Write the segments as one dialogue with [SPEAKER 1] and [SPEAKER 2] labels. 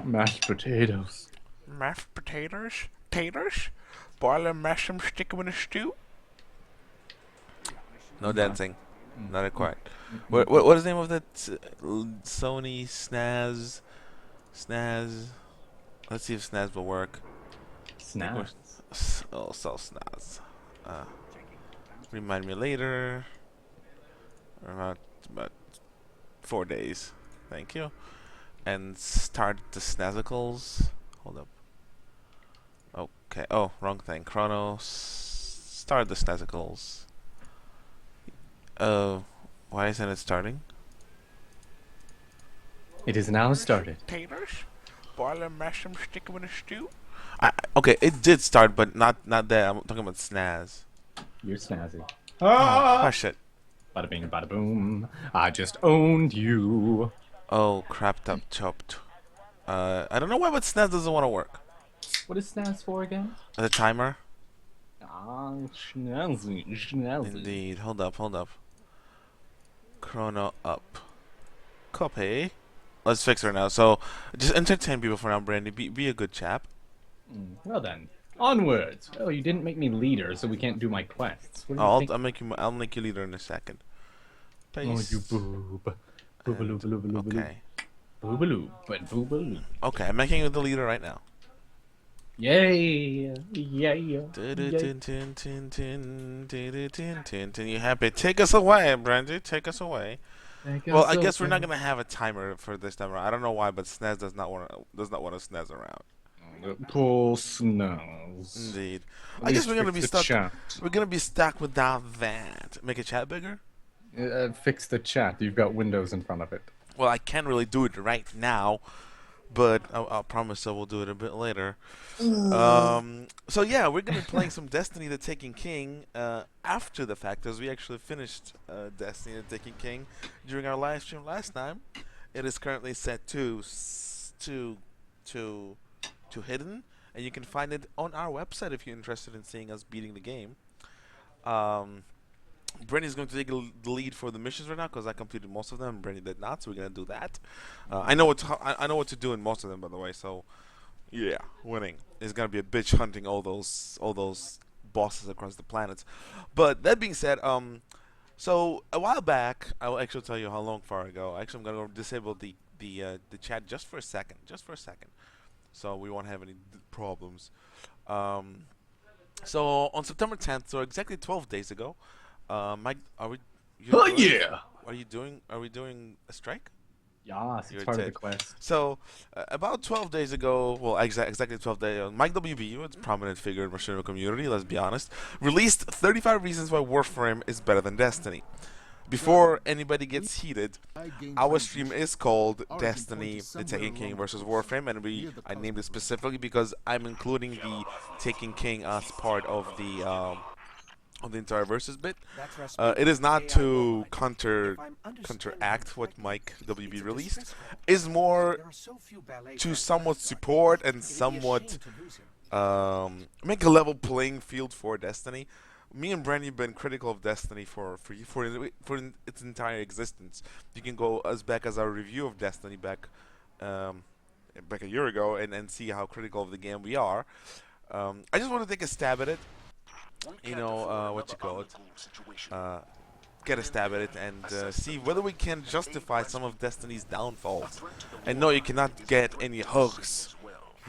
[SPEAKER 1] Mashed potatoes.
[SPEAKER 2] Mashed potatoes? Taters? Boil them, mash them, stick them in a stew? No dancing. Not required. What is the name of that Sony SNAS? Let's see if SNAS will work.
[SPEAKER 1] Snap.
[SPEAKER 2] Oh, so SNAS. Remind me later. About 4 days. Thank you. And start the snazicles. Hold up. Okay. Oh, wrong thing. Chronos. Start the snazicles. Why isn't it starting?
[SPEAKER 1] It is now started.
[SPEAKER 2] Taters? Boil them, mash them, stick them in a stew? Okay, it did start, but not that. I'm talking about snaz.
[SPEAKER 1] You're snazzy.
[SPEAKER 2] Oh, hush it.
[SPEAKER 1] Bada bing, bada boom. I just owned you.
[SPEAKER 2] Oh, crapped up chopped. I don't know why, but snaz doesn't want to work.
[SPEAKER 1] What is snaz for again?
[SPEAKER 2] The timer?
[SPEAKER 1] Ah, snazzy.
[SPEAKER 2] Indeed. Hold up. Chrono up. Copy. Let's fix her now. So, just entertain people for now, Brandy. Be a good chap.
[SPEAKER 1] Well then, onwards. Oh, you didn't make me leader, so we can't do my quests. What do you
[SPEAKER 2] I'll
[SPEAKER 1] think?
[SPEAKER 2] I'll make you leader in a second. Paste.
[SPEAKER 1] Oh, you boob. Boobaloo, baloo, baloo, baloo.
[SPEAKER 2] Okay.
[SPEAKER 1] Boobaloo, but boobaloo.
[SPEAKER 2] Okay, I'm making you the leader right now.
[SPEAKER 1] Yay! Yay!
[SPEAKER 2] You happy? Take us away, Brandy. Take us away. Well, I guess we're not gonna have a timer for this time around. I don't know why, but Snaz does not want to snaz around.
[SPEAKER 1] Poor snaz.
[SPEAKER 2] Indeed. I guess we're gonna be stuck. We're gonna be stuck without that. Make a chat bigger.
[SPEAKER 1] Fix the chat. You've got windows in front of it.
[SPEAKER 2] Well, I can't really do it right now, but I'll promise I will do it a bit later. So yeah, we're gonna be playing some Destiny: The Taken King after the fact, as we actually finished Destiny: The Taken King during our live stream last time. It is currently set to hidden, and you can find it on our website if you're interested in seeing us beating the game. Brandy's going to take the lead for the missions right now because I completed most of them. Brandy did not, so we're gonna do that. I know what to do in most of them, by the way. So yeah, winning is gonna be a bitch hunting all those bosses across the planets. But that being said, so a while back, I will actually tell you how long far ago. Actually, I'm gonna disable the chat just for a second, so we won't have any problems. So on September 10th, so exactly 12 days ago. Mike, are we?
[SPEAKER 1] Oh yeah!
[SPEAKER 2] Are you doing? Are we doing a strike?
[SPEAKER 1] Yes, it's part of the quest.
[SPEAKER 2] So, about 12 days ago, well, exactly 12 days, Mike WB, it's a prominent figure in the machinima community, let's be honest, released 35 reasons why Warframe is better than Destiny. Before anybody gets heated, our stream is called Destiny: The Taken King versus Warframe, and I named it specifically because I'm including the Taken King as part of the entire versus bit. It is not to counteract what Mike WB released. Is more to somewhat support and somewhat make a level playing field for Destiny. Me and Brandy have been critical of Destiny for its entire existence. You can go as back as our review of Destiny back a year ago and see how critical of the game we are. I just want to take a stab at it. You know, what you call it, get a stab at it and see whether we can justify some of Destiny's downfalls. And no, you cannot get any hugs.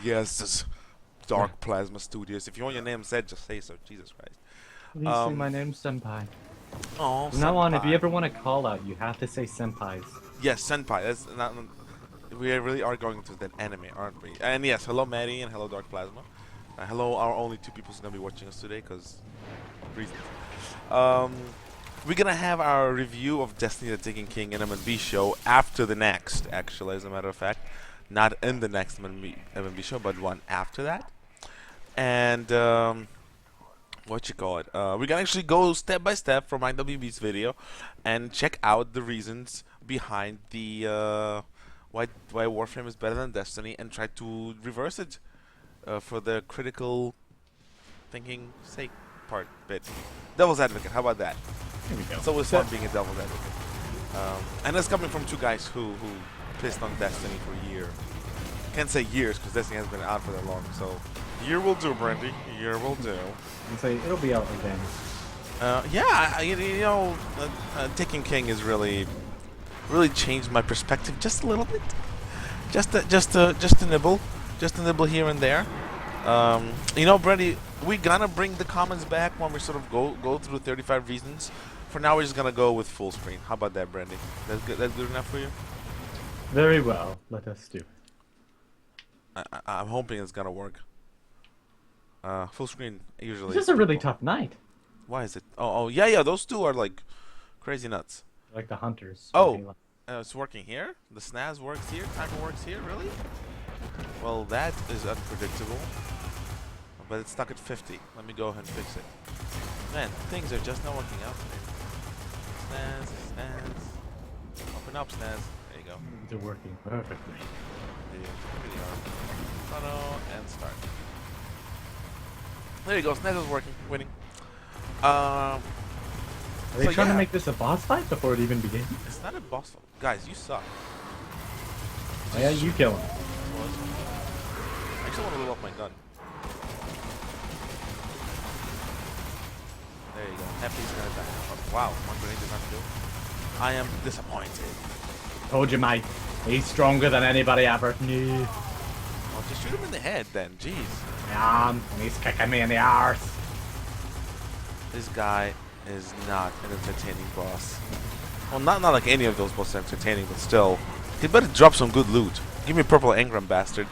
[SPEAKER 2] Yes, Dark Plasma Studios. If you want your name said, just say so. Jesus Christ.
[SPEAKER 1] Please say my name's Senpai.
[SPEAKER 2] Oh,
[SPEAKER 1] From now on, if you ever want to call out, you have to say Senpais.
[SPEAKER 2] Yes, Senpai. That's not. We really are going to that anime, aren't we? And yes, hello Maddie and hello Dark Plasma. Hello, our only two people who's gonna be watching us today, because reasons. We're gonna have our review of Destiny: The Taken King and MNB show after the next, actually, as a matter of fact, not in the next MNB show, but one after that. And what you call it? We can actually go step by step from IWB's video and check out the reasons behind the why Warframe is better than Destiny, and try to reverse it. For the critical thinking sake bit. Devil's advocate, how about that?
[SPEAKER 1] Here we go.
[SPEAKER 2] It's always fun being a devil's advocate. And that's coming from two guys who pissed on Destiny for a year. Can't say years because Destiny hasn't been out for that long. So, year will do, Brandy. Year will do.
[SPEAKER 1] And say it'll be out again.
[SPEAKER 2] Yeah, Taking King has really changed my perspective just a little bit. Just a nibble here and there. Brandy, we gonna bring the comments back when we sort of go through 35 reasons. For now, we're just gonna go with full screen. How about that, Brandy? That's good enough for you?
[SPEAKER 1] Very well. Let us do it.
[SPEAKER 2] I'm hoping it's gonna work. Full screen usually.
[SPEAKER 1] This is a really tough night.
[SPEAKER 2] Why is it? Oh, yeah. Those two are like crazy nuts.
[SPEAKER 1] Like the hunters.
[SPEAKER 2] Oh, it's working here. The SNAS works here. Timer works here. Really? Well, that is unpredictable. But it's stuck at 50. Let me go ahead and fix it. Man, things are just not working out today. SNAS. Open up, SNAS. There you go.
[SPEAKER 1] They're working perfectly.
[SPEAKER 2] They are. Auto and start. There you go. SNAS is working. Winning.
[SPEAKER 1] Are they trying to make this a boss fight before it even begins?
[SPEAKER 2] It's not a boss fight. Guys, you suck.
[SPEAKER 1] Oh, yeah, you kill him.
[SPEAKER 2] I actually want to load up my gun. There you go. Happy's gonna die. Oh, wow, one grenade did not kill. I am disappointed.
[SPEAKER 1] Told you, Mike. He's stronger than anybody ever knew.
[SPEAKER 2] Well, just shoot him in the head then. Jeez.
[SPEAKER 1] Yeah, and he's kicking me in the arse.
[SPEAKER 2] This guy is not an entertaining boss. Well, not like any of those bosses are entertaining, but still. He better drop some good loot. Give me a purple engram, bastard.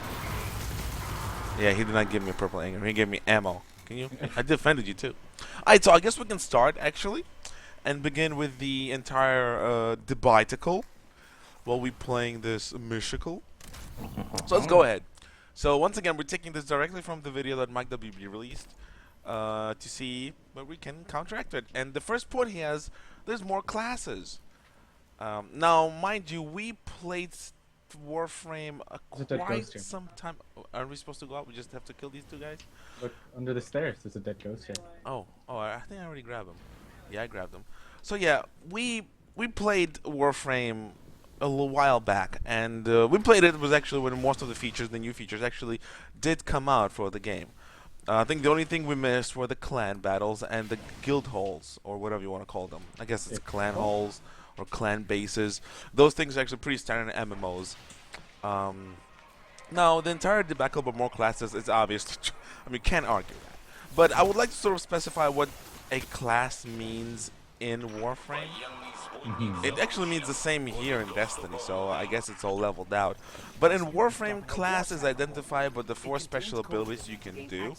[SPEAKER 2] Yeah, he did not give me a purple engram. He gave me ammo. Can you? I defended you too. Alright, so I guess we can start actually, and begin with the entire debacle while we playing this musical. So let's go ahead. So once again, we're taking this directly from the video that Mike WB released to see where we can counteract it. And the first point he has, there's more classes. Now, mind you, we played Warframe quite some time. Are we supposed to go out? We just have to kill these two guys?
[SPEAKER 1] Look, under the stairs, there's a dead ghost here.
[SPEAKER 2] Oh, I think I already grabbed him. Yeah, I grabbed him. So yeah, we played Warframe a little while back, and we played it was actually when most of the features, the new features, actually did come out for the game. I think the only thing we missed were the clan battles and the guild halls, or whatever you want to call them. I guess it's clan halls or clan bases. Those things are actually pretty standard in MMOs. Now, the entire debacle about more classes is obvious. I mean, can't argue that. But I would like to sort of specify what a class means in Warframe. It actually means the same here in Destiny, so I guess it's all leveled out. But in Warframe, class is identified by the 4 special abilities you can do.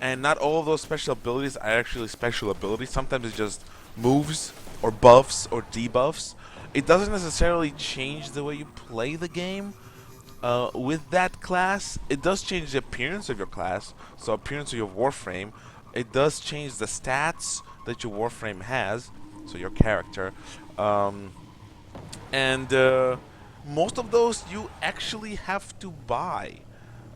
[SPEAKER 2] And not all of those special abilities are actually special abilities. Sometimes it's just moves, or buffs, or debuffs. It doesn't necessarily change the way you play the game. With that class, it does change the appearance of your class, so appearance of your Warframe. It does change the stats that your Warframe has, so your character. And most of those you actually have to buy.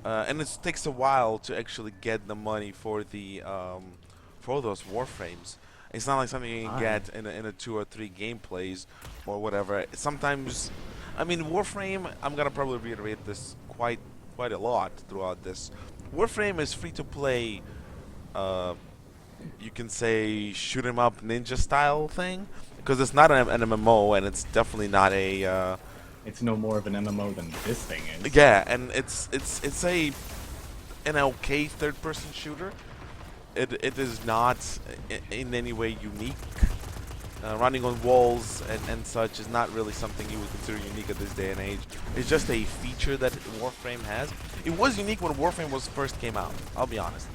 [SPEAKER 2] And it takes a while to actually get the money for the for those Warframes. It's not like something you can get in a 2 or 3 gameplays or whatever. Sometimes, I mean, Warframe, I'm gonna probably reiterate this quite a lot throughout this. Warframe is free to play. You can say shoot 'em up ninja style thing, because it's not an MMO, and it's definitely not a.
[SPEAKER 1] It's no more of an MMO than this thing is.
[SPEAKER 2] Yeah, and it's an okay third-person shooter. It is not in any way unique. Running on walls and such is not really something you would consider unique at this day and age. It's just a feature that Warframe has. It was unique when Warframe first came out, I'll be honest.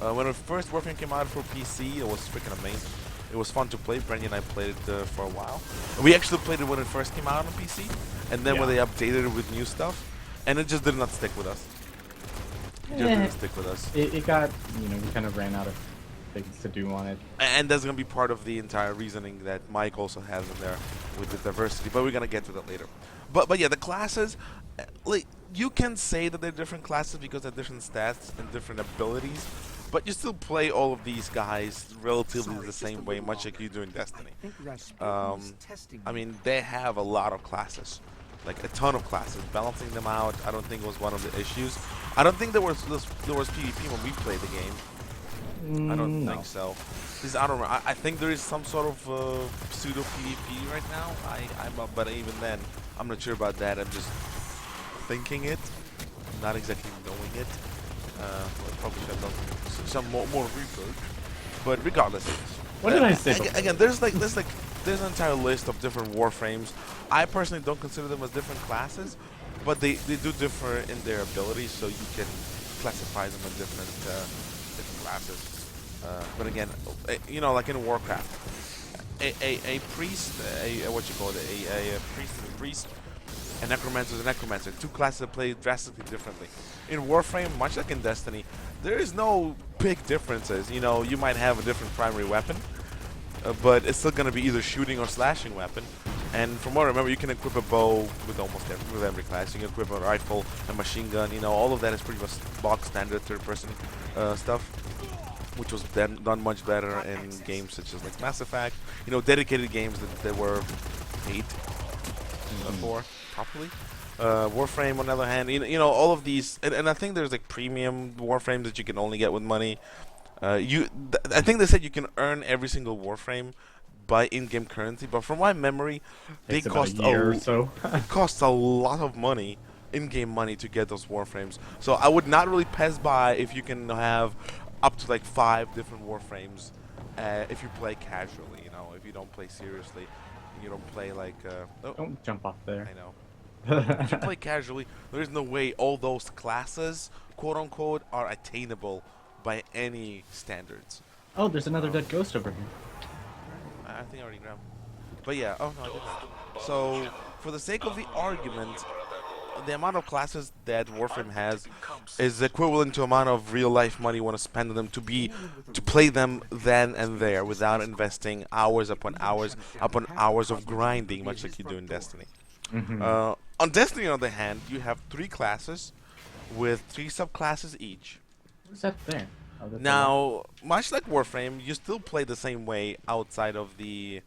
[SPEAKER 2] When first Warframe came out for PC, it was freaking amazing. It was fun to play. Brandy and I played it for a while. We actually played it when it first came out on PC, and then when they updated it with new stuff, and it just did not stick with us. It just didn't stick with us.
[SPEAKER 1] It got, we kind of ran out of things to do on it.
[SPEAKER 2] And that's going to be part of the entire reasoning that Mike also has in there with the diversity, but we're going to get to that later. But yeah, the classes, like, you can say that they're different classes because they're different stats and different abilities, but you still play all of these guys relatively the same way, much like you do in Destiny. I mean, they have a lot of classes. like a ton of classes. Balancing them out, I don't think was one of the issues. I don't think there was PvP when we played the game. I don't
[SPEAKER 1] No.
[SPEAKER 2] think so. I don't know. I think there is some sort of pseudo PvP right now. But even then, I'm not sure about that. I'm just thinking it, not exactly knowing it. I probably should have done some more research. But regardless,
[SPEAKER 1] What did I say?
[SPEAKER 2] again, there's an entire list of different warframes. I personally don't consider them as different classes, but they do differ in their abilities, so you can classify them in different classes. But again, you know, like in Warcraft, a priest, what you call it, a priest is a priest, a necromancer is a necromancer. Two classes that play drastically differently. In Warframe, much like in Destiny, there is no big differences. You know, you might have a different primary weapon, but it's still going to be either shooting or slashing weapon. And from what I remember, you can equip a bow with every class. You can equip a rifle, a machine gun. You know, all of that is pretty much box standard third-person stuff, which was then done much better in games such as like Mass Effect. You know, dedicated games that were paid for properly. Warframe, on the other hand, you know all of these, and I think there's like premium Warframes that you can only get with money. I think they said you can earn every single Warframe by in-game currency, but from my memory, they cost
[SPEAKER 1] a year or so.
[SPEAKER 2] it costs a lot of money, in-game money, to get those Warframes. So I would not really pass by if you can have up to like 5 different Warframes if you play casually. You know, if you don't play seriously, you don't play like.
[SPEAKER 1] Don't jump off there.
[SPEAKER 2] I know. If you play casually, there is no way all those classes, quote unquote, are attainable by any standards.
[SPEAKER 1] Oh, there's another dead ghost over here.
[SPEAKER 2] I think I already grabbed. But yeah, oh no, I didn't. So, for the sake of the argument, the amount of classes that Warframe has is equivalent to amount of real life money you want to spend on them to play them then and there without investing hours upon hours of grinding, much like you do in Destiny. On Destiny, on the other hand, you have 3 classes with 3 subclasses each.
[SPEAKER 1] What's that there? Oh,
[SPEAKER 2] Now, much like Warframe, you still play the same way outside of the...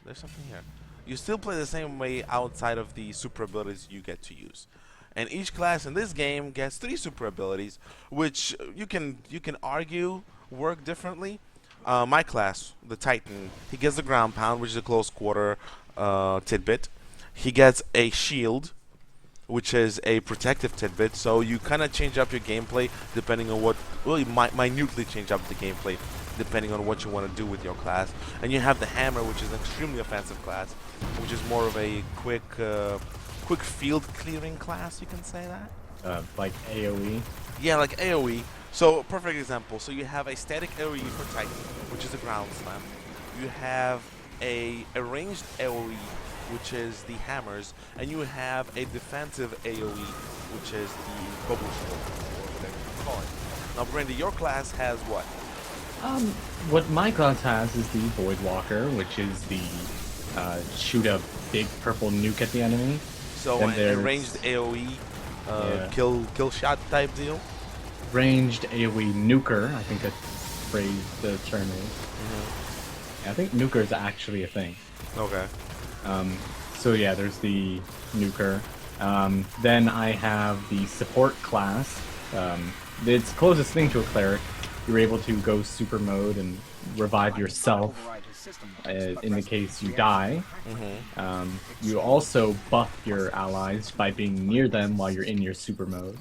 [SPEAKER 2] There's something here. You still play the same way outside of the super abilities you get to use. And each class in this game gets 3 super abilities, which you can argue work differently. My class, the Titan, he gets the ground pound, which is a close quarter tidbit. He gets a shield, which is a protective tidbit, so you kind of change up your gameplay depending on what, well, you might minutely change up the gameplay depending on what you want to do with your class. And you have the hammer, which is an extremely offensive class, which is more of a quick field clearing class, you can say that?
[SPEAKER 1] Like AoE?
[SPEAKER 2] Yeah, like AoE. So, perfect example. So you have a static AoE for Titan, which is a ground slam. You have a ranged AoE, which is the hammers, and you have a defensive AoE, which is the bubble shield, or whatever you call it. Now, Brandy, your class has what?
[SPEAKER 1] What my class has is the Void Walker, which is the shoot a big purple nuke at the enemy.
[SPEAKER 2] So a ranged AoE, kill shot type deal.
[SPEAKER 1] Ranged AoE nuker, I think that's the term is. Yeah, I think nuker is actually a thing.
[SPEAKER 2] Okay.
[SPEAKER 1] So yeah, there's the nuker. Then I have the support class. It's closest thing to a cleric. You're able to go super mode and revive yourself in the case you die. You also buff your allies by being near them while you're in your super mode.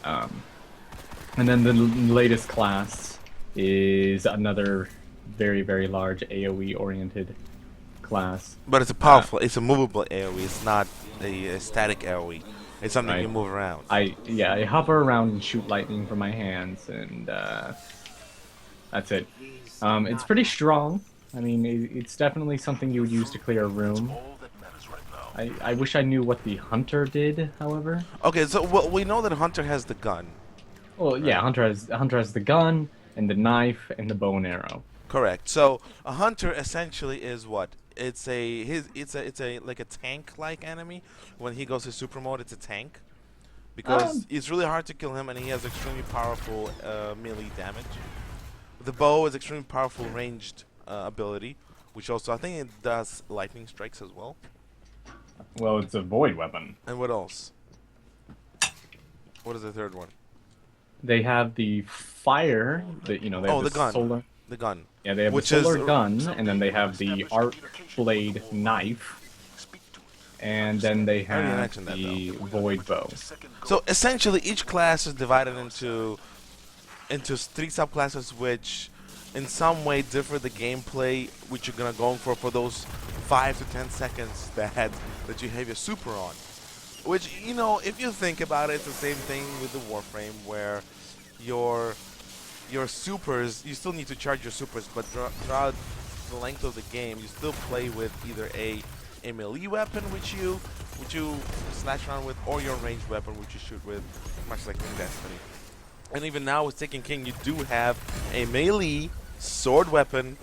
[SPEAKER 1] And then the latest class is another very, very large AoE oriented class.
[SPEAKER 2] But it's a powerful, it's a movable AoE. It's not a static AoE. It's something you move around.
[SPEAKER 1] I hover around and shoot lightning from my hands, and that's it. It's pretty strong. I mean, it's definitely something you would use to clear a room. I wish I knew what the Hunter did, however.
[SPEAKER 2] Okay, so we know that Hunter has the gun.
[SPEAKER 1] Well, yeah, Hunter has the gun and the knife and the bow and arrow.
[SPEAKER 2] Correct. So a Hunter essentially is what? It's a like a tank-like enemy. When he goes to super mode, it's a tank because it's really hard to kill him, and he has extremely powerful melee damage. The bow is extremely powerful ranged ability, which also I think it does lightning strikes as well.
[SPEAKER 1] Well, it's a void weapon.
[SPEAKER 2] And what else? What is the third one?
[SPEAKER 1] They have the fire. That they have
[SPEAKER 2] Oh,
[SPEAKER 1] the
[SPEAKER 2] the gun.
[SPEAKER 1] solar.
[SPEAKER 2] The gun.
[SPEAKER 1] Yeah, they have the
[SPEAKER 2] Which is
[SPEAKER 1] solar gun, and then they have the arc blade knife, and then they
[SPEAKER 2] I already
[SPEAKER 1] have
[SPEAKER 2] mentioned that,
[SPEAKER 1] the void bow.
[SPEAKER 2] so essentially each class is divided into three subclasses, which in some way differ the gameplay which you're gonna go for those 5 to 10 seconds that you have your super on. Which, if you think about it, it's the same thing with the Warframe, where your supers, you still need to charge your supers, but throughout the length of the game, you still play with either a melee weapon which you slash around with, or your ranged weapon which you shoot with, much like in Destiny. And even now with Taken King, you do have a melee sword weapon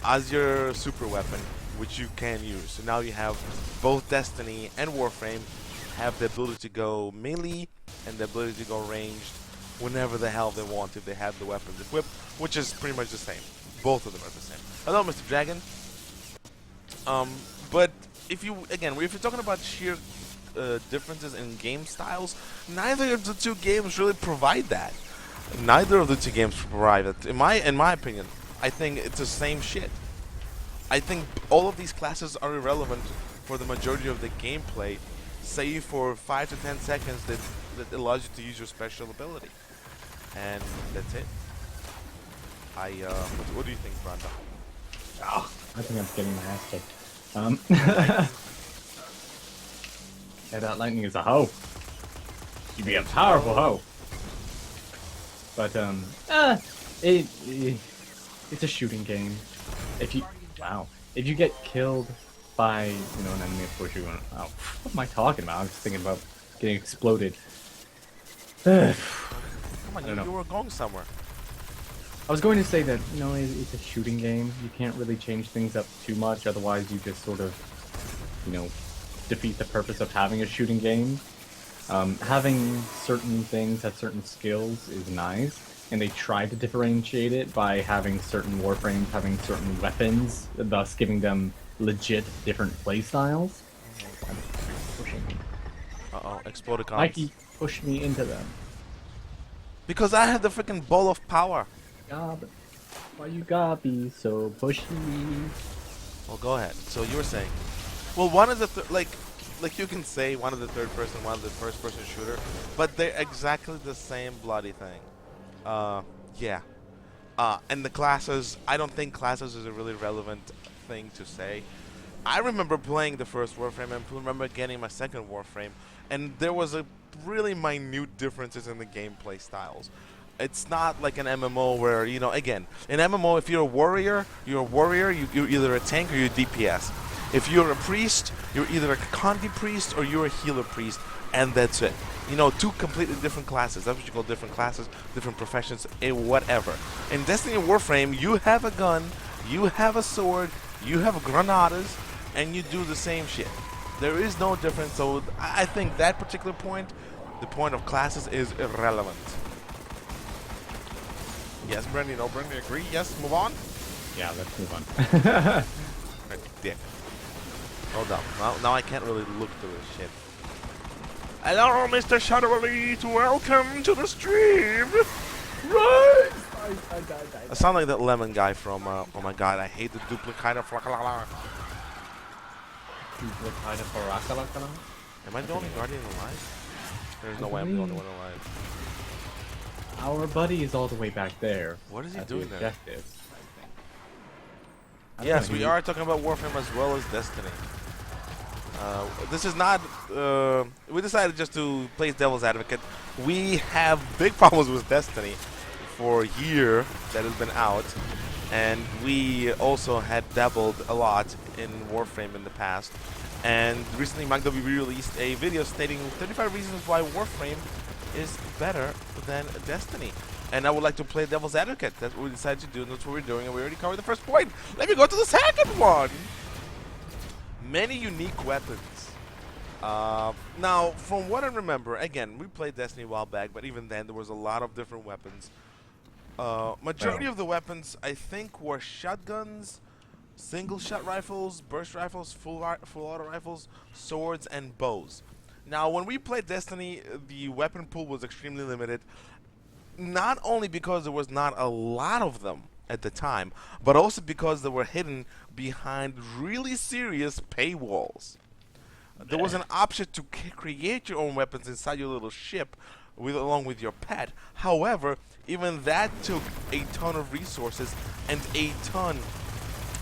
[SPEAKER 2] as your super weapon, which you can use. So now you have both Destiny and Warframe have the ability to go melee and the ability to go ranged whenever the hell they want if they have the weapons equipped, which is pretty much the same. Both of them are the same. Hello, Mr. Dragon. But if you're talking about sheer differences in game styles, neither of the two games really provide that. Neither of the two games provide that. In my opinion, I think it's the same shit. I think all of these classes are irrelevant for the majority of the gameplay, save for 5 to 10 seconds that allows you to use your special ability. And that's it. What do you think, Branda?
[SPEAKER 1] Oh, I think I'm getting my ass kicked. Yeah, that lightning is a hoe. You'd be a powerful hoe. But it's a shooting game. If you get killed by an enemy, of course you're going. Oh, what am I talking about? I'm just thinking about getting exploded.
[SPEAKER 2] Come on, you were going somewhere.
[SPEAKER 1] I was going to say that it's a shooting game. You can't really change things up too much, otherwise you just sort of defeat the purpose of having a shooting game. Having certain things have certain skills is nice, and they try to differentiate it by having certain warframes having certain weapons, thus giving them legit different playstyles. Pushing me.
[SPEAKER 2] Uh-oh, exploded comms.
[SPEAKER 1] Mikey pushed me into them.
[SPEAKER 2] Because I had the freaking ball of power.
[SPEAKER 1] Yeah, but why you gotta be so pushy?
[SPEAKER 2] Well, go ahead. So you were saying, well, one of the like you can say one of the third person, one of the first person shooter, but they're exactly the same bloody thing. Yeah. And the classes, I don't think classes is a really relevant thing to say. I remember playing the first Warframe and remember getting my second Warframe, and there was a really minute differences in the gameplay styles. It's not like an MMO where, again, in MMO, if you're a warrior, you're either a tank or you're a DPS. If you're a priest, you're either a Kandi priest or you're a healer priest, and that's it. Two completely different classes. That's what you call different classes, different professions, whatever. In Destiny and Warframe, you have a gun, you have a sword, you have granadas, and you do the same shit. There is no difference, so I think that particular point, the point of classes, is irrelevant. Yes, Brandy, no, Brandy, agree? Yes, move on?
[SPEAKER 1] Yeah, let's move on.
[SPEAKER 2] Right, dick. Hold up. Now I can't really look through this shit. Hello, Mr. Shadow Elite, welcome to the stream! Right! I sound like that lemon guy from, oh my god, I hate the duplicata flakalala. Am I the only guardian alive? There's no way I'm the only one alive.
[SPEAKER 1] Our buddy is all the way back there.
[SPEAKER 2] What is he doing there?
[SPEAKER 1] Yes,
[SPEAKER 2] we are talking about Warframe as well as Destiny. This is not... we decided just to play devil's advocate. We have big problems with Destiny for a year that has been out. And we also had dabbled a lot in Warframe in the past. And recently MacW released a video stating 35 reasons why Warframe is better than Destiny. And I would like to play devil's advocate. That's what we decided to do, and that's what we're doing, and we already covered the first point. Let me go to the second one! Many unique weapons. Now, from what I remember, again, we played Destiny a while back, but even then, there was a lot of different weapons. Majority of the weapons, I think, were shotguns, single shot rifles, burst rifles, full auto rifles, swords, and bows. Now, when we played Destiny, the weapon pool was extremely limited, not only because there was not a lot of them at the time, but also because they were hidden behind really serious paywalls. There was an option to create your own weapons inside your little ship along with your pet. However, even that took a ton of resources and a ton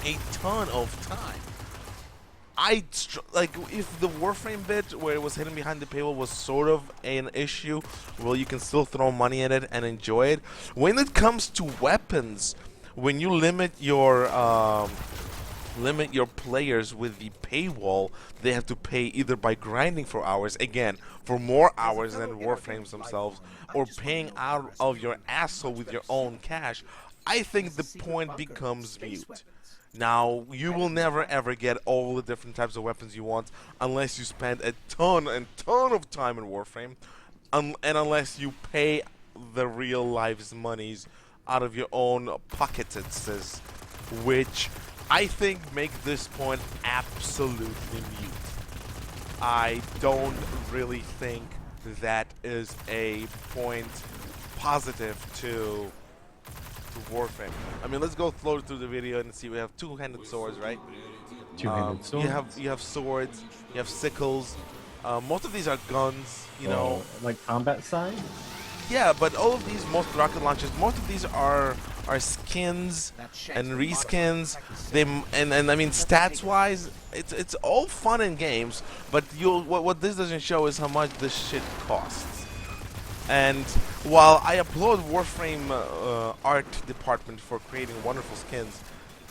[SPEAKER 2] of time. Like, if the Warframe bit where it was hidden behind the paywall was sort of an issue, well, you can still throw money at it and enjoy it. When it comes to weapons, when you limit your players with the paywall, they have to pay either by grinding for hours, again, for more hours than Warframes themselves, or paying out of your asshole with your own cash. I think the point becomes mute. Now, you will never ever get all the different types of weapons you want unless you spend a ton of time in Warframe, and unless you pay the real life's monies out of your own pockets, which I think make this point absolutely mute. I don't really think that is a point positive to Warframe. I mean, let's go through the video and see. We have two-handed swords, right?
[SPEAKER 1] Two-handed swords.
[SPEAKER 2] You have swords. You have sickles. Most of these are guns. You know,
[SPEAKER 1] like combat side.
[SPEAKER 2] Yeah, but all of these, most rocket launchers, most of these are skins and reskins. And I mean, stats-wise, it's all fun in games. But what this doesn't show is how much this shit costs. And while I applaud Warframe art department for creating wonderful skins,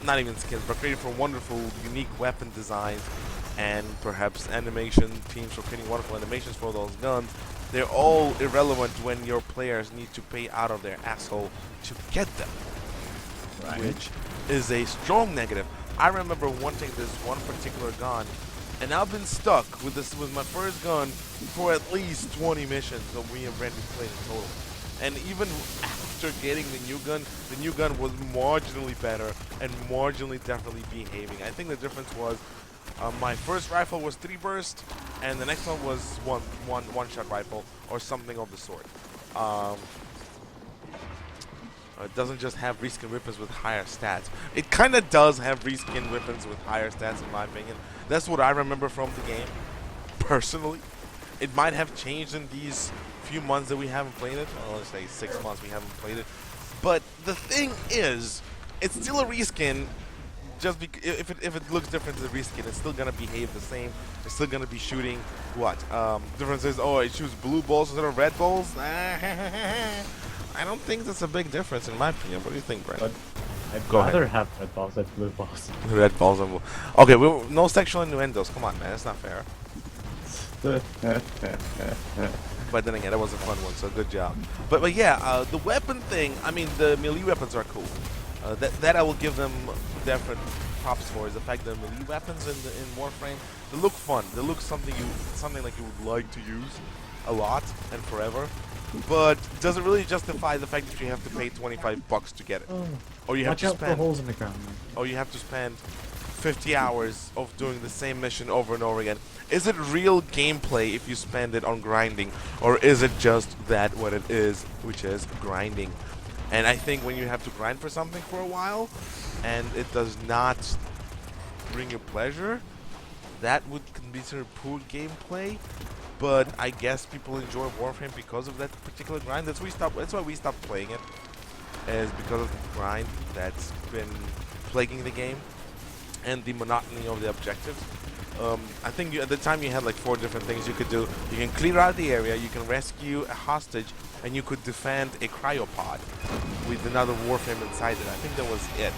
[SPEAKER 2] not even skins, but creating for wonderful, unique weapon designs, and perhaps animation teams for creating wonderful animations for those guns, they're all irrelevant when your players need to pay out of their asshole to get them,
[SPEAKER 1] right.
[SPEAKER 2] Which is a strong negative. I remember wanting this one particular gun, and I've been stuck with my first gun for at least 20 missions that we and Brandy played in total. And even after getting the new gun was marginally better and marginally definitely behaving. I think the difference was my first rifle was 3 burst, and the next one was one-shot rifle or something of the sort. It doesn't just have reskin weapons with higher stats. It kind of does have reskin weapons with higher stats, in my opinion. That's what I remember from the game, personally. It might have changed in these few months that we haven't played it. Well, let's say 6 months we haven't played it. But the thing is, it's still a reskin. Just if it looks different to the reskin, it's still gonna behave the same. It's still gonna be shooting what? Difference is, oh, it shoots blue balls instead of red balls. I don't think that's a big difference in my opinion. What do you think, Brent?
[SPEAKER 1] I'd rather have red balls than blue balls.
[SPEAKER 2] Red balls and blue. Okay, no sexual innuendos. Come on, man, that's not fair. But then again, that was a fun one, so good job. But yeah, the weapon thing. I mean, the melee weapons are cool. That I will give them definite props for, is the fact that melee weapons in Warframe, they look fun. They look something like you would like to use a lot and forever. But does it really justify the fact that you have to pay $25 to get it? Or you have to spend
[SPEAKER 1] holes in the ground.
[SPEAKER 2] Or you have to spend 50 hours of doing the same mission over and over again. Is it real gameplay if you spend it on grinding, or is it just that what it is, which is grinding? And I think when you have to grind for something for a while, and it does not bring you pleasure, that would be considered poor gameplay. But I guess people enjoy Warframe because of that particular grind. That's why we stopped playing it, is because of the grind that's been plaguing the game and the monotony of the objectives. I think at the time you had like 4 different things you could do. You can clear out the area, you can rescue a hostage, and you could defend a cryopod with another Warframe inside it. I think that was it.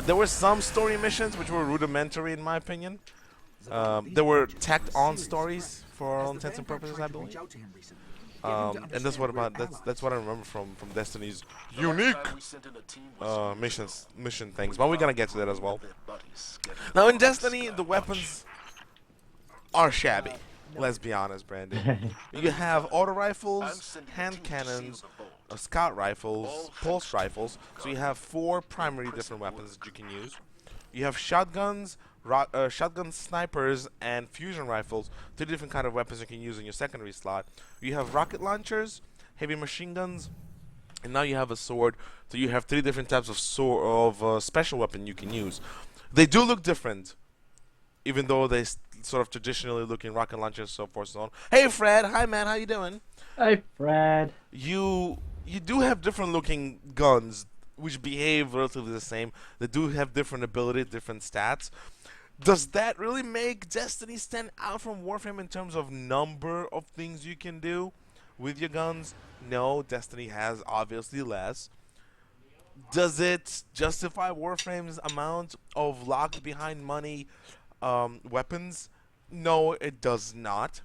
[SPEAKER 2] There were some story missions which were rudimentary in my opinion. There were tacked on stories for all intents and purposes, I believe. And that's what I remember from Destiny's unique mission things. But we're gonna get to that as well. Now in Destiny, the weapons are shabby. Let's be honest, Brandy. You have auto rifles, hand cannons, scout rifles, pulse rifles. So you have 4 primary different weapons that you can use. You have shotguns, shotgun snipers, and fusion rifles. 3 different kind of weapons you can use in your secondary slot. You have rocket launchers, heavy machine guns, and now you have a sword. So you have 3 different types of special weapon you can use. They do look different, even though they sort of traditionally looking rocket launchers and so forth and so on. Hey Fred, hi man, how you doing?
[SPEAKER 1] Hey, Fred.
[SPEAKER 2] You do have different looking guns which behave relatively the same. They do have different ability, different stats. Does that really make Destiny stand out from Warframe in terms of number of things you can do with your guns? No, Destiny has obviously less. Does it justify Warframe's amount of locked behind money weapons? No, it does not.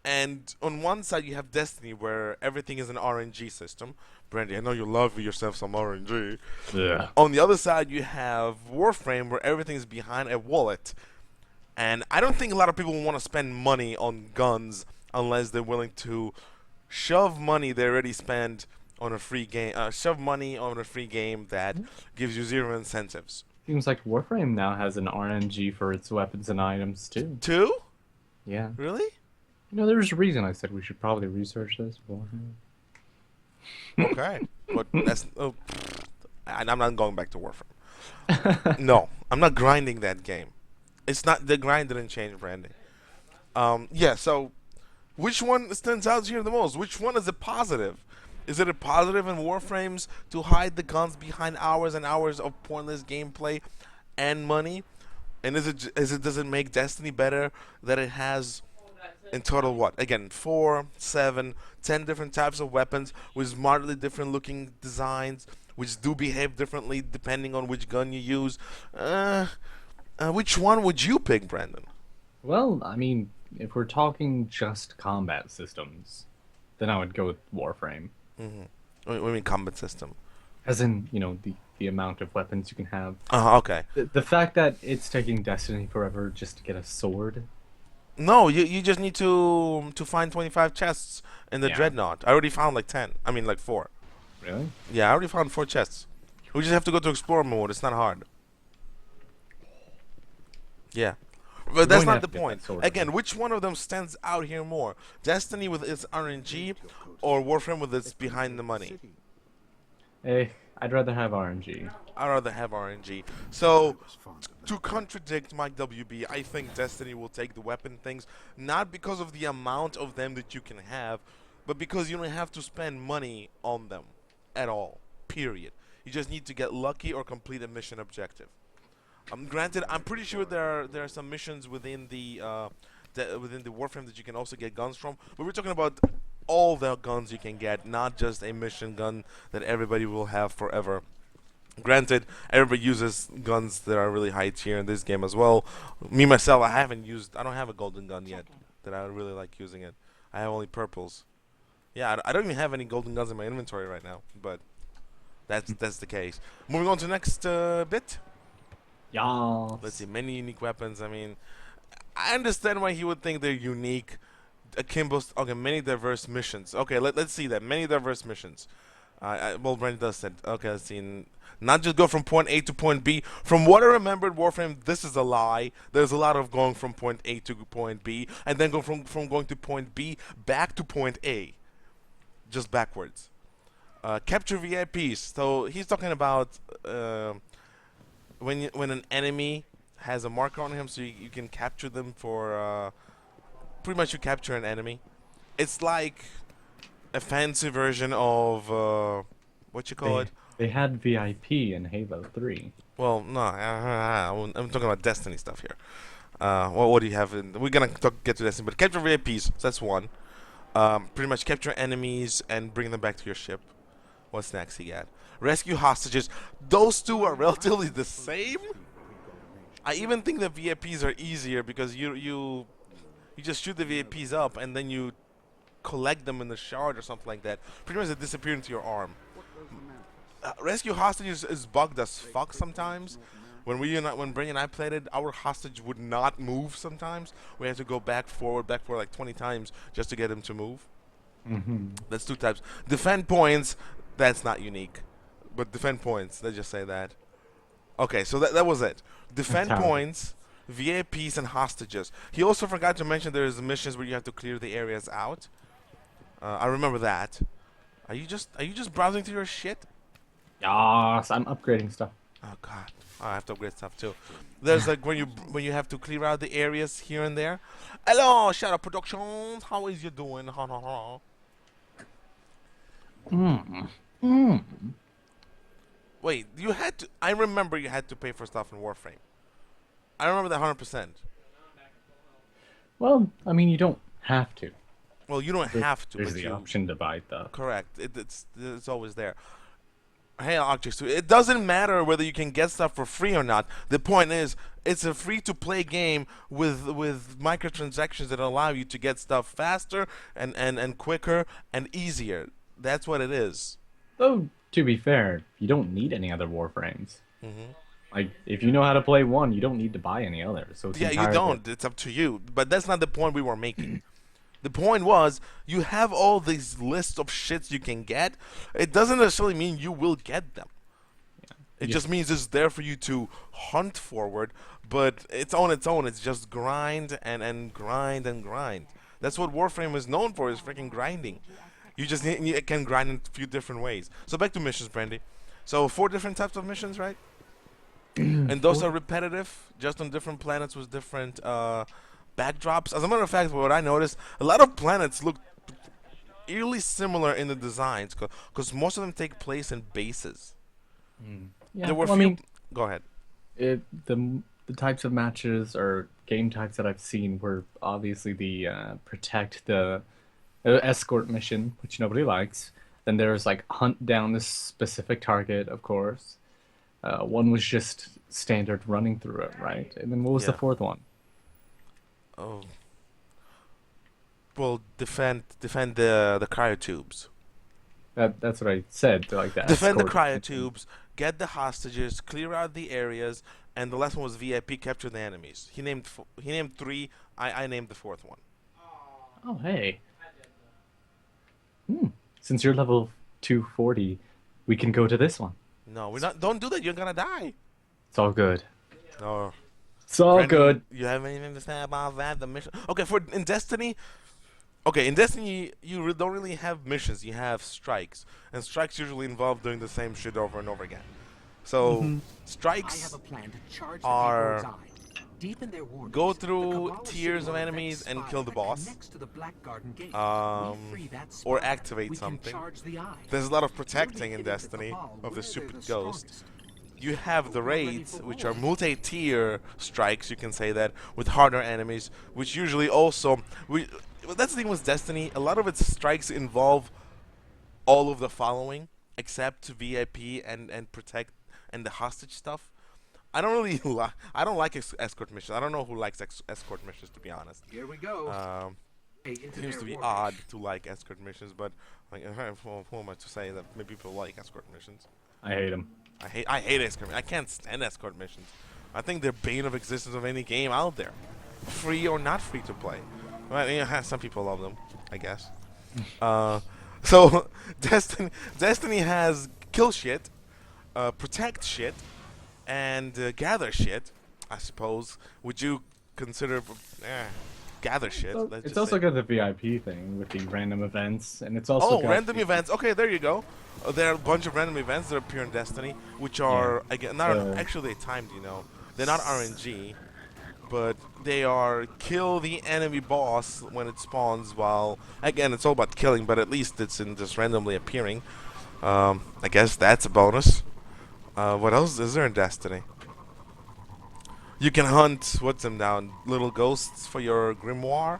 [SPEAKER 2] And on one side, you have Destiny, where everything is an RNG system. Brandy, I know you love yourself some RNG.
[SPEAKER 1] Yeah.
[SPEAKER 2] On the other side, you have Warframe, where everything is behind a wallet. And I don't think a lot of people want to spend money on guns unless they're willing to shove money they already spent on a free game. Shove money on a free game that gives you 0 incentives.
[SPEAKER 1] Seems like Warframe now has an RNG for its weapons and items too.
[SPEAKER 2] 2?
[SPEAKER 1] Yeah.
[SPEAKER 2] Really?
[SPEAKER 1] You know, there's a reason I said we should probably research this beforehand.
[SPEAKER 2] Okay, but that's and I'm not going back to Warframe. No, I'm not grinding that game. It's not, the grind didn't change, Brandy. Yeah. So, which one stands out here the most? Which one is a positive? Is it a positive in Warframes to hide the guns behind hours and hours of pointless gameplay and money? And does it make Destiny better that it has in total what? Again, 4, 7, 10 different types of weapons with smartly different looking designs, which do behave differently depending on which gun you use. Which one would you pick, Brandon?
[SPEAKER 1] Well, I mean, if we're talking just combat systems, then I would go with Warframe.
[SPEAKER 2] Mm-hmm. What do you mean combat system?
[SPEAKER 1] As in, you know, the amount of weapons you can have.
[SPEAKER 2] Okay.
[SPEAKER 1] The fact that it's taking Destiny forever just to get a sword.
[SPEAKER 2] No, you just need to find 25 chests in the Dreadnought. I already found like 10. I mean like 4.
[SPEAKER 1] Really?
[SPEAKER 2] Yeah, I already found 4 chests. We just have to go to Explorer mode. It's not hard. Yeah. But that's not the point. Again, which one of them stands out here more? Destiny with its RNG or Warframe with its behind the money?
[SPEAKER 1] Hey, I'd rather have RNG.
[SPEAKER 2] I'd rather have RNG. So, to contradict Mike WB, I think Destiny will take the weapon things, not because of the amount of them that you can have, but because you don't have to spend money on them at all, period. You just need to get lucky or complete a mission objective. Granted, I'm pretty sure there are some missions within the Warframe that you can also get guns from, but we're talking about all the guns you can get, not just a mission gun that everybody will have forever. Granted, everybody uses guns that are really high tier in this game as well. Me myself, I don't have a golden gun yet that I really like using it. I have only purples. Yeah, I don't even have any golden guns in my inventory right now, but that's the case. Moving on to the next bit.
[SPEAKER 1] Yeah.
[SPEAKER 2] Let's see, many unique weapons. I mean, I understand why he would think they're unique. Akimbo, okay, many diverse missions. Okay, let's see that. Many diverse missions. Well, Brandy does said. Okay, let's see. Not just go from point A to point B. From what I remembered, Warframe, this is a lie. There's a lot of going from point A to point B, and then go from going to point B back to point A. Just backwards. Capture VIPs. So he's talking about when an enemy has a marker on him, so you can capture them for pretty much you capture an enemy. It's like a fancy version of what you call it.
[SPEAKER 1] They had VIP in Halo 3.
[SPEAKER 2] Well, no, I'm talking about Destiny stuff here. What do you have? We're gonna get to Destiny, but capture VIPs. So that's one. Pretty much capture enemies and bring them back to your ship. What's next? You got rescue hostages. Those two are relatively the same. I even think the VIPs are easier because you just shoot the VIPs up and then you collect them in the shard or something like that. Pretty much they disappear into your arm. Rescue hostages is bugged as fuck sometimes. When Brandy and I played it, our hostage would not move sometimes. We had to go back forward like 20 times just to get him to move. That's 2 types. Defend points, that's not unique. But defend points, let's just say that. Okay, so that was it. Defend
[SPEAKER 1] Tower.
[SPEAKER 2] points, VIPs, and hostages. He also forgot to mention there's missions where you have to clear the areas out. I remember that. Are you just browsing through your shit?
[SPEAKER 1] Yes, I'm upgrading stuff.
[SPEAKER 2] Oh god, I have to upgrade stuff too. There's like when you have to clear out the areas here and there. Hello, Shadow Productions. How is you doing? Ha ha ha.
[SPEAKER 1] Mm. Mm.
[SPEAKER 2] Wait, you had to. I remember you had to pay for stuff in Warframe. I remember that 100%.
[SPEAKER 1] Well, I mean, you don't have to.
[SPEAKER 2] Well, you don't have to,
[SPEAKER 1] There's
[SPEAKER 2] but
[SPEAKER 1] the
[SPEAKER 2] you
[SPEAKER 1] option to buy stuff.
[SPEAKER 2] correct. It's always there. Hey, objects. It doesn't matter whether you can get stuff for free or not. The point is, it's a free-to-play game with microtransactions that allow you to get stuff faster and quicker and easier. That's what it is.
[SPEAKER 1] Though, to be fair, you don't need any other Warframes.
[SPEAKER 2] Hmm.
[SPEAKER 1] Like, if you know how to play one, you don't need to buy any others. So it's
[SPEAKER 2] Yeah, you
[SPEAKER 1] entirely
[SPEAKER 2] don't. It's up to you. But that's not the point we were making. The point was, you have all these lists of shits you can get. It doesn't necessarily mean you will get them. It
[SPEAKER 1] Yeah.
[SPEAKER 2] just means it's there for you to hunt forward, but it's on its own. It's just grind and grind and grind. That's what Warframe is known for, is freaking grinding. You can grind in a few different ways. So back to missions, Brandy. So 4 different types of missions, right? And those are repetitive, just on different planets with different backdrops. As a matter of fact, what I noticed, a lot of planets look eerily similar in the designs, because most of them take place in bases.
[SPEAKER 1] Yeah,
[SPEAKER 2] There were
[SPEAKER 1] well, I
[SPEAKER 2] few.
[SPEAKER 1] mean,
[SPEAKER 2] Go ahead.
[SPEAKER 1] the types of matches or game types that I've seen were obviously the protect the escort mission, which nobody likes. Then there's like hunt down this specific target, of course. One was just standard running through it, right? And then what was the
[SPEAKER 2] Yeah.
[SPEAKER 1] fourth one?
[SPEAKER 2] Oh. Well, defend the cryotubes.
[SPEAKER 1] That's what I said. Like the
[SPEAKER 2] Defend the
[SPEAKER 1] escort mission.
[SPEAKER 2] cryotubes, get the hostages, clear out the areas, and the last one was VIP, capture the enemies. He named 3. I named the 4th one.
[SPEAKER 1] Oh, hey. Since you're level 240, we can go to this one.
[SPEAKER 2] No, we're not. Don't do that. You're gonna die.
[SPEAKER 1] It's all good.
[SPEAKER 2] No.
[SPEAKER 1] It's all
[SPEAKER 2] Brandon,
[SPEAKER 1] good.
[SPEAKER 2] you have anything to say about that? The mission. Okay, in Destiny. Okay, in Destiny, you don't really have missions. You have strikes, and strikes usually involve doing the same shit over and over again. So
[SPEAKER 1] Mm-hmm.
[SPEAKER 2] strikes are go through tiers of enemies and kill the boss, or activate something. There's a lot of protecting in Destiny of the stupid ghost. You have the raids, which are multi-tier strikes, you can say that, with harder enemies, which usually also... Well, that's the thing with Destiny, a lot of its strikes involve all of the following, except VIP and protect and the hostage stuff. I don't really I don't like escort missions. I don't know who likes escort missions, to be honest.
[SPEAKER 3] Here we go.
[SPEAKER 2] It seems to be odd to like escort missions, but like, who am I to say that maybe people like escort missions?
[SPEAKER 1] I hate him.
[SPEAKER 2] I hate escort. I can't stand escort missions. I think they're bane of existence of any game out there, free or not free to play. Well, yeah, some people love them, I guess. So Destiny has kill shit, protect shit, and gather shit. I suppose. Would you consider gather shit?
[SPEAKER 1] So
[SPEAKER 2] let's
[SPEAKER 1] it's
[SPEAKER 2] just
[SPEAKER 1] also
[SPEAKER 2] say.
[SPEAKER 1] got the VIP thing with the random events, and it's also got
[SPEAKER 2] Random events. Okay, there you go. There are a bunch of random events that appear in Destiny, which are again not actually timed. They're not RNG, but they are kill the enemy boss when it spawns. While again, it's all about killing, but at least it's in just randomly appearing. I guess that's a bonus. What else is there in Destiny? You can hunt what's them down little ghosts for your grimoire.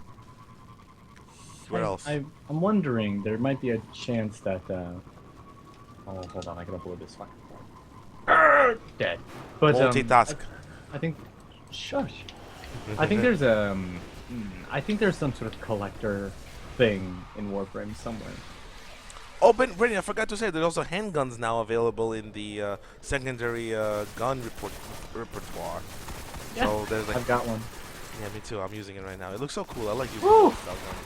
[SPEAKER 2] Where else?
[SPEAKER 1] I'm wondering, there might be a chance that. Oh, hold on, I gotta blow this one. Dead. But
[SPEAKER 2] Multitask.
[SPEAKER 1] I think. Shush. I think there's I think there's some sort of collector thing in Warframe somewhere.
[SPEAKER 2] Oh, Brittany, I forgot to say there's also handguns now available in the secondary gun repertoire.
[SPEAKER 1] Yeah,
[SPEAKER 2] So there's like
[SPEAKER 1] I've got one.
[SPEAKER 2] yeah, me too. I'm using it right now. It looks so cool. I like using
[SPEAKER 1] Woo!
[SPEAKER 2] those guns.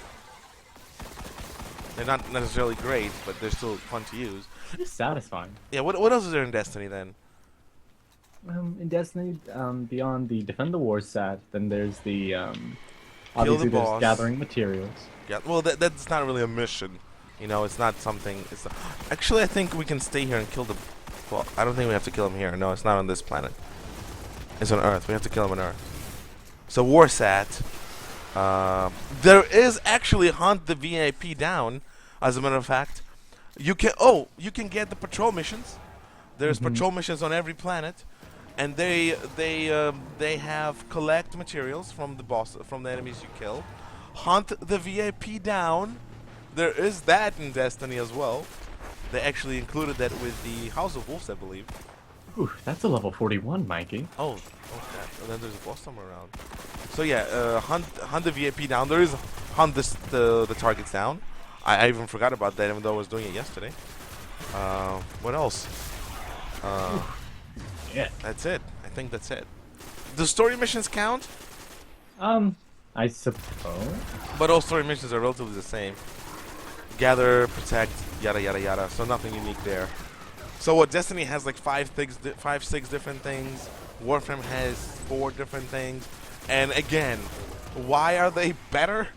[SPEAKER 2] They're not necessarily great, but they're still fun to use.
[SPEAKER 1] It's satisfying.
[SPEAKER 2] Yeah. What else is there in Destiny then?
[SPEAKER 1] In Destiny, beyond the Defend the War set, then there's the
[SPEAKER 2] Kill the
[SPEAKER 1] obviously there's
[SPEAKER 2] boss.
[SPEAKER 1] gathering materials.
[SPEAKER 2] Yeah, well, that's not really a mission. You know, it's not something. It's not, actually, I think we can stay here and kill the. Well, I don't think we have to kill him here. No, it's not on this planet. It's on Earth. We have to kill him on Earth. So Warsat. There is actually hunt the VIP down. As a matter of fact, you can. Oh, you can get the patrol missions. There's
[SPEAKER 1] Hmm.
[SPEAKER 2] patrol missions on every planet, and they have collect materials from the boss from the enemies you kill. Hunt the VIP down. There is that in Destiny as well. They actually included that with the House of Wolves, I believe.
[SPEAKER 1] Ooh, that's a level 41, Mikey.
[SPEAKER 2] Oh, okay. And then there's a boss somewhere around. So yeah, hunt the VIP down. There is hunt the targets down. I even forgot about that, even though I was doing it yesterday. What else? Uh,
[SPEAKER 1] Yeah.
[SPEAKER 2] that's it. I think that's it. The story missions count,
[SPEAKER 1] I suppose.
[SPEAKER 2] but all story missions are relatively the same. Gather, protect, yada yada yada. So nothing unique there. So what? Destiny has like five, six different things. Warframe has 4 different things. And again, why are they better?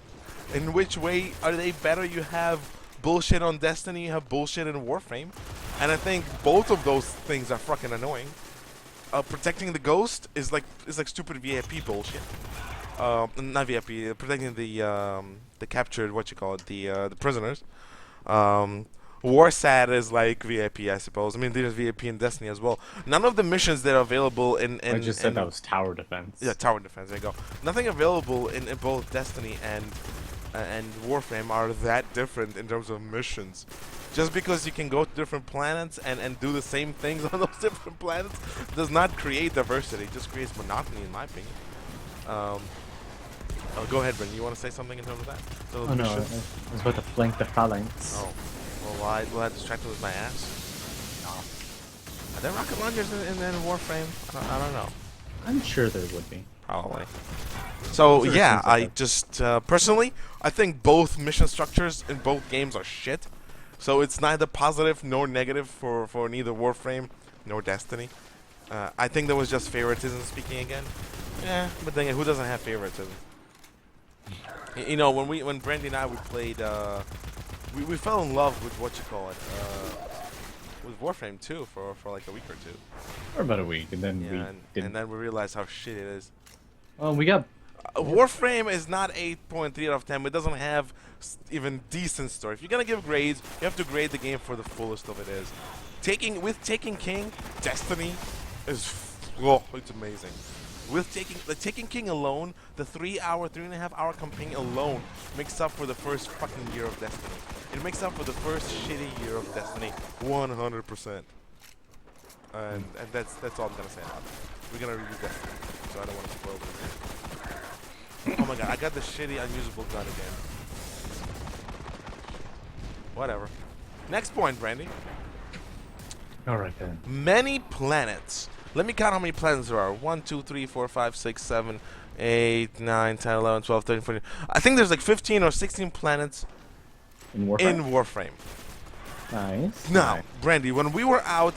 [SPEAKER 2] In which way are they better? You have bullshit on Destiny. You have bullshit in Warframe, and I think both of those things are fucking annoying. Protecting the ghost is like stupid VIP bullshit. Not VIP. Protecting the captured, what you call it, the prisoners. Warsat is like VIP, I suppose. I mean, there's VIP in Destiny as well. None of the missions that are available
[SPEAKER 1] I just said
[SPEAKER 2] in
[SPEAKER 1] that was tower defense.
[SPEAKER 2] yeah, tower defense. There you go. Nothing available in both Destiny and Warframe are that different in terms of missions. Just because you can go to different planets and do the same things on those different planets does not create diversity. It just creates monotony, in my opinion. Go ahead, Ben. You want to say something in terms of that? So
[SPEAKER 1] Oh no, I
[SPEAKER 2] missions?
[SPEAKER 1] was about to flank the phalanx.
[SPEAKER 2] Oh, well, will I distract him with my ass? Are there rocket launchers in Warframe? I don't know.
[SPEAKER 1] I'm sure there would be.
[SPEAKER 2] Probably. So
[SPEAKER 1] Sort of
[SPEAKER 2] yeah,
[SPEAKER 1] seems like
[SPEAKER 2] I
[SPEAKER 1] a-
[SPEAKER 2] just personally, I think both mission structures in both games are shit. So it's neither positive nor negative for neither Warframe nor Destiny. I think there was just favoritism speaking again. Yeah, but then who doesn't have favoritism? You know, when Brandy and I we played, we fell in love with what you call it, with Warframe too for like a week or two.
[SPEAKER 1] For about a week, and then we
[SPEAKER 2] Yeah,
[SPEAKER 1] did.
[SPEAKER 2] and then we realized how shit it is.
[SPEAKER 1] Well, we got.
[SPEAKER 2] Warframe is not 8.3 out of 10. It doesn't have even decent story. If you're gonna give grades, you have to grade the game for the fullest of it is. Taking King, Destiny is it's amazing. With Taking King alone, the 3.5 hour campaign alone makes up for the first fucking year of Destiny. It makes up for the first shitty year of Destiny, 100%. And that's all I'm gonna say about it. We're gonna review Destiny, so I don't want to spoil it. Oh my god, I got the shitty unusable gun again. Whatever. Next point, Brandy.
[SPEAKER 1] All right then.
[SPEAKER 2] Many planets. Let me count how many planets there are. 1, 2, 3, 4, 5, 6, 7, 8, 9, 10, 11, 12, 13, 14. I think there's like 15 or 16 planets
[SPEAKER 1] In Warframe.
[SPEAKER 2] in Warframe.
[SPEAKER 1] Nice.
[SPEAKER 2] Now,
[SPEAKER 1] Nice.
[SPEAKER 2] Brandy, when we were out,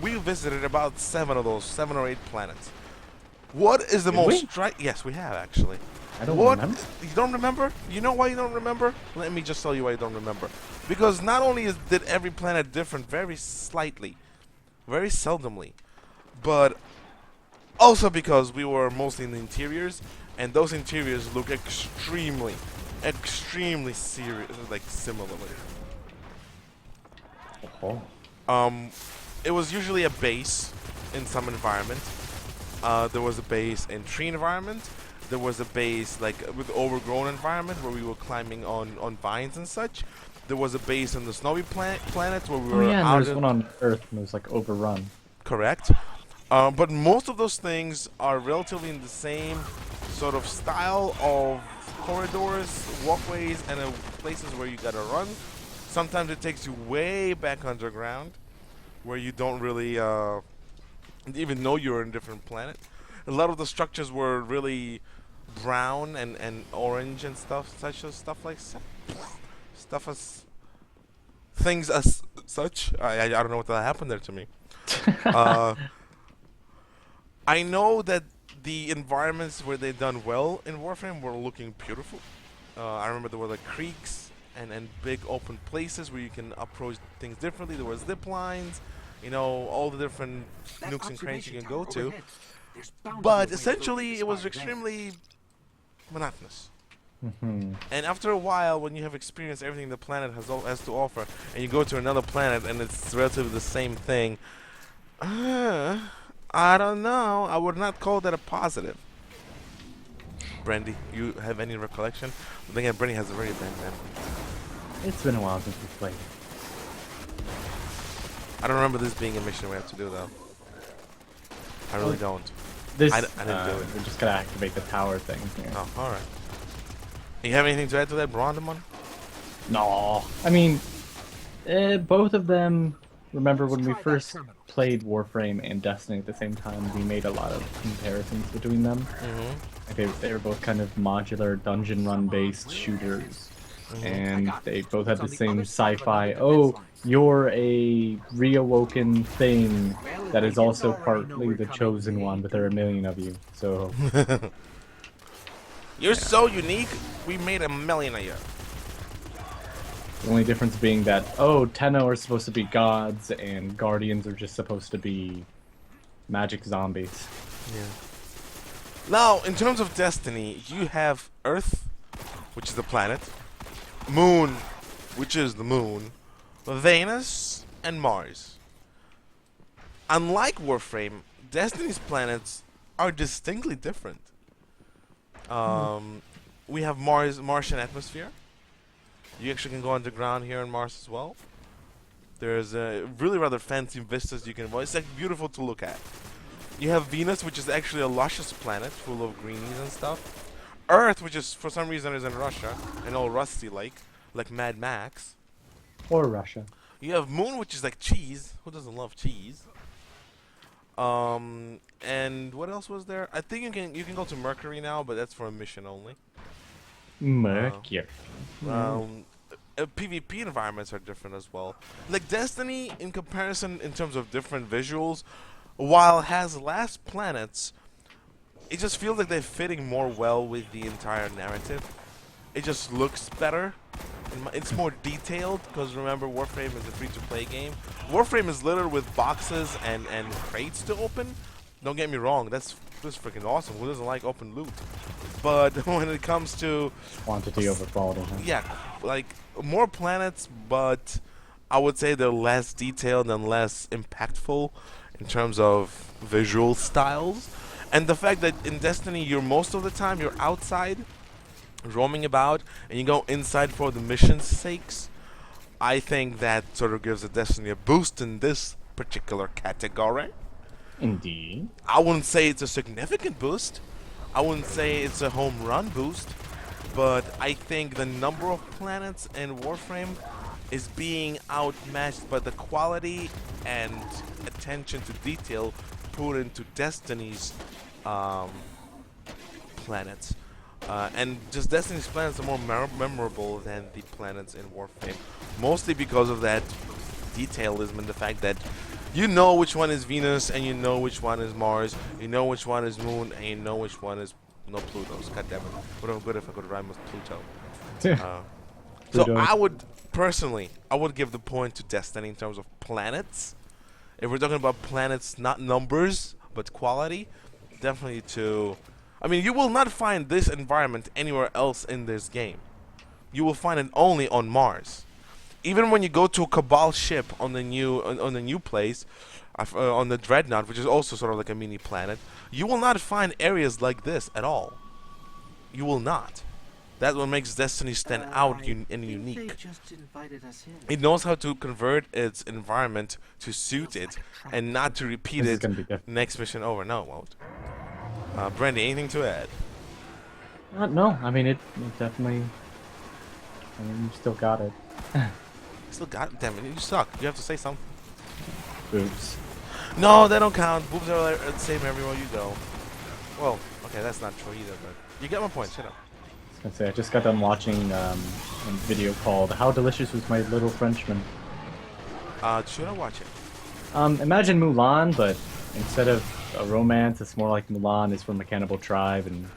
[SPEAKER 2] we visited about 7 of those, 7 or 8 planets. What is the
[SPEAKER 1] Did
[SPEAKER 2] most
[SPEAKER 1] we?
[SPEAKER 2] strike? Yes, we have actually.
[SPEAKER 1] I don't
[SPEAKER 2] What?
[SPEAKER 1] remember.
[SPEAKER 2] You don't remember? You know why you don't remember? Let me just tell you why you don't remember. Because not only did every planet different very slightly, very seldomly, but also because we were mostly in the interiors, and those interiors look extremely serious, like similarly.
[SPEAKER 1] Oh.
[SPEAKER 2] It was usually a base in some environment. There was a base in tree environment. There was a base like with overgrown environment where we were climbing on vines and such. There was a base in the snowy planet where we
[SPEAKER 1] Oh
[SPEAKER 2] were
[SPEAKER 1] yeah, and
[SPEAKER 2] out
[SPEAKER 1] there's
[SPEAKER 2] in,
[SPEAKER 1] one on Earth and it was like overrun.
[SPEAKER 2] correct. But most of those things are relatively in the same sort of style of corridors, walkways, and places where you gotta run. Sometimes it takes you way back underground, where you don't really even know you're in a different planet. A lot of the structures were really brown and orange and stuff, such as stuff like stuff as things as such. I don't know what that happened there to me. uh, I know that the environments where they done well in Warframe were looking beautiful. I remember there were like creeks and big open places where you can approach things differently. There was zip lines, you know, all the different nooks and crannies you can go to. But essentially, it was extremely monotonous. And after a while, when you have experienced everything the planet has to offer, and you go to another planet and it's relatively the same thing, I don't know. I would not call that a positive. Brandy, you have any recollection? But again, Brandy has already been then.
[SPEAKER 1] It's been a while since we played.
[SPEAKER 2] I don't remember this being a mission we have to do though. I really don't.
[SPEAKER 1] This,
[SPEAKER 2] I didn't do it.
[SPEAKER 1] We're just gonna activate the tower thing here.
[SPEAKER 2] Oh, alright. You have anything to add to that, Brondemon?
[SPEAKER 1] No, I mean, both of them. Remember when we first played Warframe and Destiny at the same time? We made a lot of comparisons between them. They were both kind of modular dungeon run based shooters, and they both had the same sci-fi. Oh, you're a reawoken thing that is also partly the chosen one, but there are a million of you. So
[SPEAKER 2] you're so unique. We made a million a year.
[SPEAKER 1] the only difference being that, oh, Tenno are supposed to be gods, and Guardians are just supposed to be magic zombies.
[SPEAKER 2] Yeah. Now, in terms of Destiny, you have Earth, which is the planet, Moon, which is the moon, Venus, and Mars. Unlike Warframe, Destiny's planets are distinctly different. We have Martian atmosphere. You actually can go underground here on Mars as well. There's really rather fancy vistas you can avoid. It's like beautiful to look at. You have Venus, which is actually a luscious planet full of greenies and stuff. Earth, which is for some reason is in Russia and all rusty like Mad Max.
[SPEAKER 1] Or Russia.
[SPEAKER 2] You have Moon, which is like cheese. Who doesn't love cheese? And what else was there? I think you can go to Mercury now, but that's for a mission only.
[SPEAKER 1] Mercury.
[SPEAKER 2] PvP environments are different as well. Like Destiny, in comparison, in terms of different visuals, while it has less planets, it just feels like they're fitting more well with the entire narrative. It just looks better. It's more detailed, because remember, Warframe is a free-to-play game. Warframe is littered with boxes and crates to open. Don't get me wrong, that's freaking awesome. Who doesn't like open loot? But when it comes to
[SPEAKER 1] Quantity over quality. Huh?
[SPEAKER 2] yeah, like more planets, but I would say they're less detailed and less impactful in terms of visual styles. And the fact that in Destiny, most of the time you're outside, roaming about, and you go inside for the mission's sakes, I think that sort of gives a Destiny a boost in this particular category.
[SPEAKER 1] Indeed.
[SPEAKER 2] I wouldn't say it's a significant boost. I wouldn't say it's a home run boost. But I think the number of planets in Warframe is being outmatched by the quality and attention to detail put into Destiny's planets. And just Destiny's planets are more memorable than the planets in Warframe. Mostly because of that detailism and the fact that you know which one is Venus and you know which one is Mars, you know which one is Moon, and you know which one is no Pluto's. God damn it. Would have been good if I could rhyme with Pluto. So I would give the point to Destiny in terms of planets. If we're talking about planets, not numbers, but quality, definitely to... I mean, you will not find this environment anywhere else in this game. You will find it only on Mars. Even when you go to a Cabal ship on the new place, on the Dreadnought, which is also sort of like a mini planet, you will not find areas like this at all. You will not. That's what makes Destiny stand out and unique. It knows how to convert its environment to suit it, and not to repeat it next mission over. No, it won't. Brandy, anything to add?
[SPEAKER 1] No, I mean it definitely. I mean, you still got it.
[SPEAKER 2] Still got it? Damn it, you suck. You have to say something.
[SPEAKER 1] Boobs.
[SPEAKER 2] No, they don't count. Boobs are the same everywhere you go. Well, okay, that's not true either, but you get my point. Shut up.
[SPEAKER 1] I was gonna say, I just got done watching a video called "How Delicious Was My Little Frenchman."
[SPEAKER 2] Should I watch it?
[SPEAKER 1] Imagine Mulan, but instead of a romance. It's more like Milan is from a cannibal tribe, and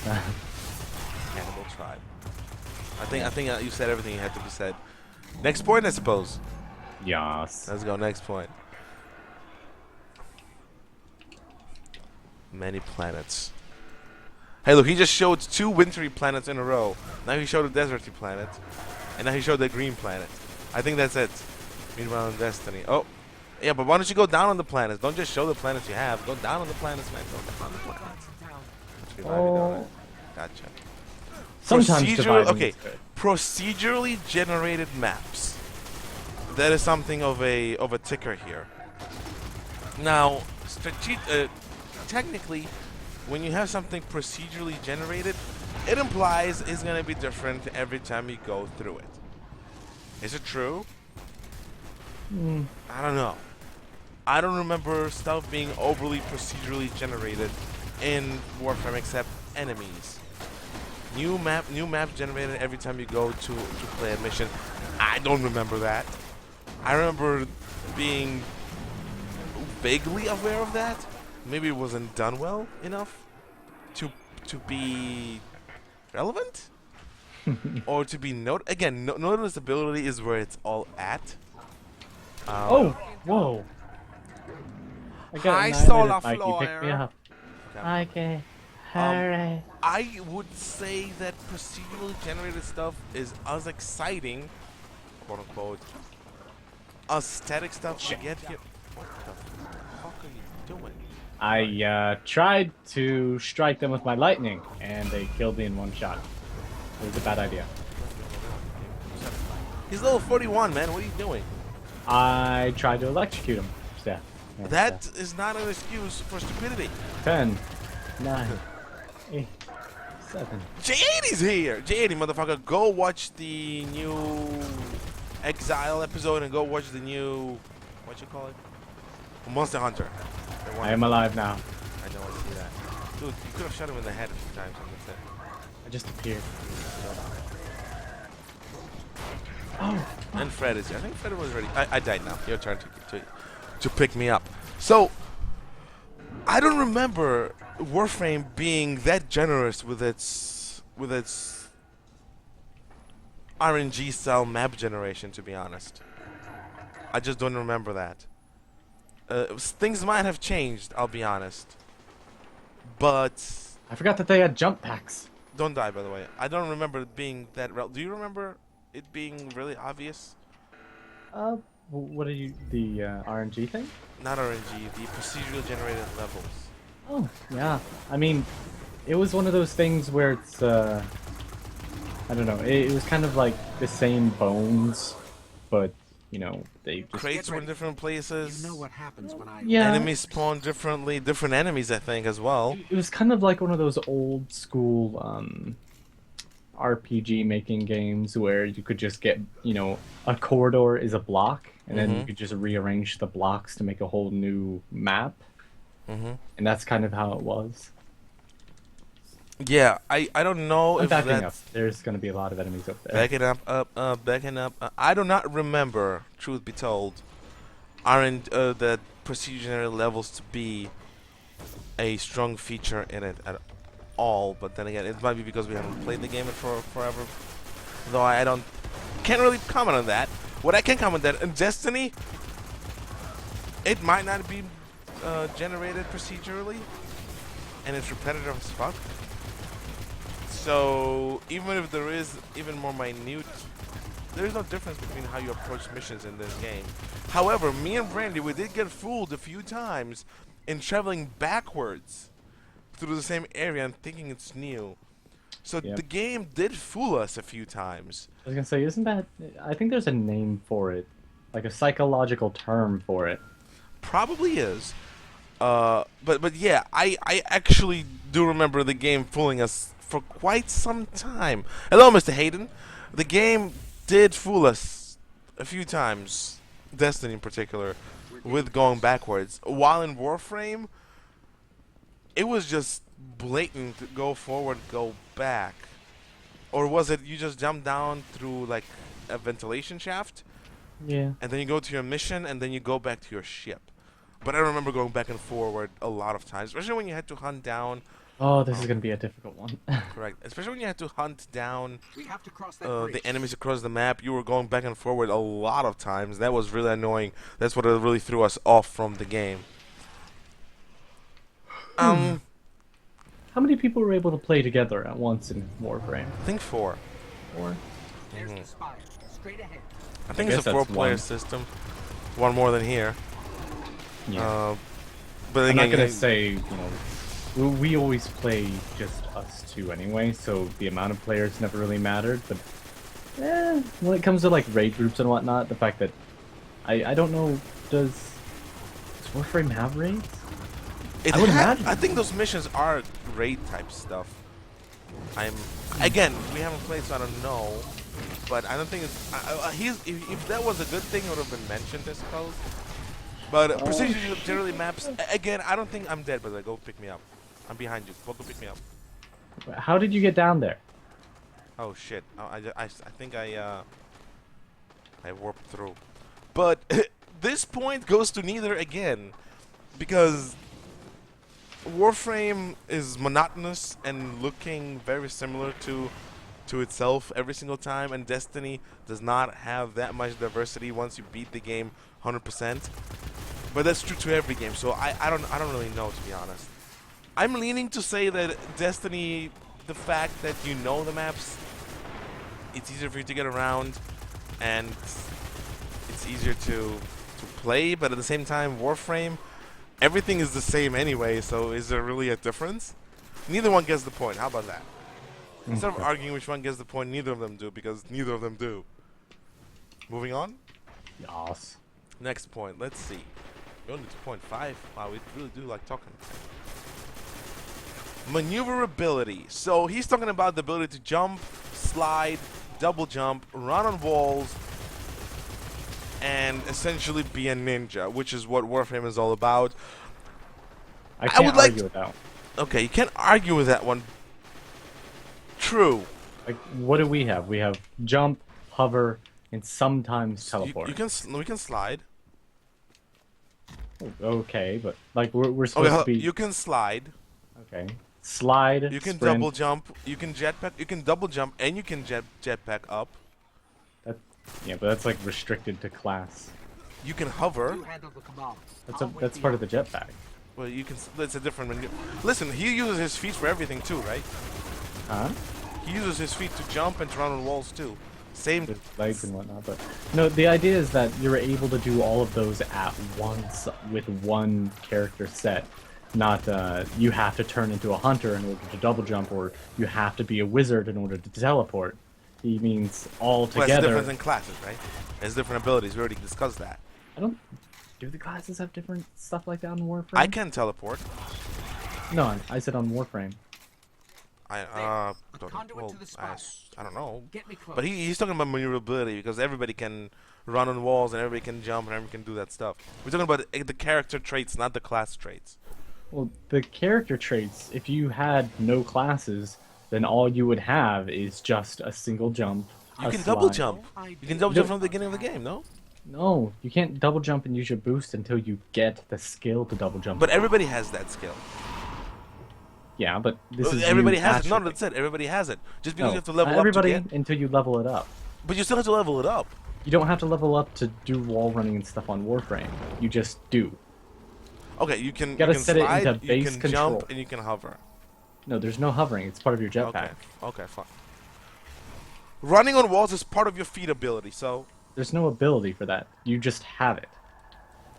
[SPEAKER 2] Cannibal tribe. I think you said everything you had to be said. Next point, I suppose.
[SPEAKER 1] yes.
[SPEAKER 2] Let's go. Next point. Many planets. Hey, look, he just showed 2 wintry planets in a row. Now he showed a deserty planet, and now he showed the green planet. I think that's it. Meanwhile, in Destiny. Oh, yeah, but why don't you go down on the planets? Don't just show the planets you have. Go down on the planets, man. Go down on the planets.
[SPEAKER 1] Oh.
[SPEAKER 2] Gotcha.
[SPEAKER 1] Sometimes dividing
[SPEAKER 2] Okay,
[SPEAKER 1] is good.
[SPEAKER 2] procedurally generated maps. That is something of a ticker here. Now, technically, when you have something procedurally generated, it implies it's going to be different every time you go through it. Is it true? I don't know. I don't remember stuff being overly procedurally generated in Warframe except enemies. New map generated every time you go to play a mission. I don't remember that. I remember being vaguely aware of that. Maybe it wasn't done well enough to be relevant or to be noticeability is where it's all at.
[SPEAKER 1] Oh, whoa! I got
[SPEAKER 2] Hi,
[SPEAKER 1] annihilated,
[SPEAKER 2] Solar
[SPEAKER 1] Mikey. Pick me
[SPEAKER 2] Flyer.
[SPEAKER 1] up. Okay, hurry.
[SPEAKER 2] I would say that procedurally generated stuff is as exciting, quote unquote, as static stuff to get here. What the fuck are you doing?
[SPEAKER 1] I tried to strike them with my lightning, and they killed me in one shot. It was a bad idea.
[SPEAKER 2] He's level 41, man. What are you doing?
[SPEAKER 1] I tried to electrocute him. Yeah.
[SPEAKER 2] That is not an excuse for stupidity.
[SPEAKER 1] 10, 9, 8, 7.
[SPEAKER 2] J80's here. J80, motherfucker. Go watch the new Exile episode and go watch the new, what you call it? Monster Hunter.
[SPEAKER 1] I am alive now.
[SPEAKER 2] I know, I see that. Dude, you could have shot him in the head a few times. That's it.
[SPEAKER 1] I just appeared. Oh.
[SPEAKER 2] And Fred is here. I think Fred was ready. I died now. Your turn to pick me up. So, I don't remember Warframe being that generous with its RNG style map generation, to be honest. I just don't remember that. Things might have changed, I'll be honest. But
[SPEAKER 1] I forgot that they had jump packs.
[SPEAKER 2] don't die, by the way. I don't remember it being that. Do you remember it being really obvious?
[SPEAKER 1] What are you, the RNG thing?
[SPEAKER 2] Not RNG, the procedurally generated levels.
[SPEAKER 1] Oh, yeah. I mean, it was one of those things where it's, I don't know, it was kind of like the same bones, but, you know, they just...
[SPEAKER 2] Crates were in different places.
[SPEAKER 3] You know what happens when I
[SPEAKER 1] Yeah.
[SPEAKER 2] Enemies spawn differently, different enemies, I think, as well.
[SPEAKER 1] It was kind of like one of those old school, RPG making games where you could just get, you know, a corridor is a block, and then you could just rearrange the blocks to make a whole new map. And that's kind of how it was.
[SPEAKER 2] Yeah, I don't know
[SPEAKER 1] I'm
[SPEAKER 2] if
[SPEAKER 1] backing up.
[SPEAKER 2] that's...
[SPEAKER 1] There's going to be a lot of enemies up there.
[SPEAKER 2] Backing up, backing up. I do not remember, truth be told, that procedure levels to be a strong feature in it at all. But then again, it might be because we haven't played the game for forever. Though I can't really comment on that. What I can comment that in Destiny, it might not be generated procedurally, and it's repetitive as fuck. So even if there is even more minute, there is no difference between how you approach missions in this game. However, me and Brandy, we did get fooled a few times in traveling backwards through the same area and thinking it's new. So the game did fool us a few times.
[SPEAKER 1] I was going to say, isn't that... I think there's a name for it. Like a psychological term for it.
[SPEAKER 2] Probably is. But yeah, I actually do remember the game fooling us for quite some time. Hello, Mr. Hayden. The game did fool us a few times, Destiny in particular, with going backwards. While in Warframe, it was just blatant, go forward, go back. Or was it you just jump down through like a ventilation shaft?
[SPEAKER 1] Yeah.
[SPEAKER 2] And then you go to your mission, and then you go back to your ship. But I remember going back and forward a lot of times, especially when you had to hunt down.
[SPEAKER 1] Oh, this is gonna be a difficult one.
[SPEAKER 2] Correct. Especially when you had to hunt down
[SPEAKER 3] We have to cross that
[SPEAKER 2] the
[SPEAKER 3] bridge.
[SPEAKER 2] enemies across the map. You were going back and forward a lot of times. That was really annoying. That's what really threw us off from the game.
[SPEAKER 1] How many people were able to play together at once in Warframe?
[SPEAKER 2] I think 4.
[SPEAKER 1] Or
[SPEAKER 3] There's the spire. Straight ahead.
[SPEAKER 2] I think
[SPEAKER 1] guess
[SPEAKER 2] it's a
[SPEAKER 1] that's
[SPEAKER 2] 4-player
[SPEAKER 1] one.
[SPEAKER 2] system. One more than here.
[SPEAKER 1] yeah.
[SPEAKER 2] But
[SPEAKER 1] I'm
[SPEAKER 2] again,
[SPEAKER 1] not gonna say, we always play just us two anyway, so the amount of players never really mattered. But when it comes to like raid groups and whatnot, the fact that I don't know, does Warframe have raids?
[SPEAKER 2] It
[SPEAKER 1] I would imagine.
[SPEAKER 2] I think those missions are raid type stuff. Again, we haven't played, so I don't know. But I don't think it's. If that was a good thing, it would have been mentioned, I suppose. But Procedural generally maps. Again, I don't think I'm dead, but go pick me up. I'm behind you. Go pick me up.
[SPEAKER 1] How did you get down there?
[SPEAKER 2] Oh shit! I think I warped through. But this point goes to neither again, because Warframe is monotonous and looking very similar to itself every single time, and Destiny does not have that much diversity once you beat the game 100%. But that's true to every game, so I don't really know, to be honest. I'm leaning to say that Destiny, the fact that you know the maps, it's easier for you to get around, and it's easier to play. But at the same time, Warframe, everything is the same anyway, so is there really a difference? Neither one gets the point. How about that? Instead of arguing which one gets the point, neither of them do, because neither of them do. Moving on.
[SPEAKER 1] Yas.
[SPEAKER 2] Next point. Let's see. We're only 2.5. Wow, we really do like talking. Maneuverability. So he's talking about the ability to jump, slide, double jump, run on walls, and essentially be a ninja, which is what Warframe is all about.
[SPEAKER 1] I can't
[SPEAKER 2] would like
[SPEAKER 1] argue with that one.
[SPEAKER 2] Okay, you can't argue with that one. True.
[SPEAKER 1] Like, what do we have? We have jump, hover, and sometimes teleport.
[SPEAKER 2] We can slide.
[SPEAKER 1] Okay, but like we're supposed to be.
[SPEAKER 2] You can slide.
[SPEAKER 1] Okay. Slide.
[SPEAKER 2] You can
[SPEAKER 1] sprint.
[SPEAKER 2] double jump. You can jetpack. You can double jump, and you can jetpack up.
[SPEAKER 1] Yeah, but that's like restricted to class.
[SPEAKER 2] You can hover.
[SPEAKER 3] You handle the cabal.
[SPEAKER 1] That's part of the jetpack.
[SPEAKER 2] Well, you can. It's a different menu. Listen, he uses his feet for everything too, right?
[SPEAKER 1] Huh?
[SPEAKER 2] He uses his feet to jump and to run on walls too. Same.
[SPEAKER 1] There's legs and whatnot, but no. The idea is that you're able to do all of those at once with one character set. Not you have to turn into a hunter in order to double jump, or you have to be a wizard in order to teleport. He means all
[SPEAKER 2] Well, that's the
[SPEAKER 1] together.
[SPEAKER 2] difference in classes, right? There's different abilities. We already discussed that.
[SPEAKER 1] I don't. Do the classes have different stuff like that on Warframe?
[SPEAKER 2] I can teleport.
[SPEAKER 1] No, I said on Warframe.
[SPEAKER 2] I don't,
[SPEAKER 3] conduit
[SPEAKER 2] well,
[SPEAKER 3] to the spire.
[SPEAKER 2] I don't know.
[SPEAKER 3] Get me close.
[SPEAKER 2] But he's talking about maneuverability, because everybody can run on walls and everybody can jump and everybody can do that stuff. We're talking about the character traits, not the class traits.
[SPEAKER 1] Well, the character traits, if you had no classes, then all you would have is just a single jump.
[SPEAKER 2] You
[SPEAKER 1] a
[SPEAKER 2] can double
[SPEAKER 1] slide.
[SPEAKER 2] jump. You can double jump from the beginning of the game, no?
[SPEAKER 1] No, you can't double jump and use your boost until you get the skill to double jump.
[SPEAKER 2] But everybody has that skill.
[SPEAKER 1] Yeah, but this is
[SPEAKER 2] Everybody
[SPEAKER 1] you
[SPEAKER 2] has it. No,
[SPEAKER 1] naturally.
[SPEAKER 2] that's it. Everybody has it. Just because
[SPEAKER 1] No,
[SPEAKER 2] you have to level
[SPEAKER 1] everybody
[SPEAKER 2] up to get.
[SPEAKER 1] until you level it up.
[SPEAKER 2] But you still have to level it up.
[SPEAKER 1] You don't have to level up to do wall running and stuff on Warframe. You just do.
[SPEAKER 2] Okay, you can.
[SPEAKER 1] gotta
[SPEAKER 2] you can
[SPEAKER 1] set it
[SPEAKER 2] slide,
[SPEAKER 1] into base
[SPEAKER 2] you can
[SPEAKER 1] control.
[SPEAKER 2] jump, and you can hover.
[SPEAKER 1] No, there's no hovering. It's part of your jetpack.
[SPEAKER 2] Okay, fine. Running on walls is part of your feet ability, so.
[SPEAKER 1] There's no ability for that. You just have it.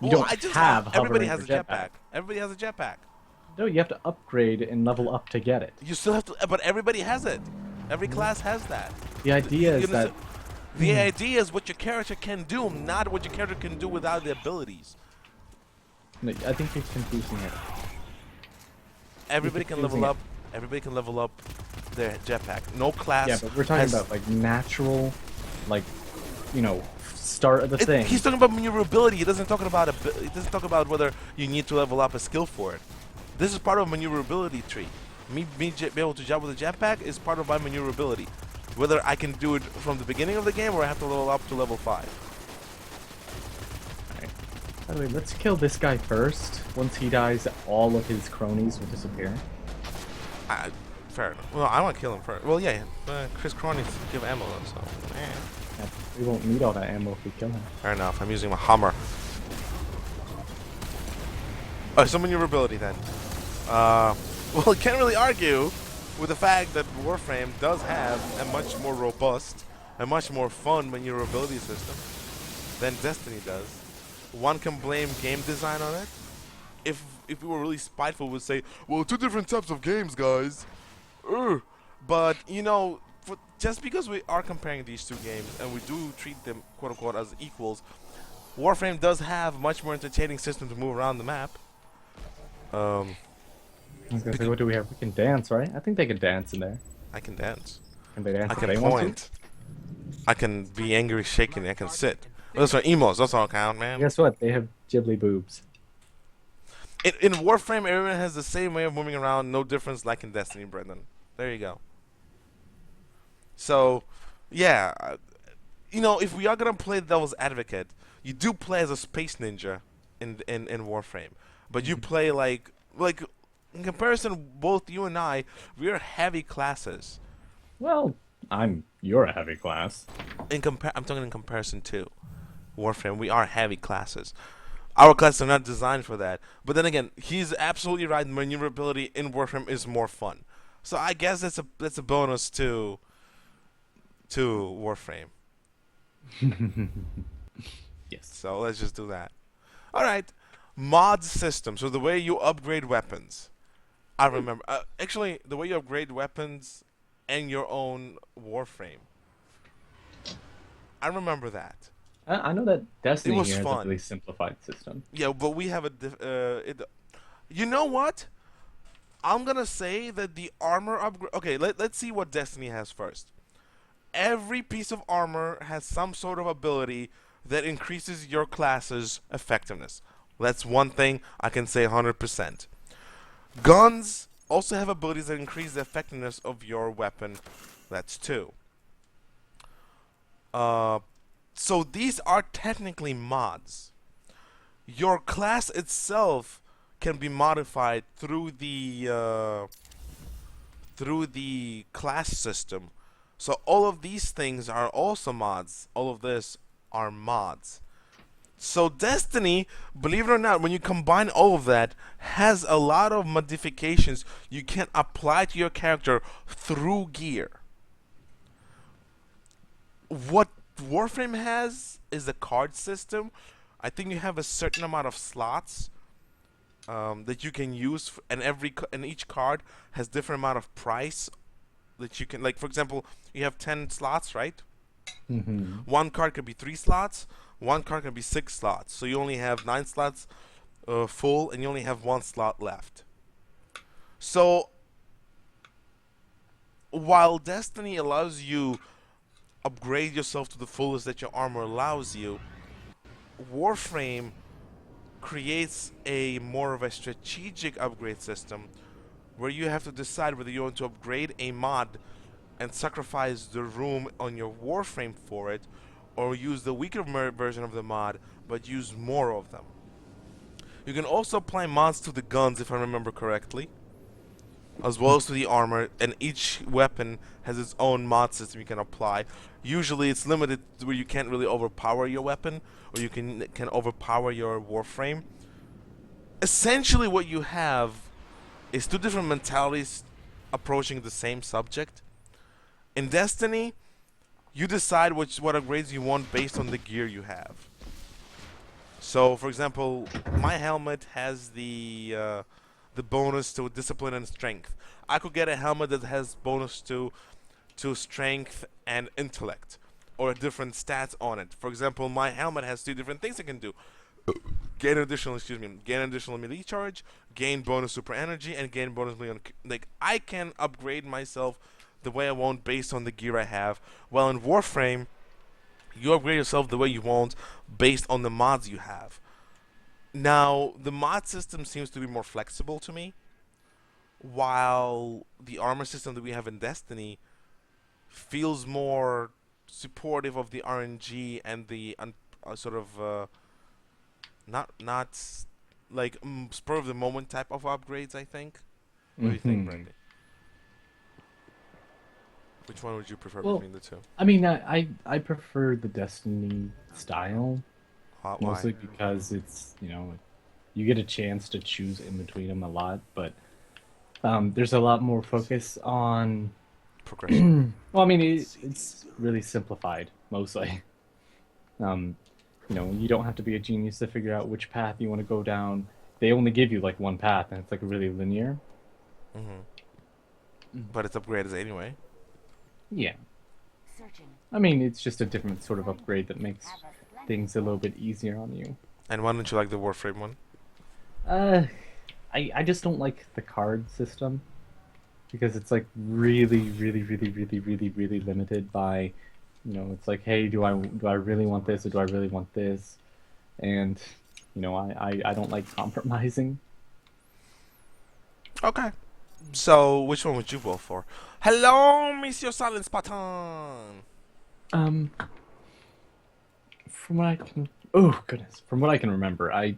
[SPEAKER 1] You
[SPEAKER 2] Well,
[SPEAKER 1] don't
[SPEAKER 2] I just
[SPEAKER 1] have hovering
[SPEAKER 2] everybody has a
[SPEAKER 1] for
[SPEAKER 2] jetpack. Everybody has a jetpack.
[SPEAKER 1] No, you have to upgrade and level up to get it.
[SPEAKER 2] You still have to, but everybody has it. Every class has that.
[SPEAKER 1] The idea is that
[SPEAKER 2] The idea is what your character can do, not what your character can do without the abilities.
[SPEAKER 1] no, I think you're confusing it.
[SPEAKER 2] Everybody can
[SPEAKER 1] confusing
[SPEAKER 2] level
[SPEAKER 1] it.
[SPEAKER 2] up. Everybody can level up their jetpack. No class.
[SPEAKER 1] Yeah, but we're talking
[SPEAKER 2] has-
[SPEAKER 1] about like natural, like, start of the thing.
[SPEAKER 2] He's talking about maneuverability. He doesn't talk about he doesn't talk about whether you need to level up a skill for it. This is part of a maneuverability tree. Me be able to jump with a jetpack is part of my maneuverability. Whether I can do it from the beginning of the game or I have to level up to level 5.
[SPEAKER 1] By the way, let's kill this guy first. Once he dies, all of his cronies will disappear.
[SPEAKER 2] Fair enough. Well, I want to kill him first. Well, yeah, Chris Cronies give ammo, so.
[SPEAKER 1] Yeah, we won't need all that ammo if we kill him.
[SPEAKER 2] Fair enough. I'm using my hammer. Oh, so maneuverability then. Well, can't really argue with the fact that Warframe does have a much more robust and much more fun maneuverability system than Destiny does. One can blame game design on it. If we were really spiteful, we'd say, well, two different types of games, guys. But, you know, just because we are comparing these two games and we do treat them, quote-unquote, as equals, Warframe does have much more entertaining system to move around the map.
[SPEAKER 1] I was gonna say, what do we have? We can dance, right? I think they can dance in there.
[SPEAKER 2] I can dance.
[SPEAKER 1] Can they dance
[SPEAKER 2] I
[SPEAKER 1] if
[SPEAKER 2] can
[SPEAKER 1] they want
[SPEAKER 2] point. I can be angry, shaking. I can sit. Those are emos. Those all count,
[SPEAKER 1] to?
[SPEAKER 2] man.
[SPEAKER 1] Guess what? They have ghibli boobs.
[SPEAKER 2] In Warframe, everyone has the same way of moving around. No difference like in Destiny, Brendan. There you go. So, yeah. You know, if we are going to play devil's advocate, you do play as a space ninja in Warframe. But you play like in comparison, both you and I, we are heavy classes.
[SPEAKER 1] Well, you're a heavy class.
[SPEAKER 2] I'm talking in comparison to Warframe. We are heavy classes. Our classes are not designed for that. But then again, he's absolutely right. Maneuverability in Warframe is more fun. So I guess that's a bonus to Warframe.
[SPEAKER 1] Yes.
[SPEAKER 2] So let's just do that. All right. Mod system. So the way you upgrade weapons. I remember. Actually, the way you upgrade weapons and your own Warframe. I remember that.
[SPEAKER 1] I know that Destiny
[SPEAKER 2] It was
[SPEAKER 1] here has a
[SPEAKER 2] fun.
[SPEAKER 1] really simplified system.
[SPEAKER 2] Yeah, but we have you know what? I'm gonna say that the armor upgrade. Okay, let's see what Destiny has first. Every piece of armor has some sort of ability that increases your class's effectiveness. That's one thing I can say 100%. Guns also have abilities that increase the effectiveness of your weapon. That's 2. So these are technically mods. Your class itself can be modified through the class system. So all of these things are also mods. All of this are mods. So Destiny, believe it or not, when you combine all of that, has a lot of modifications you can apply to your character through gear. What Warframe has is a card system. I think you have a certain amount of slots that you can use, and each card has different amount of price that you can. Like for example, you have 10 slots, right?
[SPEAKER 1] Mm-hmm.
[SPEAKER 2] One card could be 3 slots. One card can be 6 slots. So you only have 9 slots full, and you only have 1 slot left. So while Destiny allows you upgrade yourself to the fullest that your armor allows you, Warframe creates a more of a strategic upgrade system where you have to decide whether you want to upgrade a mod and sacrifice the room on your Warframe for it, or use the weaker version of the mod but use more of them. You can also apply mods to the guns, if I remember correctly, as well as to the armor, and each weapon has its own mod system you can apply. Usually it's limited to where you can't really overpower your weapon, or you can overpower your Warframe. Essentially what you have is 2 different mentalities approaching the same subject. In Destiny, you decide what upgrades you want based on the gear you have. So, for example, my helmet has the bonus to discipline and strength. I could get a helmet that has bonus to strength and intellect, or different stats on it. For example, my helmet has 2 different things it can do: gain additional melee charge, gain bonus super energy, and gain bonus melee. Like I can upgrade myself the way I want based on the gear I have. While in Warframe, you upgrade yourself the way you want based on the mods you have. Now, the mod system seems to be more flexible to me, while the armor system that we have in Destiny feels more supportive of the RNG and the not like spur of the moment type of upgrades. I think. What do you think, Brandy? Which one would you prefer
[SPEAKER 1] Well,
[SPEAKER 2] between the two?
[SPEAKER 1] I mean, I prefer the Destiny style
[SPEAKER 2] Why?
[SPEAKER 1] mostly because it's you get a chance to choose in between them a lot, but there's a lot more focus on.
[SPEAKER 2] Progression.
[SPEAKER 1] Well, I mean, it's really simplified mostly. Um, you don't have to be a genius to figure out which path you want to go down. They only give you like one path, and it's like really linear.
[SPEAKER 2] But it's upgraded anyway.
[SPEAKER 1] Yeah. I mean, it's just a different sort of upgrade that makes things a little bit easier on you.
[SPEAKER 2] And why don't you like the Warframe one?
[SPEAKER 1] Uh, I just don't like the card system because it's like really, really, really, really, really, really limited by, it's like, hey, do I really want this or do I really want this? And, I don't like compromising.
[SPEAKER 2] Okay. So, which one would you vote for? Hello, Monsieur Silence Button.
[SPEAKER 1] Um, from what I can, oh goodness, from what I can remember, I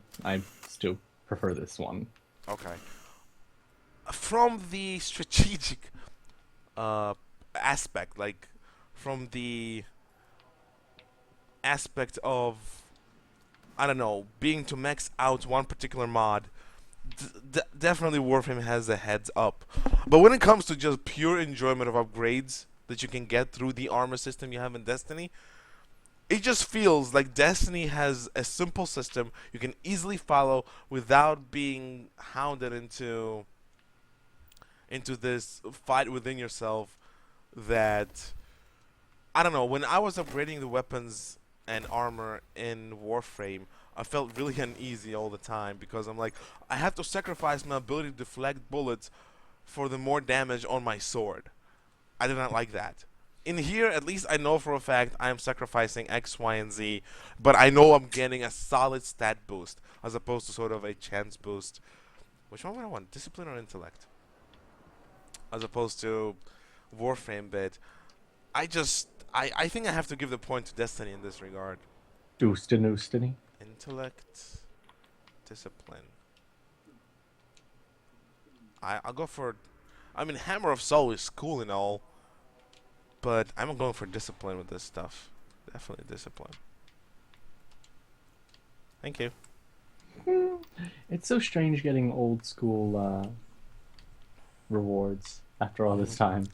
[SPEAKER 1] still prefer this one.
[SPEAKER 2] Okay. From the strategic aspect, like from the aspect of, I don't know, being to max out one particular mod, definitely Warframe has a heads up. But when it comes to just pure enjoyment of upgrades that you can get through the armor system you have in Destiny, it just feels like Destiny has a simple system you can easily follow without being hounded into this fight within yourself that, I don't know, when I was upgrading the weapons and armor in Warframe, I felt really uneasy all the time because I'm like, I have to sacrifice my ability to deflect bullets for the more damage on my sword. I did not like that. In here, at least I know for a fact I am sacrificing X, Y, and Z, but I know I'm getting a solid stat boost as opposed to sort of a chance boost. Which one would I want? Discipline or intellect? As opposed to Warframe bit. I think I have to give the point to Destiny in this regard.
[SPEAKER 1] Destiny.
[SPEAKER 2] Intellect, discipline. I'll go for. I mean, Hammer of Soul is cool and all, but I'm going for discipline with this stuff. Definitely discipline. Thank you.
[SPEAKER 1] It's so strange getting old school rewards after all this time.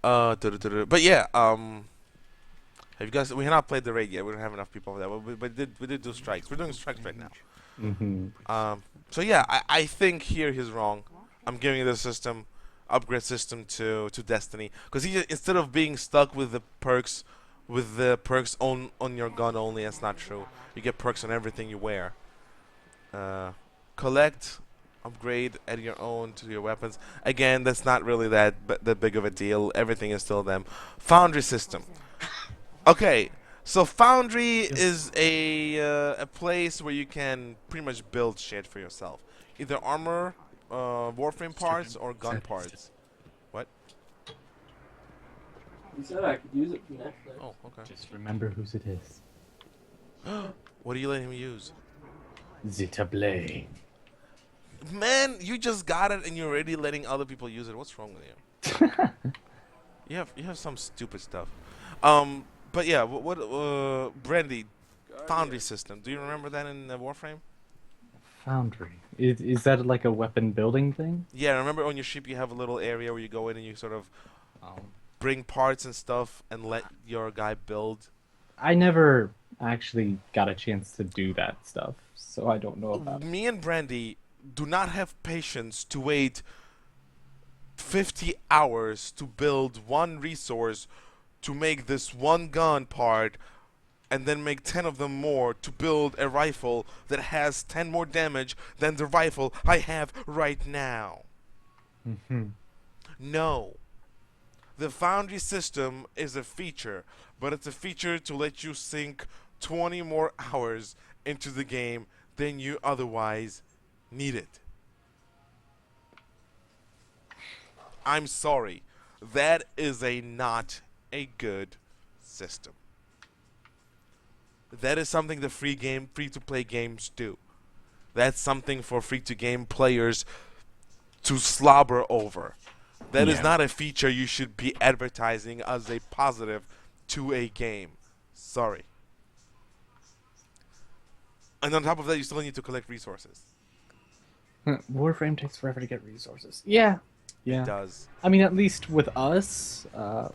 [SPEAKER 2] But yeah, have you guys? We have not played the raid yet. We don't have enough people for that. But we did do strikes. We're doing strikes right now. So yeah, I think here he's wrong. I'm giving the system, upgrade system to Destiny, because he instead of being stuck with the perks on your gun only, that's not true. You get perks on everything you wear. Collect, upgrade, add your own to your weapons. Again, that's not really that big of a deal. Everything is still them. Foundry system. Okay, so Foundry is a place where you can pretty much build shit for yourself, either armor, Warframe parts, or gun parts. What?
[SPEAKER 4] You said I could use it for Netflix.
[SPEAKER 2] Oh, okay.
[SPEAKER 1] Just remember whose it is.
[SPEAKER 2] What are you letting him use?
[SPEAKER 1] Zeta Blade.
[SPEAKER 2] Man, you just got it and you're already letting other people use it. What's wrong with you? you have some stupid stuff. But yeah, Brandy, Foundry system. Do you remember that in Warframe?
[SPEAKER 1] Foundry. Is that like a weapon building thing?
[SPEAKER 2] Yeah, remember on your ship you have a little area where you go in and you sort of bring parts and stuff and let your guy build?
[SPEAKER 1] I never actually got a chance to do that stuff, so I don't know about it.
[SPEAKER 2] Me and Brandy do not have patience to wait 50 hours to build one resource to make this one gun part and then make 10 of them more to build a rifle that has 10 more damage than the rifle I have right now. No. The Foundry system is a feature, but it's a feature to let you sink 20 more hours into the game than you otherwise needed. I'm sorry. That is not a good system. That is something the free-to-play games do. That's something for free-to-game players to slobber over. That is
[SPEAKER 1] Yeah.
[SPEAKER 2] not a feature you should be advertising as a positive to a game. Sorry. And on top of that, you still need to collect resources.
[SPEAKER 1] Warframe takes forever to get resources. Yeah. Yeah.
[SPEAKER 2] It does.
[SPEAKER 1] I mean, at least with us,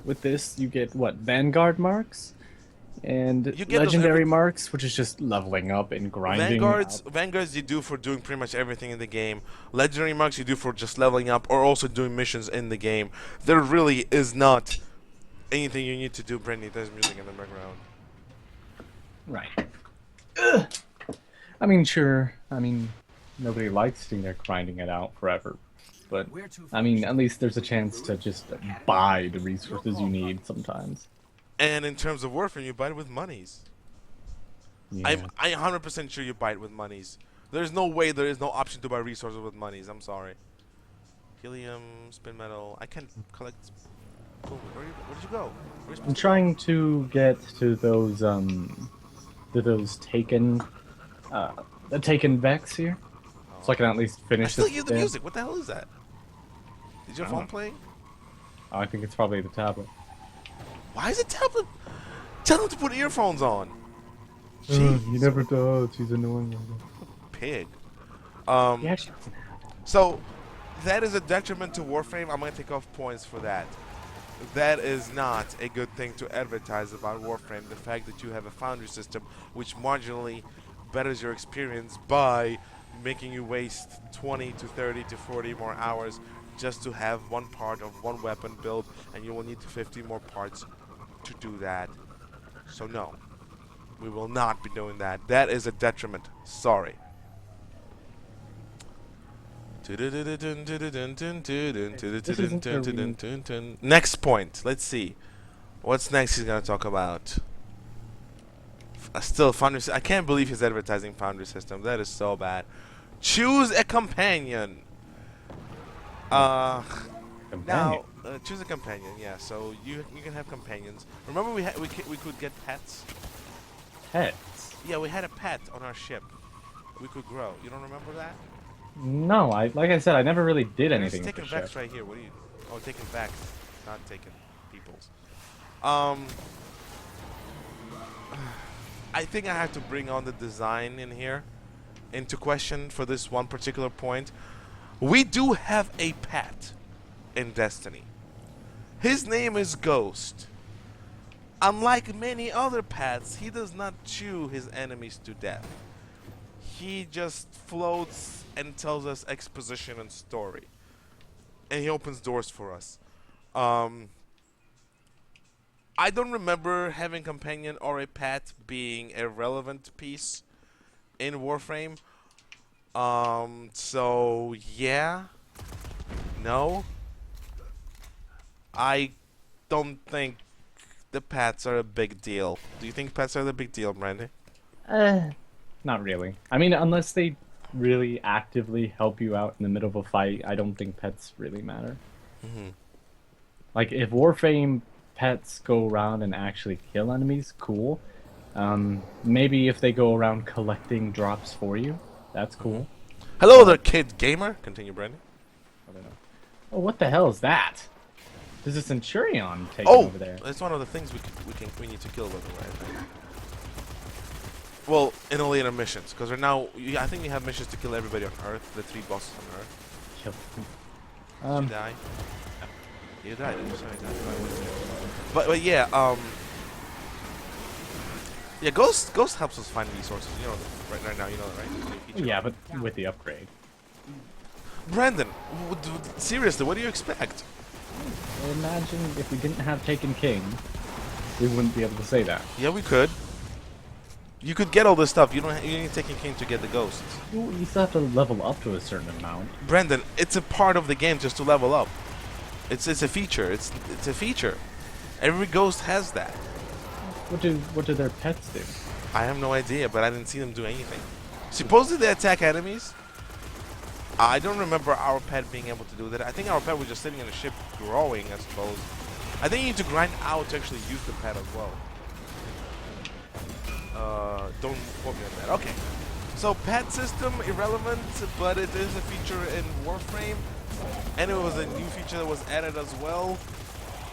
[SPEAKER 1] with this, you get what, Vanguard marks, and
[SPEAKER 2] You get those
[SPEAKER 1] legendary
[SPEAKER 2] every-
[SPEAKER 1] marks, which is just leveling up and grinding.
[SPEAKER 2] Vanguards you do for doing pretty much everything in the game. Legendary marks you do for just leveling up or also doing missions in the game. There really is not anything you need to do. Brandy, there's music in the background.
[SPEAKER 1] Right. Ugh. I mean, sure. I mean, nobody likes sitting there grinding it out forever. But, I mean, at least there's a chance to just buy the resources you need sometimes.
[SPEAKER 2] And in terms of Warframe, you buy it with monies.
[SPEAKER 1] Yeah.
[SPEAKER 2] I'm 100% sure you buy it with monies. There's no way there is no option to buy resources with monies. I'm sorry. Helium, spin metal. I can't collect. Cool. Where did you go? Where's
[SPEAKER 1] I'm trying to get to those taken, the taken Vex here, so I can at least
[SPEAKER 2] I
[SPEAKER 1] finish
[SPEAKER 2] still
[SPEAKER 1] this
[SPEAKER 2] hear the
[SPEAKER 1] bit.
[SPEAKER 2] music. What the hell is that? Is your
[SPEAKER 1] I
[SPEAKER 2] phone
[SPEAKER 1] don't know.
[SPEAKER 2] playing?
[SPEAKER 1] I think it's probably the tablet.
[SPEAKER 2] Why is it tablet? Tell him to put earphones on.
[SPEAKER 1] He
[SPEAKER 2] Jeez,
[SPEAKER 1] never does. He's annoying.
[SPEAKER 2] pig.
[SPEAKER 1] He actually doesn't have it.
[SPEAKER 2] So that is a detriment to Warframe. I'm gonna take off points for that. That is not a good thing to advertise about Warframe. The fact that you have a Foundry system which marginally betters your experience by making you waste 20 to 30 to 40 more hours just to have one part of one weapon build, and you will need 50 more parts to do that. So no, we will not be doing that. That is a detriment. Sorry. Next point. Let's see. What's next he's going to talk about? Still, Foundry. I can't believe he's advertising Foundry system. That is so bad. Choose a companion. Now, choose a companion. Yeah, so you can have companions. Remember we could get pets.
[SPEAKER 1] Pets?
[SPEAKER 2] Yeah, we had a pet on our ship. We could grow. You don't remember that?
[SPEAKER 1] No, like I said, I never really did anything.
[SPEAKER 2] There's
[SPEAKER 1] with
[SPEAKER 2] taking
[SPEAKER 1] the
[SPEAKER 2] Vex
[SPEAKER 1] ship.
[SPEAKER 2] right here. What are you? Oh, taking Vex, not taking people's. I think I have to bring on the design in here into question for this one particular point. We do have a pet in Destiny. His name is Ghost. Unlike many other pets, he does not chew his enemies to death. He just floats and tells us exposition and story. And he opens doors for us. I don't remember having companion or a pet being a relevant piece in Warframe. So yeah. No. I don't think the pets are a big deal. Do you think pets are the big deal, Brandy?
[SPEAKER 1] Not really. I mean, unless they really actively help you out in the middle of a fight, I don't think pets really matter.
[SPEAKER 2] Mm-hmm.
[SPEAKER 1] Like, if Warframe pets go around and actually kill enemies, cool. Maybe if they go around collecting drops for you, that's cool.
[SPEAKER 2] Hello there, kid gamer. Continue, Brandy.
[SPEAKER 1] I don't know. Oh, what the hell is that? There's a Centurion taken
[SPEAKER 2] Oh,
[SPEAKER 1] over there.
[SPEAKER 2] that's one of the things we need to kill, by the way. I think. Well, in the later missions, because right now I think we have missions to kill everybody on Earth, the 3 bosses on Earth.
[SPEAKER 1] Kill.
[SPEAKER 2] Did you die? You died. I'm sorry, but yeah, yeah, Ghost helps us find resources. You know, right now, you know that, right?
[SPEAKER 1] Yeah, but with the upgrade.
[SPEAKER 2] Brandon, seriously, what do you expect?
[SPEAKER 1] Imagine if we didn't have Taken King, we wouldn't be able to say that.
[SPEAKER 2] Yeah, we could. You could get all this stuff. You need Taken King to get the ghosts.
[SPEAKER 1] You still have to level up to a certain amount.
[SPEAKER 2] Brandon, it's a part of the game just to level up. It's a feature. It's a feature. Every ghost has that.
[SPEAKER 1] What do their pets do?
[SPEAKER 2] I have no idea, but I didn't see them do anything. Supposedly they attack enemies. I don't remember our pet being able to do that. I think our pet was just sitting in a ship growing, I suppose. I think you need to grind out to actually use the pet as well. don't quote me on that. Okay. So pet system irrelevant, but it is a feature in Warframe, and it was a new feature that was added as well.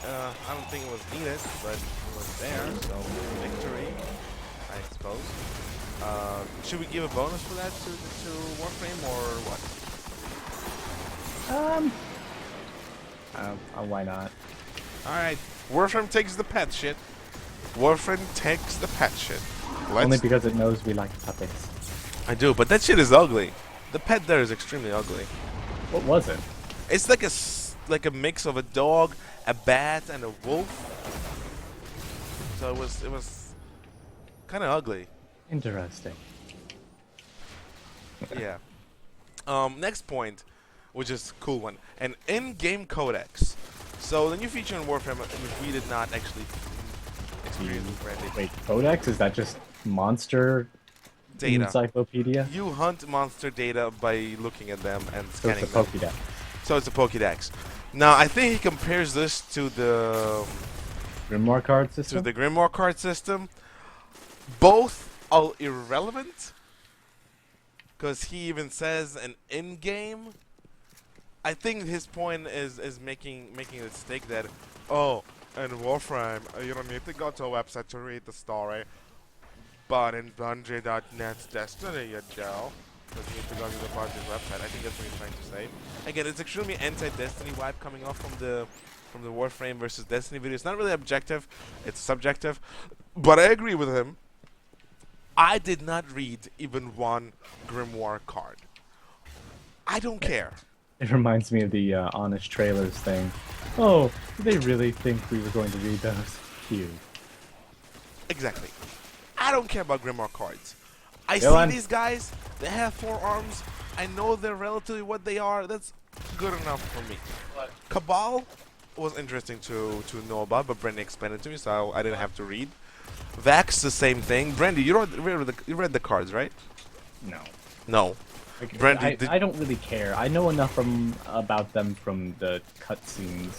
[SPEAKER 2] I don't think it was needed, but it was there, so victory, I suppose. Should we give a bonus for that to Warframe or what?
[SPEAKER 1] Why not?
[SPEAKER 2] Alright, Warframe takes the pet shit. Warframe takes the pet shit.
[SPEAKER 1] Only because it knows we like puppets.
[SPEAKER 2] I do, but that shit is ugly. The pet there is extremely ugly.
[SPEAKER 1] What was it?
[SPEAKER 2] It's like a mix of a dog, a bat, and a wolf. So it was kind of ugly.
[SPEAKER 1] Interesting.
[SPEAKER 2] Yeah. Next point, which is a cool one, an in-game codex. So the new feature in Warframe, which we did not actually experience with Brandy.
[SPEAKER 1] Wait, Codex? Is that just monster
[SPEAKER 2] Data.
[SPEAKER 1] encyclopedia?
[SPEAKER 2] You hunt monster data by looking at them and
[SPEAKER 1] So
[SPEAKER 2] scanning
[SPEAKER 1] it's a
[SPEAKER 2] them.
[SPEAKER 1] Pokédex.
[SPEAKER 2] So it's a Pokédex. Now I think he compares this to the
[SPEAKER 1] Grimoire card system?
[SPEAKER 2] Grimoire card system. Both are irrelevant, because he even says an in-game. I think his point is making a mistake that, oh, in Warframe you don't need to go to a website to read the story, but in Bungie.net's Destiny you do. Because you need to go to the Bungie's website. I think that's what he's trying to say. Again, it's extremely anti-Destiny vibe coming off from the Warframe versus Destiny video. It's not really objective, it's subjective. But I agree with him. I did not read even one Grimoire card. I don't care.
[SPEAKER 1] It reminds me of the Honest Trailers thing. Oh, did they really think we were going to read those? Phew.
[SPEAKER 2] Exactly. I don't care about Grimoire cards. I
[SPEAKER 1] Dylan.
[SPEAKER 2] see these guys, they have 4 arms. I know they're relatively what they are. That's good enough for me. Cabal was interesting to know about, but Brandy explained it to me, so I didn't have to read. Vax, the same thing. Brandy, you read the cards, right?
[SPEAKER 1] No.
[SPEAKER 2] No.
[SPEAKER 1] Like,
[SPEAKER 2] Brandy,
[SPEAKER 1] I don't really care. I know enough about them from the cutscenes.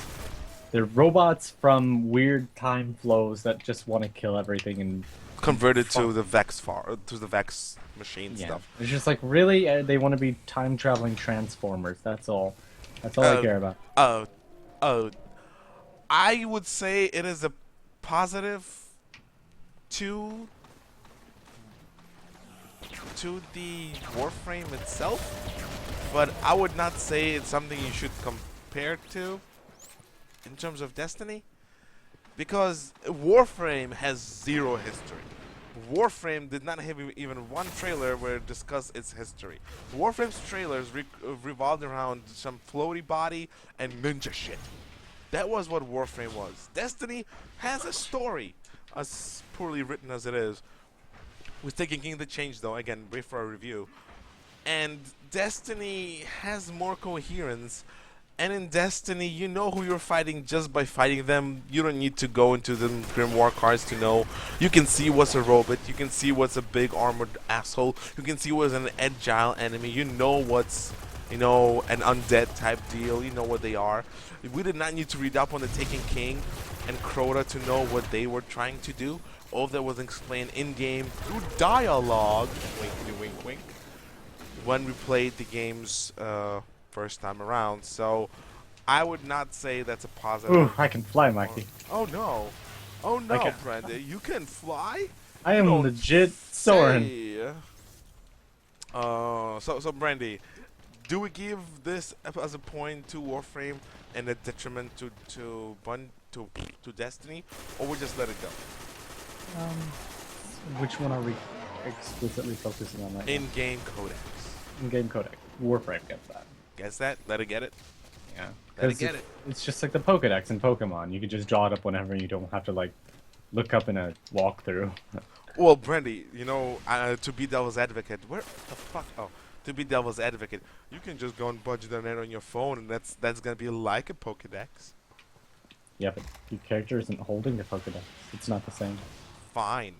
[SPEAKER 1] They're robots from weird time flows that just want to kill everything and
[SPEAKER 2] converted to the Vex machine stuff.
[SPEAKER 1] It's just like, really, they want to be time traveling transformers. That's all. That's all I care about.
[SPEAKER 2] I would say it is a positive to the Warframe itself, but I would not say it's something you should compare to in terms of Destiny, because Warframe has 0 history. Warframe did not have even one trailer where it discussed its history. Warframe's trailers revolved around some floaty body and ninja shit. That was what Warframe was. Destiny has a story, as poorly written as it is. We're taking King of the Change, though. Again, wait for our review. And Destiny has more coherence. And in Destiny, you know who you're fighting just by fighting them. You don't need to go into the Grimoire cards to know. You can see what's a robot. You can see what's a big armored asshole. You can see what's an agile enemy. You know what's, an undead type deal. You know what they are. We did not need to read up on the Taken King and Crota to know what they were trying to do. All of that was explained in-game through dialogue. Winkety wink wink. When we played the games first time around. So I would not say that's a positive.
[SPEAKER 1] Ooh, I can fly, Mikey.
[SPEAKER 2] Oh no. Oh no, Brandy. You can fly?
[SPEAKER 1] I am legit soaring.
[SPEAKER 2] So Brandy, do we give this as a point to Warframe and a detriment to Destiny, or we just let it go?
[SPEAKER 1] Which one are we explicitly focusing on right now?
[SPEAKER 2] In-game codex.
[SPEAKER 1] In-game codec. Warframe gets that.
[SPEAKER 2] Guess that? Let it get it?
[SPEAKER 1] Yeah.
[SPEAKER 2] Let it get it.
[SPEAKER 1] It's just like the Pokedex in Pokemon. You can just draw it up whenever. You don't have to look up in a walkthrough.
[SPEAKER 2] Well, Brandy, to be devil's advocate, where the fuck? Oh, to be devil's advocate, you can just go and budget.net on your phone, and that's gonna be like a Pokedex.
[SPEAKER 1] Yeah, but your character isn't holding the Pokedex. It's not the same.
[SPEAKER 2] Fine.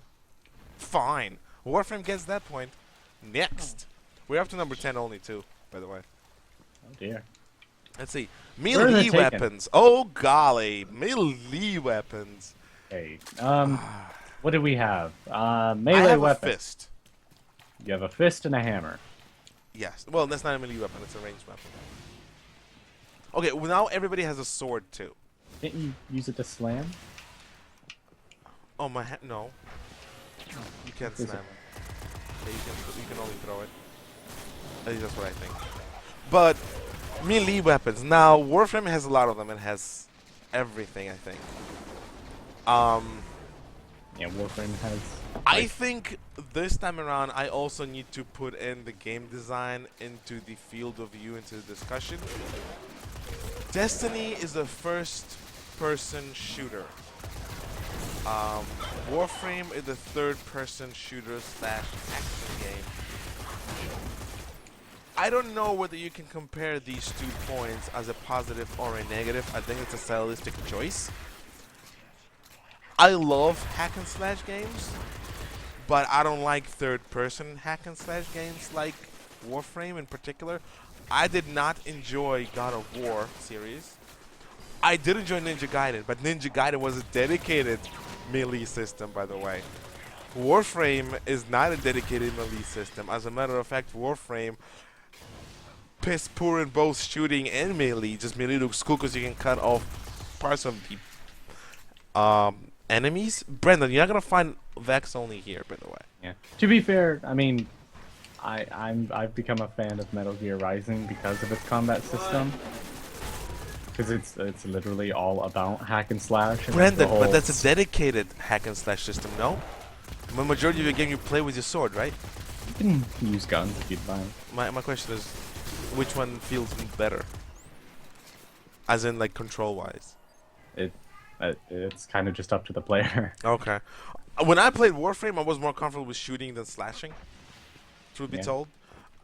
[SPEAKER 2] Warframe gets that point. Next. We're up to number 10 only, too, by the way.
[SPEAKER 1] Oh dear.
[SPEAKER 2] Let's see.
[SPEAKER 1] Where are they
[SPEAKER 2] Melee
[SPEAKER 1] taken?
[SPEAKER 2] weapons. Oh, golly. Melee weapons.
[SPEAKER 1] Hey. What do we have?
[SPEAKER 2] I
[SPEAKER 1] Melee
[SPEAKER 2] have
[SPEAKER 1] weapon.
[SPEAKER 2] a fist.
[SPEAKER 1] You have a fist and a hammer.
[SPEAKER 2] Yes. Well, that's not a melee weapon. It's a ranged weapon. Okay. Well, now everybody has a sword too.
[SPEAKER 1] Can't you use it to slam?
[SPEAKER 2] Oh my! No. You can't
[SPEAKER 1] Is
[SPEAKER 2] slam.
[SPEAKER 1] it-
[SPEAKER 2] Yeah, you can only throw it. At least that's what I think. But melee weapons. Now Warframe has a lot of them. It has everything. I think.
[SPEAKER 1] Yeah, Warframe has.
[SPEAKER 2] I think this time around, I also need to put in the game design into the field of view, into the discussion. Destiny is a first-person shooter. Warframe is a third-person shooter / action game. I don't know whether you can compare these 2 points as a positive or a negative. I think it's a stylistic choice. I love hack and slash games, but I don't like third-person hack and slash games like Warframe in particular. I did not enjoy God of War series. I did enjoy Ninja Gaiden, but Ninja Gaiden was a dedicated melee system, by the way. Warframe is not a dedicated melee system. As a matter of fact, Warframe piss poor in both shooting and melee. Just melee looks cool because you can cut off parts of the enemies. Brendan, you're not gonna find Vex only here, by the way.
[SPEAKER 1] Yeah. To be fair, I mean, I've become a fan of Metal Gear Rising because of its combat system. Because it's literally all about hack and slash. And
[SPEAKER 2] Brendan,
[SPEAKER 1] the whole...
[SPEAKER 2] but that's a dedicated hack and slash system, no? The majority of your game you play with your sword, right?
[SPEAKER 1] You can use guns if you'd like.
[SPEAKER 2] My question is, which one feels better? As in, like, control-wise.
[SPEAKER 1] It's kind of just up to the player.
[SPEAKER 2] Okay. When I played Warframe, I was more comfortable with shooting than slashing. Truth be
[SPEAKER 1] Yeah.
[SPEAKER 2] told,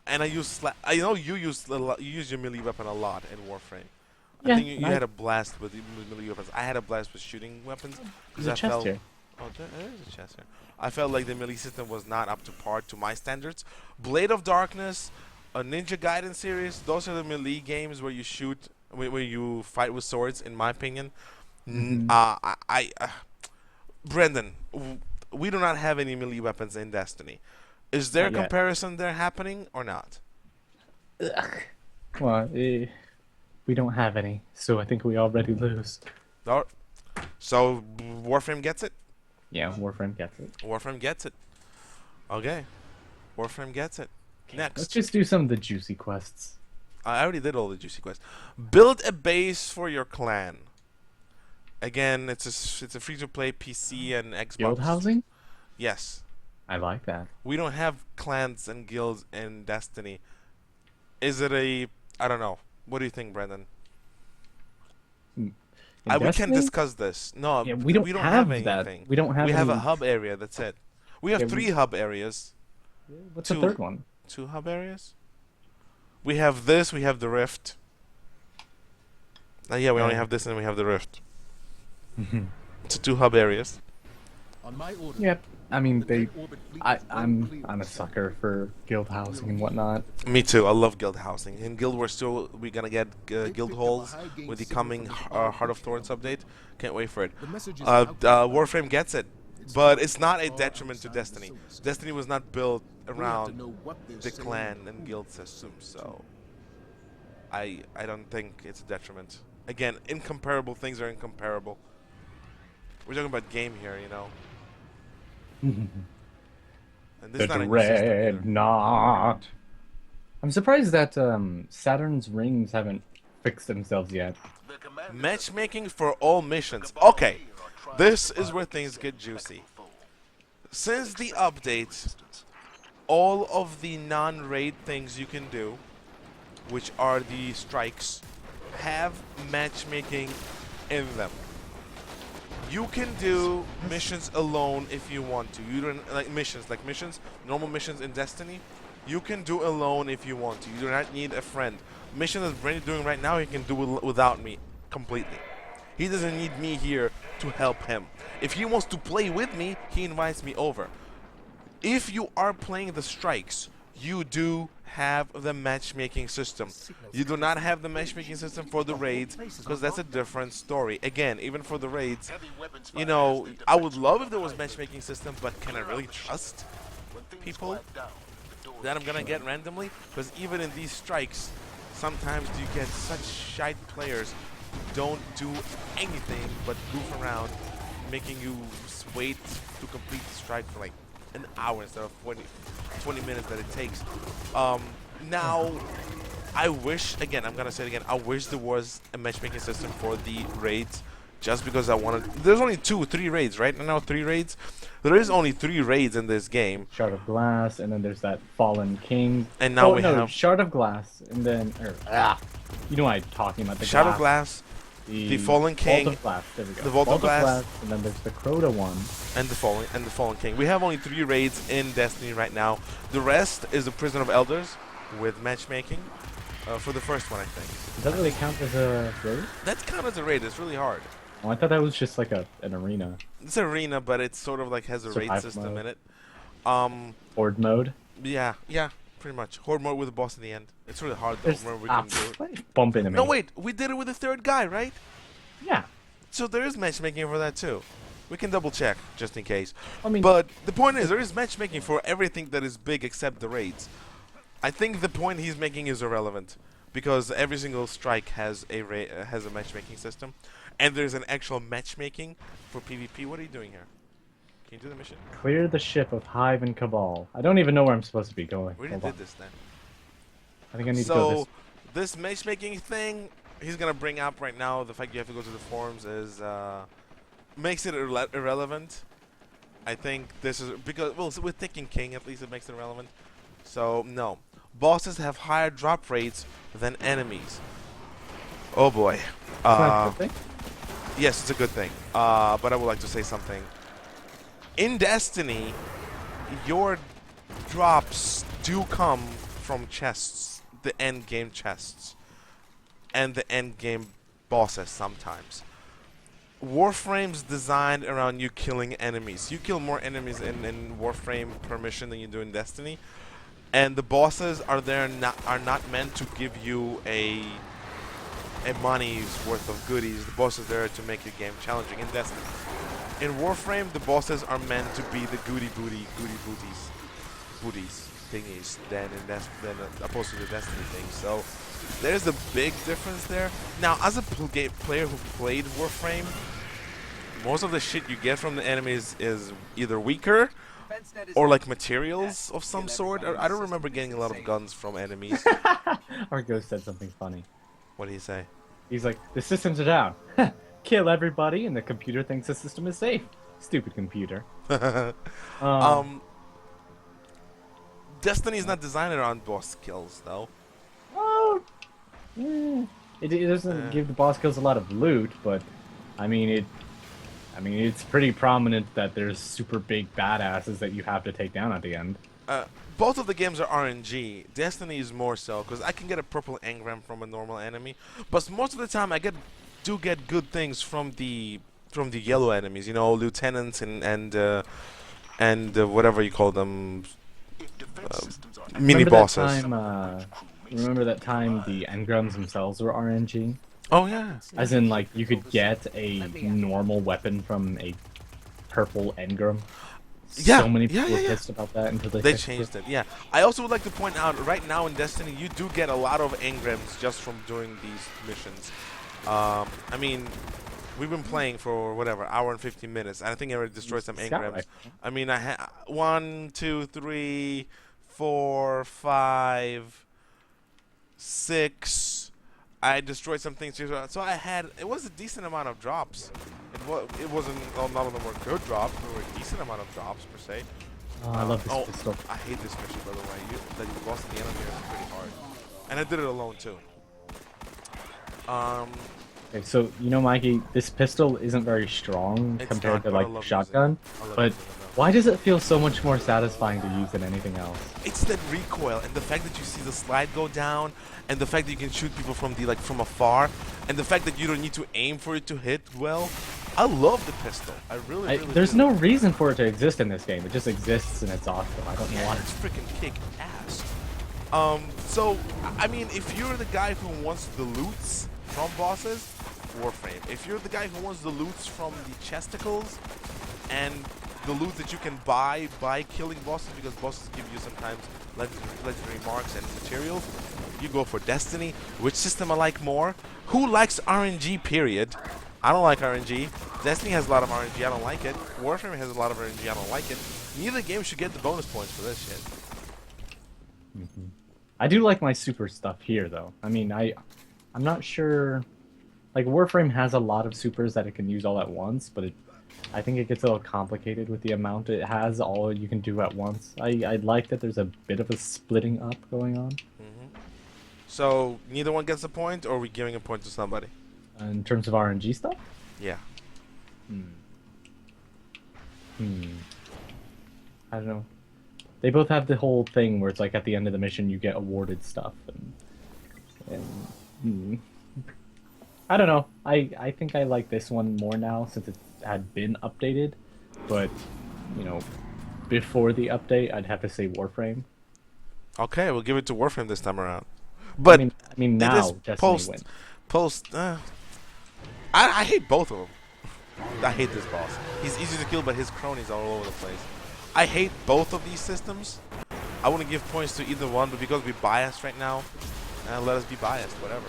[SPEAKER 2] and I use I know you use your melee weapon a lot in Warframe. I
[SPEAKER 1] Yeah,
[SPEAKER 2] think you
[SPEAKER 1] and I-
[SPEAKER 2] had a blast with melee weapons. I had a blast with shooting weapons
[SPEAKER 1] There's
[SPEAKER 2] I
[SPEAKER 1] a chest
[SPEAKER 2] felt.
[SPEAKER 1] here.
[SPEAKER 2] Oh, there is a chest here. I felt like the melee system was not up to par to my standards. Blade of Darkness, a Ninja Gaiden series. Those are the melee games where you shoot, where you fight with swords. In my opinion. Brendan, we do not have any melee weapons in Destiny. Is there a
[SPEAKER 1] Not yet.
[SPEAKER 2] comparison there happening or not?
[SPEAKER 1] Well, we don't have any, so I think we already lose.
[SPEAKER 2] Or, so Warframe gets it?
[SPEAKER 1] Yeah, Warframe gets it.
[SPEAKER 2] Warframe gets it. Okay. Warframe gets it. Next.
[SPEAKER 1] Let's just do some of the juicy quests.
[SPEAKER 2] I already did all the juicy quests. Build a base for your clan. Again, it's a free-to-play PC and Xbox.
[SPEAKER 1] Guild housing?
[SPEAKER 2] Yes.
[SPEAKER 1] I like that.
[SPEAKER 2] We don't have clans and guilds in Destiny. Is it a... I don't know. What do you think, Brendan?
[SPEAKER 1] In
[SPEAKER 2] We can
[SPEAKER 1] Destiny?
[SPEAKER 2] discuss this. No,
[SPEAKER 1] Yeah, we don't have that.
[SPEAKER 2] anything.
[SPEAKER 1] We don't have
[SPEAKER 2] We have a
[SPEAKER 1] any-
[SPEAKER 2] hub area, that's it. We have
[SPEAKER 1] Yeah,
[SPEAKER 2] 3 hub areas.
[SPEAKER 1] What's
[SPEAKER 2] two-
[SPEAKER 1] the third one?
[SPEAKER 2] 2 hub areas? We have this, we have the rift. Yeah, we only have this and we have the rift. It's 2 hub areas.
[SPEAKER 5] On my order,
[SPEAKER 1] Yep. I mean,
[SPEAKER 5] the Great Orbit Fleet is
[SPEAKER 1] I'm
[SPEAKER 5] clear
[SPEAKER 1] a
[SPEAKER 5] to
[SPEAKER 1] sucker for guild housing and whatnot.
[SPEAKER 2] Me too, I love guild housing. In Guild Wars 2, we're gonna get guild halls with the coming Heart of Thorns update. Can't wait for it.
[SPEAKER 5] The message is out.
[SPEAKER 2] Warframe gets it, but it's not a detriment to Destiny. Destiny was not built
[SPEAKER 5] We have to
[SPEAKER 2] around
[SPEAKER 5] know what they're
[SPEAKER 2] the
[SPEAKER 5] saying.
[SPEAKER 2] clan and guild system, so I don't think it's a detriment. Again, incomparable things are incomparable. We're talking about game here, you know. And this
[SPEAKER 1] The
[SPEAKER 2] is not a new system either.
[SPEAKER 1] Dreadnought. I'm surprised that Saturn's rings haven't fixed themselves yet.
[SPEAKER 2] Matchmaking for all missions. Okay, this is where things get juicy. Since the update, all of the non-raid things you can do, which are the strikes, have matchmaking in them. You can do missions alone if you want to. You don't like missions, normal missions in Destiny. You can do alone if you want to. You do not need a friend. Mission that Brandy doing right now, he can do without me completely. He doesn't need me here to help him. If he wants to play with me, he invites me over. If you are playing the strikes, you do have the matchmaking system. You do not have the matchmaking system for the raids because that's a different story. Again, even for the raids, you know, I would love if there was matchmaking system, but can I really trust people that I'm gonna get randomly? Because even in these strikes, sometimes you get such shite players who don't do anything but goof around, making you wait to complete the strike for like an hour instead of 20 minutes that it takes. Now, I wish, again, I'm gonna say it again, I wish there was a matchmaking system for the raids, just because I wanted. There's only 3 raids, right? Now 3 raids. There is only 3 raids in this game,
[SPEAKER 1] Shard of Glass, and then there's that Fallen King.
[SPEAKER 2] and now we
[SPEAKER 1] no,
[SPEAKER 2] have
[SPEAKER 1] Shard of Glass, and then you know what I'm talking about, the
[SPEAKER 2] Shadow
[SPEAKER 1] glass,
[SPEAKER 2] Glass, the Fallen King,
[SPEAKER 1] Vault of Glass. There we go.
[SPEAKER 2] the Vault of Glass,
[SPEAKER 1] and then there's the Crota one.
[SPEAKER 2] and the Fallen King. We have only 3 raids in Destiny right now. The rest is the Prison of Elders with matchmaking for the first one, I think.
[SPEAKER 1] Does that really count as a raid?
[SPEAKER 2] That's kind of a raid. It's really hard.
[SPEAKER 1] Oh, I thought that was just like an arena.
[SPEAKER 2] It's an arena, but it sort of like has a raid
[SPEAKER 1] Survival
[SPEAKER 2] system
[SPEAKER 1] mode.
[SPEAKER 2] in it.
[SPEAKER 1] Horde mode.
[SPEAKER 2] Yeah, pretty much. Horde mode with a boss in the end. It's really hard though.
[SPEAKER 1] There's
[SPEAKER 2] Where we can do it.
[SPEAKER 1] bump into me.
[SPEAKER 2] No, wait, we did it with the 3rd guy, right?
[SPEAKER 1] Yeah.
[SPEAKER 2] So there is matchmaking for that too. We can double check just in case.
[SPEAKER 1] I mean,
[SPEAKER 2] But the point is, there is matchmaking for everything that is big except the raids. I think the point he's making is irrelevant because every single strike has a matchmaking system, and there's an actual matchmaking for PvP. What are you doing here? Can you do the mission?
[SPEAKER 1] clear the ship of Hive and Cabal. I don't even know where I'm supposed to be going.
[SPEAKER 2] We
[SPEAKER 1] Hold
[SPEAKER 2] did
[SPEAKER 1] on.
[SPEAKER 2] this then.
[SPEAKER 1] I think I need to go
[SPEAKER 2] So this matchmaking thing he's gonna bring up right now. The fact you have to go to the forums is makes it irrelevant. I think this is because, well, so with Taking King at least it makes it irrelevant. So no, bosses have higher drop rates than enemies. Oh boy.
[SPEAKER 1] this. That's the thing.
[SPEAKER 2] Yes, it's a good thing. But I would like to say something. In Destiny, your drops do come from chests, the end game chests, and the end game bosses sometimes. Warframe's designed around you killing enemies. You kill more enemies in Warframe per mission than you do in Destiny, and the bosses are not meant to give you a money's worth of goodies. The bosses are there to make your game challenging in Destiny. In Warframe, the bosses are meant to be the goody booties thingies than opposed to the Destiny thing. So there's a big difference there. Now, as a player who played Warframe, most of the shit you get from the enemies is either weaker or like materials of some sort. I don't remember getting a lot of guns from enemies.
[SPEAKER 1] Our ghost said something funny.
[SPEAKER 2] What do you say?
[SPEAKER 1] He's like, the systems are down. Kill everybody, and the computer thinks the system is safe. Stupid computer.
[SPEAKER 2] Destiny's not designed around boss kills, though.
[SPEAKER 1] Oh, it doesn't give the boss kills a lot of loot, but I mean it's pretty prominent that there's super big badasses that you have to take down at the end.
[SPEAKER 2] Both of the games are RNG. Destiny is more so because I can get a purple engram from a normal enemy, but most of the time I do get good things from the yellow enemies. You know, lieutenants and whatever you call them, mini bosses.
[SPEAKER 1] Remember that time the engrams themselves were RNG?
[SPEAKER 2] Oh yeah.
[SPEAKER 1] As in, like, you could get a normal weapon from a purple engram.
[SPEAKER 2] Yeah,
[SPEAKER 1] So many people were
[SPEAKER 2] yeah.
[SPEAKER 1] pissed about that until they fixed
[SPEAKER 2] changed
[SPEAKER 1] it.
[SPEAKER 2] it. Yeah. I also would like to point out right now in Destiny you do get a lot of engrams just from doing these missions. I mean, we've been playing for whatever, hour and 15 minutes. I think I already destroyed some engrams. I mean, I had 1, 2, 3, 4, 5, 6. I destroyed some things too. So it was a decent amount of drops. It wasn't, well, none of them were good drops. There were a decent amount of drops per se.
[SPEAKER 1] Oh, I love this pistol.
[SPEAKER 2] I hate this mission, by the way. The boss at the end of here is pretty hard. And I did it alone too.
[SPEAKER 1] Okay, so, you know, Mikey, this pistol isn't very strong
[SPEAKER 2] It's
[SPEAKER 1] compared
[SPEAKER 2] not,
[SPEAKER 1] to,
[SPEAKER 2] but I
[SPEAKER 1] like,
[SPEAKER 2] love
[SPEAKER 1] shotgun,
[SPEAKER 2] using it. I love
[SPEAKER 1] but
[SPEAKER 2] using it,
[SPEAKER 1] Why does it feel so much more satisfying to use than anything else?
[SPEAKER 2] It's that recoil and the fact that you see the slide go down, and the fact that you can shoot people from from afar, and the fact that you don't need to aim for it to hit well. I love the pistol. I really
[SPEAKER 1] There's
[SPEAKER 2] do.
[SPEAKER 1] no reason for it to exist in this game. It just exists and it's awesome. I don't know
[SPEAKER 2] Yeah,
[SPEAKER 1] why.
[SPEAKER 2] it's freaking kick ass. So I mean, if you're the guy who wants the loots from bosses, Warframe. If you're the guy who wants the loots from the chesticles and the loot that you can buy by killing bosses, because bosses give you sometimes legendary marks and materials, you go for Destiny. Which system I like more? Who likes RNG, period? I don't like RNG. Destiny has a lot of RNG, I don't like it. Warframe has a lot of RNG, I don't like it. Neither game should get the bonus points for this shit.
[SPEAKER 1] I do like my super stuff here, though. I mean, I'm not sure. Like, Warframe has a lot of supers that it can use all at once, but I think it gets a little complicated with the amount it has all you can do at once. I like that there's a bit of a splitting up going on.
[SPEAKER 2] So, neither one gets a point, or are we giving a point to somebody?
[SPEAKER 1] In terms of RNG stuff?
[SPEAKER 2] Yeah.
[SPEAKER 1] I don't know. They both have the whole thing where it's like at the end of the mission you get awarded stuff. I don't know. I think I like this one more now since it had been updated. But, you know, before the update, I'd have to say Warframe.
[SPEAKER 2] Okay, we'll give it to Warframe this time around. But
[SPEAKER 1] I mean
[SPEAKER 2] it
[SPEAKER 1] now
[SPEAKER 2] is
[SPEAKER 1] Destiny wins.
[SPEAKER 2] I hate both of them. I hate this boss. He's easy to kill, but his cronies are all over the place. I hate both of these systems. I wouldn't give points to either one, but because we're biased right now, let us be biased, whatever.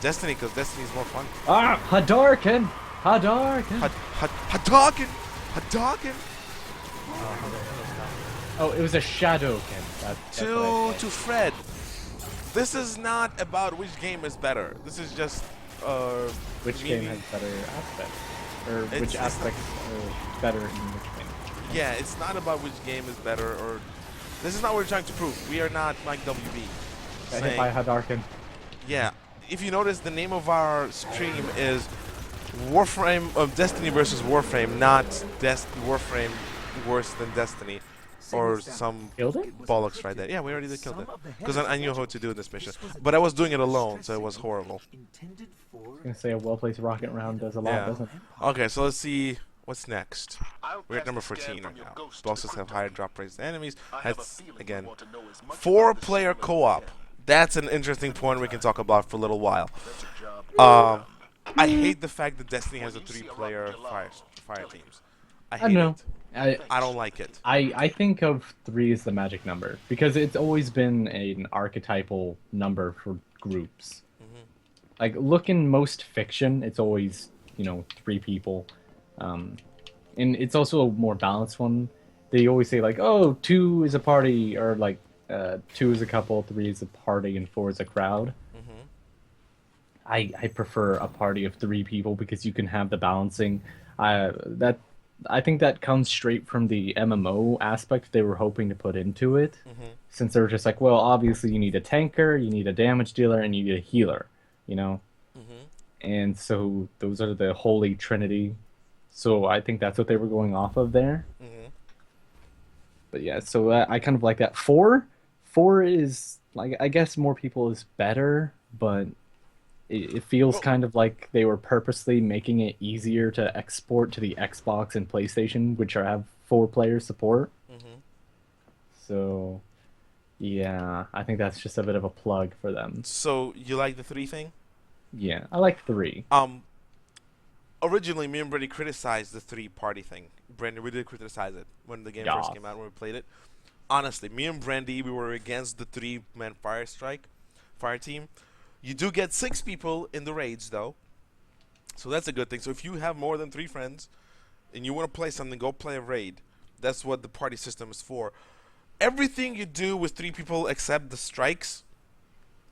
[SPEAKER 2] Destiny, because Destiny is more fun.
[SPEAKER 1] Ah, Hadarkin! Hadarkin!
[SPEAKER 2] Hadouken! Hadouken!
[SPEAKER 1] Oh, it was a Shadowkin. That's what I said.
[SPEAKER 2] To Fred. This is not about which game is better. This is just
[SPEAKER 1] Which game has better aspects? Or which
[SPEAKER 2] it's
[SPEAKER 1] aspects are better in which game?
[SPEAKER 2] Yeah, it's not about which game is better, or this is not what we're trying to prove. We are not like WB.
[SPEAKER 1] Got hit by Hadarkin.
[SPEAKER 2] Yeah, if you notice, the name of our stream is Warframe of Destiny versus Warframe, not Warframe worse than Destiny, or some
[SPEAKER 1] Killed it?
[SPEAKER 2] bollocks right there. Yeah, we already did kill it because I knew how to do this mission, but I was doing it alone, so it was horrible.
[SPEAKER 1] I was gonna say a well-placed rocket round does a lot,
[SPEAKER 2] Yeah.
[SPEAKER 1] doesn't it?
[SPEAKER 2] Okay, so let's see what's next. We're at number 14 right now. Bosses have higher drop rates than enemies. That's, again, 4-player co-op. That's an interesting point we can talk about for a little while. I hate the fact that Destiny has a 3-player fire teams. I hate it. I don't like it.
[SPEAKER 1] I think of 3 as the magic number because it's always been an archetypal number for groups. Like, look in most fiction, it's always, 3 people. And it's also a more balanced one. They always say, like, oh, 2 is a party, or, like, 2 is a couple, 3 is a party, and 4 is a crowd. I prefer a party of 3 people because you can have the balancing. I think that comes straight from the MMO aspect they were hoping to put into it. Since they were just like, well, obviously you need a tanker, you need a damage dealer, and you need a healer, And so those are the holy trinity. So I think that's what they were going off of there. But yeah, so I kind of like that. 4 is, like, I guess more people is better, but it feels kind of like they were purposely making it easier to export to the Xbox and PlayStation, which have 4-player support. So, yeah, I think that's just a bit of a plug for them.
[SPEAKER 2] So, you like the 3 thing?
[SPEAKER 1] Yeah, I like 3.
[SPEAKER 2] Originally, me and Brandy criticized the 3-party thing. Brandy, we did criticize it when the game first came out, when we played it. Honestly, me and Brandy, we were against the 3-man fire team. You do get 6 people in the raids, though. So that's a good thing. So if you have more than 3 friends and you want to play something, go play a raid. That's what the party system is for. Everything you do with 3 people except the strikes,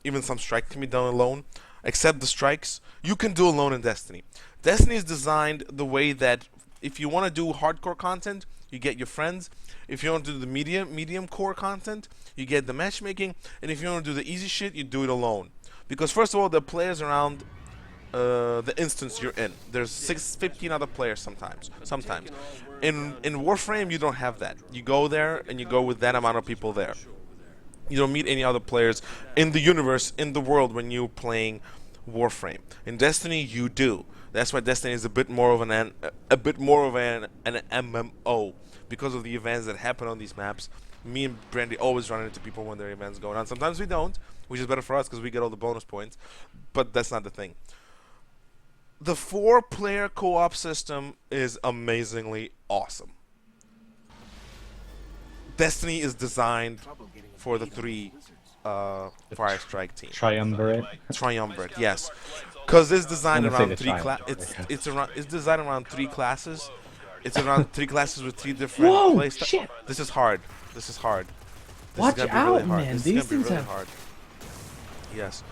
[SPEAKER 2] even some strikes can be done alone, except the strikes, you can do alone in Destiny. Destiny is designed the way that if you want to do hardcore content, you get your friends. If you want to do the medium core content, you get the matchmaking. And if you want to do the easy shit, you do it alone. Because first of all, there are players around the instance you're in. There's 15 other players sometimes. In Warframe, you don't have that. You go there and you go with that amount of people there. You don't meet any other players in the universe, in the world, when you're playing Warframe. In Destiny, you do. That's why Destiny is a bit more of an MMO, because of the events that happen on these maps. Me and Brandy always run into people when there are events going on. Sometimes we don't, which is better for us because we get all the bonus points. But that's not the thing. The 4-player co-op system is amazingly awesome. Destiny is designed for the 3 Fire Strike team.
[SPEAKER 1] Triumvirate.
[SPEAKER 2] Triumvirate, yes, because it's designed
[SPEAKER 1] I'm gonna
[SPEAKER 2] around
[SPEAKER 1] say
[SPEAKER 2] 3 it's designed around 3 classes. It's around 3 classes with 3 different
[SPEAKER 1] Whoa,
[SPEAKER 2] playstyles.
[SPEAKER 1] shit.
[SPEAKER 2] This is hard. This is hard. This
[SPEAKER 1] Watch
[SPEAKER 2] is gonna be really
[SPEAKER 1] out,
[SPEAKER 2] hard.
[SPEAKER 1] man.
[SPEAKER 2] This
[SPEAKER 1] These
[SPEAKER 2] is gonna be
[SPEAKER 1] things
[SPEAKER 2] really
[SPEAKER 1] have-
[SPEAKER 2] hard. Yes.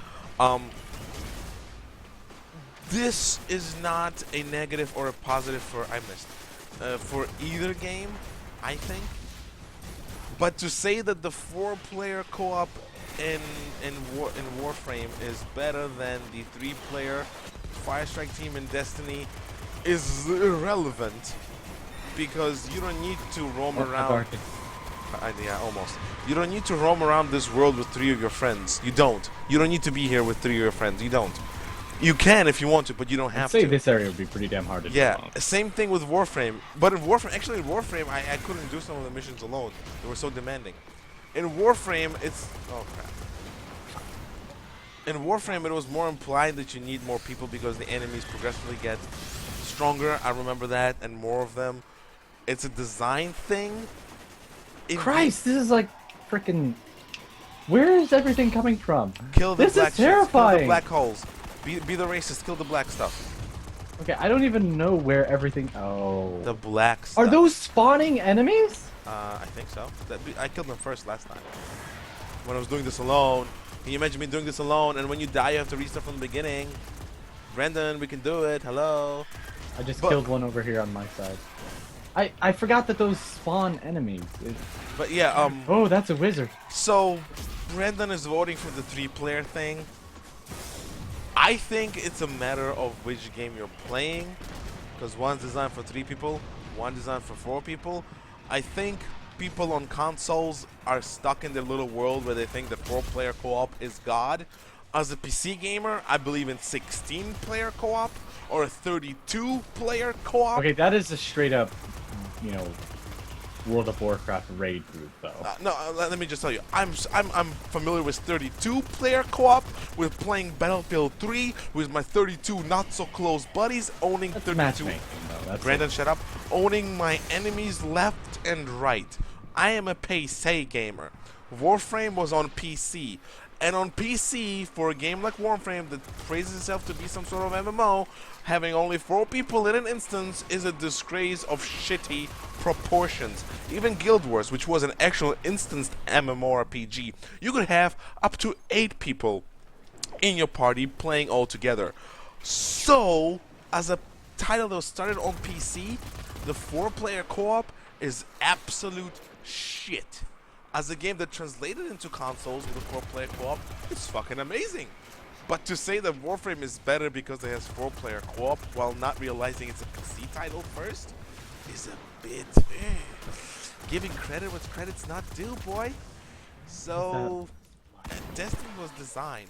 [SPEAKER 2] This is not a negative or a positive for for either game, I think. But to say that the 4-player co-op in Warframe is better than the 3-player Fire Strike team in Destiny is irrelevant, because you don't need to roam around. Yeah, almost. You don't need to roam around this world with 3 of your friends. You don't. You don't need to be here with 3 of your friends. You don't. You can if you want to, but you don't have
[SPEAKER 1] I'd say
[SPEAKER 2] to.
[SPEAKER 1] this area would be pretty damn hard to do.
[SPEAKER 2] Yeah,
[SPEAKER 1] alone.
[SPEAKER 2] same thing with Warframe. But in Warframe, actually in Warframe, I couldn't do some of the missions alone. They were so demanding. In Warframe, it's... Oh, crap. In Warframe, it was more implied that you need more people because the enemies progressively get stronger. I remember that, and more of them. It's a design thing.
[SPEAKER 1] Christ, this is like freaking. Where is everything coming from?
[SPEAKER 2] Kill the
[SPEAKER 1] This
[SPEAKER 2] black
[SPEAKER 1] is
[SPEAKER 2] ships, kill the
[SPEAKER 1] terrifying.
[SPEAKER 2] black holes. Be the racist, kill the black stuff.
[SPEAKER 1] Okay, I don't even know where everything. Oh.
[SPEAKER 2] The black stuff.
[SPEAKER 1] Are those spawning enemies?
[SPEAKER 2] I think so. I killed them first last time. When I was doing this alone. Can you imagine me doing this alone? And when you die, you have to restart from the beginning. Brendan, we can do it. Hello.
[SPEAKER 1] I just killed one over here on my side. I forgot that those spawn enemies.
[SPEAKER 2] But yeah,
[SPEAKER 1] Oh, that's a wizard.
[SPEAKER 2] so Brendan is voting for the 3-player thing. I think it's a matter of which game you're playing, because one's designed for 3 people, one designed for 4 people. I think people on consoles are stuck in their little world where they think the 4-player co-op is God. As a PC gamer, I believe in 16-player co-op or a 32-player co-op.
[SPEAKER 1] Okay, that is a straight up, you know, World of Warcraft raid group though.
[SPEAKER 2] Let me just tell you, I'm familiar with 32-player co-op, with playing Battlefield 3 with my 32 not so close buddies, owning
[SPEAKER 1] That's
[SPEAKER 2] 32.
[SPEAKER 1] matchmaking though. That's
[SPEAKER 2] Brandon, shut up. Owning my enemies left and right. I am a PC gamer. Warframe was on PC. And on PC, for a game like Warframe that praises itself to be some sort of MMO, having only 4 people in an instance is a disgrace of shitty proportions. Even Guild Wars, which was an actual instanced MMORPG, you could have up to 8 people in your party playing all together. So, as a title that was started on PC, the 4-player co-op is absolute shit. As a game that translated into consoles with a 4-player co-op, it's fucking amazing. But to say that Warframe is better because it has 4-player co-op while not realizing it's a PC title first is a bit giving credit where credit's not due, boy. So Destiny was designed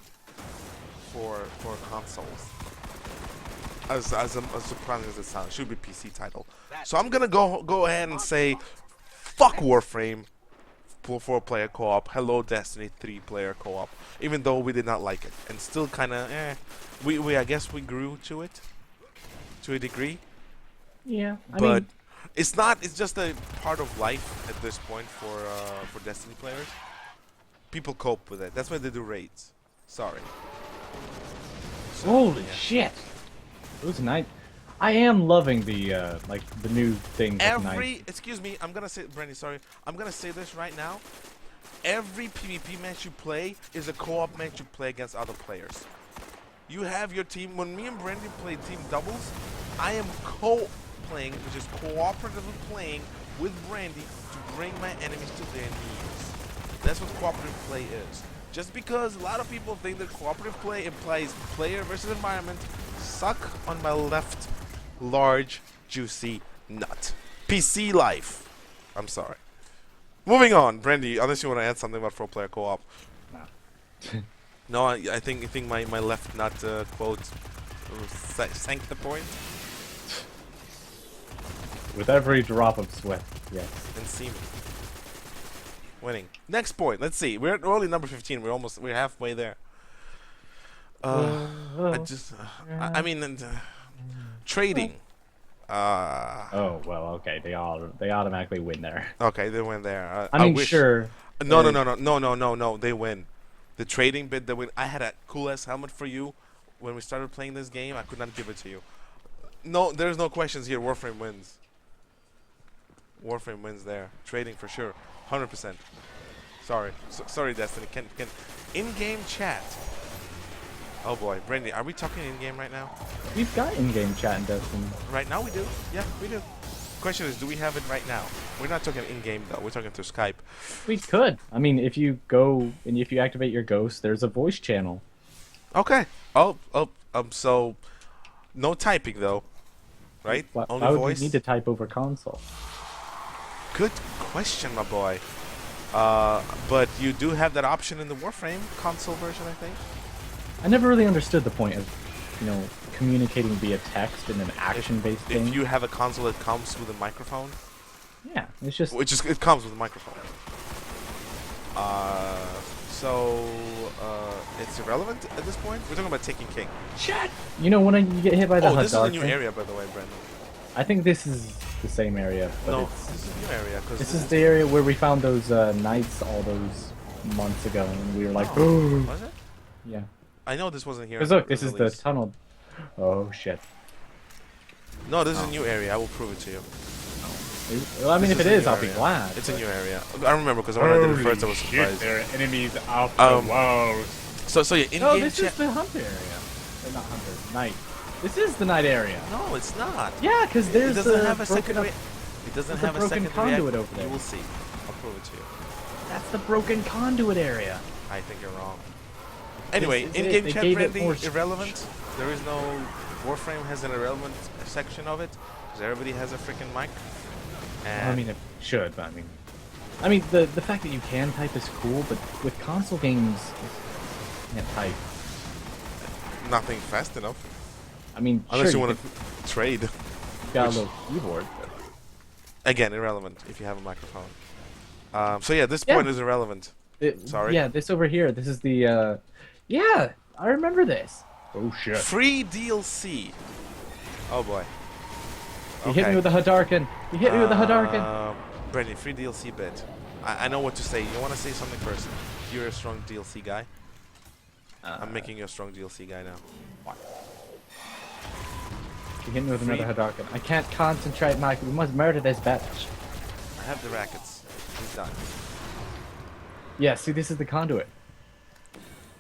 [SPEAKER 2] for consoles. As surprising as it sounds, it should be PC title. So I'm gonna go ahead and say, fuck Warframe. 4-player co-op. Hello Destiny 3-player co-op. Even though we did not like it, and still kind of we I guess we grew to it to a degree.
[SPEAKER 1] Yeah, I
[SPEAKER 2] But
[SPEAKER 1] mean,
[SPEAKER 2] it's not. It's just a part of life at this point for Destiny players. People cope with it. That's why they do raids. Sorry. So,
[SPEAKER 1] holy
[SPEAKER 2] yeah.
[SPEAKER 1] shit. Those night. I am loving the like the new things. at night.
[SPEAKER 2] Excuse me, I'm gonna say, Brandy, sorry. I'm gonna say this right now. Every PvP match you play is a co-op match you play against other players. You have your team. When me and Brandy play team doubles, I am co-playing, which is cooperatively playing with Brandy to bring my enemies to their knees. That's what cooperative play is. Just because a lot of people think that cooperative play implies player versus environment, suck on my left large juicy nut. PC life. I'm sorry. Moving on, Brandy. Unless you want to add something about 4-player co-op.
[SPEAKER 1] No.
[SPEAKER 2] No, I think my left nut quote sank the point.
[SPEAKER 1] With every drop of sweat, yes.
[SPEAKER 2] And semen. Winning. Next point. Let's see. We're only number 15. We're halfway there. I mean, trading.
[SPEAKER 1] Oh well, okay. They automatically win there.
[SPEAKER 2] Okay, they win there.
[SPEAKER 1] I mean,
[SPEAKER 2] wish.
[SPEAKER 1] sure.
[SPEAKER 2] No. They win. The trading bit, they win. I had a cool ass helmet for you when we started playing this game. I could not give it to you. No, there's no questions here. Warframe wins. Warframe wins there. Trading for sure. 100%. Sorry. Sorry, Destiny. Can in-game chat. Oh boy, Brandy, are we talking in-game right now?
[SPEAKER 1] We've got in-game chat in Destiny.
[SPEAKER 2] Right now we do. Yeah, we do. Question is, do we have it right now? We're not talking in-game though. We're talking through Skype.
[SPEAKER 1] We could. I mean, if you go and if you activate your ghost, there's a voice channel.
[SPEAKER 2] Okay. So no typing though, right? Only
[SPEAKER 1] why would
[SPEAKER 2] voice.
[SPEAKER 1] we need to type over console?
[SPEAKER 2] Good question, my boy. But you do have that option in the Warframe console version, I think.
[SPEAKER 1] I never really understood the point of, communicating via text in an action-based game.
[SPEAKER 2] If you have a console that comes with a microphone.
[SPEAKER 1] Yeah, it's just.
[SPEAKER 2] It comes with a microphone. It's irrelevant at this point. We're talking about taking king.
[SPEAKER 1] Shit! When you get hit by the
[SPEAKER 2] Oh, this is a new
[SPEAKER 1] Hadarkin,
[SPEAKER 2] area, by the way, Brandon.
[SPEAKER 1] I think this is the same area, but
[SPEAKER 2] No,
[SPEAKER 1] it's,
[SPEAKER 2] this is a new area.
[SPEAKER 1] this is the area where we found those knights all those months ago, and we were like, oh.
[SPEAKER 2] Was it?
[SPEAKER 1] Yeah.
[SPEAKER 2] I know this wasn't here.
[SPEAKER 1] Because look, this is the tunnel. Oh shit.
[SPEAKER 2] No, this is a new area. I will prove it to you.
[SPEAKER 1] Well, I mean,
[SPEAKER 2] This
[SPEAKER 1] if it
[SPEAKER 2] a
[SPEAKER 1] is,
[SPEAKER 2] new
[SPEAKER 1] I'll be
[SPEAKER 2] area.
[SPEAKER 1] glad.
[SPEAKER 2] It's a new area. I remember because when I did it first, I was surprised.
[SPEAKER 1] There are enemies out
[SPEAKER 2] Whoa. So yeah, in
[SPEAKER 1] No,
[SPEAKER 2] game
[SPEAKER 1] this
[SPEAKER 2] chat.
[SPEAKER 1] is the hunter area. Or not hunter, night. This is the night area.
[SPEAKER 2] No, it's not.
[SPEAKER 1] Yeah, because there's
[SPEAKER 2] It doesn't
[SPEAKER 1] the
[SPEAKER 2] have a
[SPEAKER 1] broken
[SPEAKER 2] secondary.
[SPEAKER 1] up-
[SPEAKER 2] It doesn't
[SPEAKER 1] there's a
[SPEAKER 2] have a
[SPEAKER 1] broken
[SPEAKER 2] secondary.
[SPEAKER 1] conduit over there.
[SPEAKER 2] You will see. I'll prove it to you.
[SPEAKER 1] That's the broken conduit area.
[SPEAKER 2] I think you're wrong. Anyway,
[SPEAKER 1] This is
[SPEAKER 2] in-game
[SPEAKER 1] They
[SPEAKER 2] chat,
[SPEAKER 1] gave it
[SPEAKER 2] Brandy,
[SPEAKER 1] more
[SPEAKER 2] irrelevant. There is no. Warframe has an irrelevant section of it because everybody has a freaking mic. And
[SPEAKER 1] Well, I mean, it should, but I mean, the fact that you can type is cool, but with console games, you can't type.
[SPEAKER 2] nothing fast enough.
[SPEAKER 1] I mean,
[SPEAKER 2] Unless
[SPEAKER 1] sure,
[SPEAKER 2] you want to trade.
[SPEAKER 1] you got
[SPEAKER 2] which-
[SPEAKER 1] a little keyboard. But
[SPEAKER 2] Again, irrelevant if you have a microphone. So yeah, this
[SPEAKER 1] Yeah.
[SPEAKER 2] point is irrelevant. Sorry.
[SPEAKER 1] Yeah, this over here. This is the. Yeah, I remember this. Oh shit!
[SPEAKER 2] Free DLC. Oh boy.
[SPEAKER 1] He hit me with the Hadarkin. He hit me with the Hadarkin.
[SPEAKER 2] Brandy, free DLC bit. I know what to say. You want to say something first? You're a strong DLC guy. I'm making you a strong DLC guy now.
[SPEAKER 1] He hit me with
[SPEAKER 2] free-
[SPEAKER 1] another Hadarkin. I can't concentrate, Mike. We must murder this bitch.
[SPEAKER 2] I have the rackets. He's done.
[SPEAKER 1] Yeah, see, this is the conduit.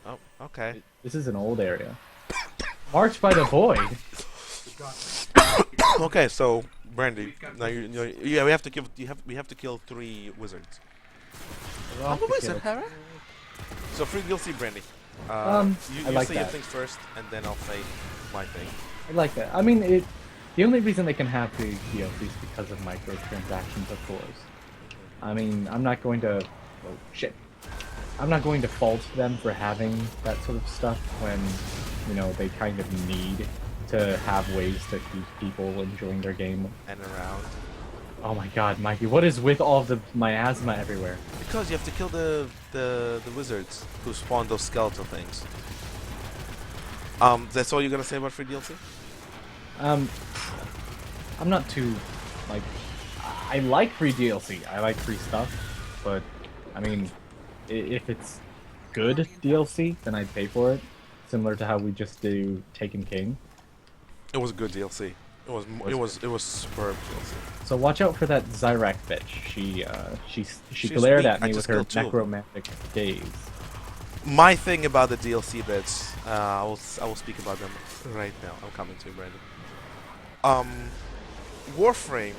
[SPEAKER 2] Oh, okay.
[SPEAKER 1] This is an old area. Marked by the void.
[SPEAKER 2] Okay, so Brandy, now yeah, we have to kill 3 wizards.
[SPEAKER 1] I'm a wizard,
[SPEAKER 2] So free DLC, Brandy. You
[SPEAKER 1] I like
[SPEAKER 2] say your
[SPEAKER 1] that.
[SPEAKER 2] things first, and then I'll say my thing.
[SPEAKER 1] I like that. I mean, the only reason they can have the DLC is because of microtransactions, of course. I mean, I'm not going to. Oh shit! I'm not going to fault them for having that sort of stuff when, they kind of need to have ways to keep people enjoying their game.
[SPEAKER 2] And around.
[SPEAKER 1] Oh my God, Mikey, what is with all the miasma everywhere?
[SPEAKER 2] Because you have to kill the wizards who spawn those skeletal things. That's all you're gonna say about free DLC?
[SPEAKER 1] I'm not too, I like free DLC. I like free stuff, but I mean, if it's good DLC, then I'd pay for it. Similar to how we just do Taken King.
[SPEAKER 2] It was good DLC. It was superb DLC.
[SPEAKER 1] So watch out for that Zyrak bitch. She
[SPEAKER 2] She's
[SPEAKER 1] glared
[SPEAKER 2] weak.
[SPEAKER 1] at
[SPEAKER 2] I
[SPEAKER 1] me with
[SPEAKER 2] just
[SPEAKER 1] her
[SPEAKER 2] killed 2 of them.
[SPEAKER 1] necromantic gaze.
[SPEAKER 2] My thing about the DLC bits, I will speak about them right now. I'm coming to you, Brandon. Warframe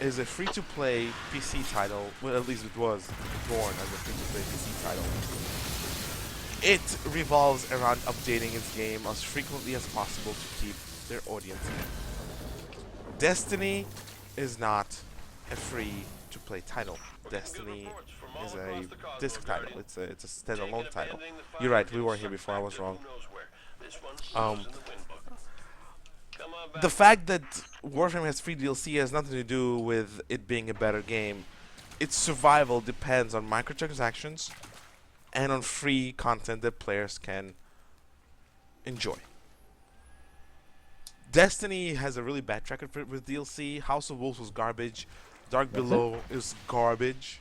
[SPEAKER 2] is a free-to-play PC title. Well, at least it was born as a free-to-play PC title. It revolves around updating its game as frequently as possible to keep their audience in. Destiny is not a free-to-play title. Destiny is a disc title. It's a standalone title. You're right. We were here before. I was wrong. The fact that Warframe has free DLC has nothing to do with it being a better game. Its survival depends on microtransactions and on free content that players can enjoy. Destiny has a really bad track record with DLC. House of Wolves was garbage. Dark Below is garbage.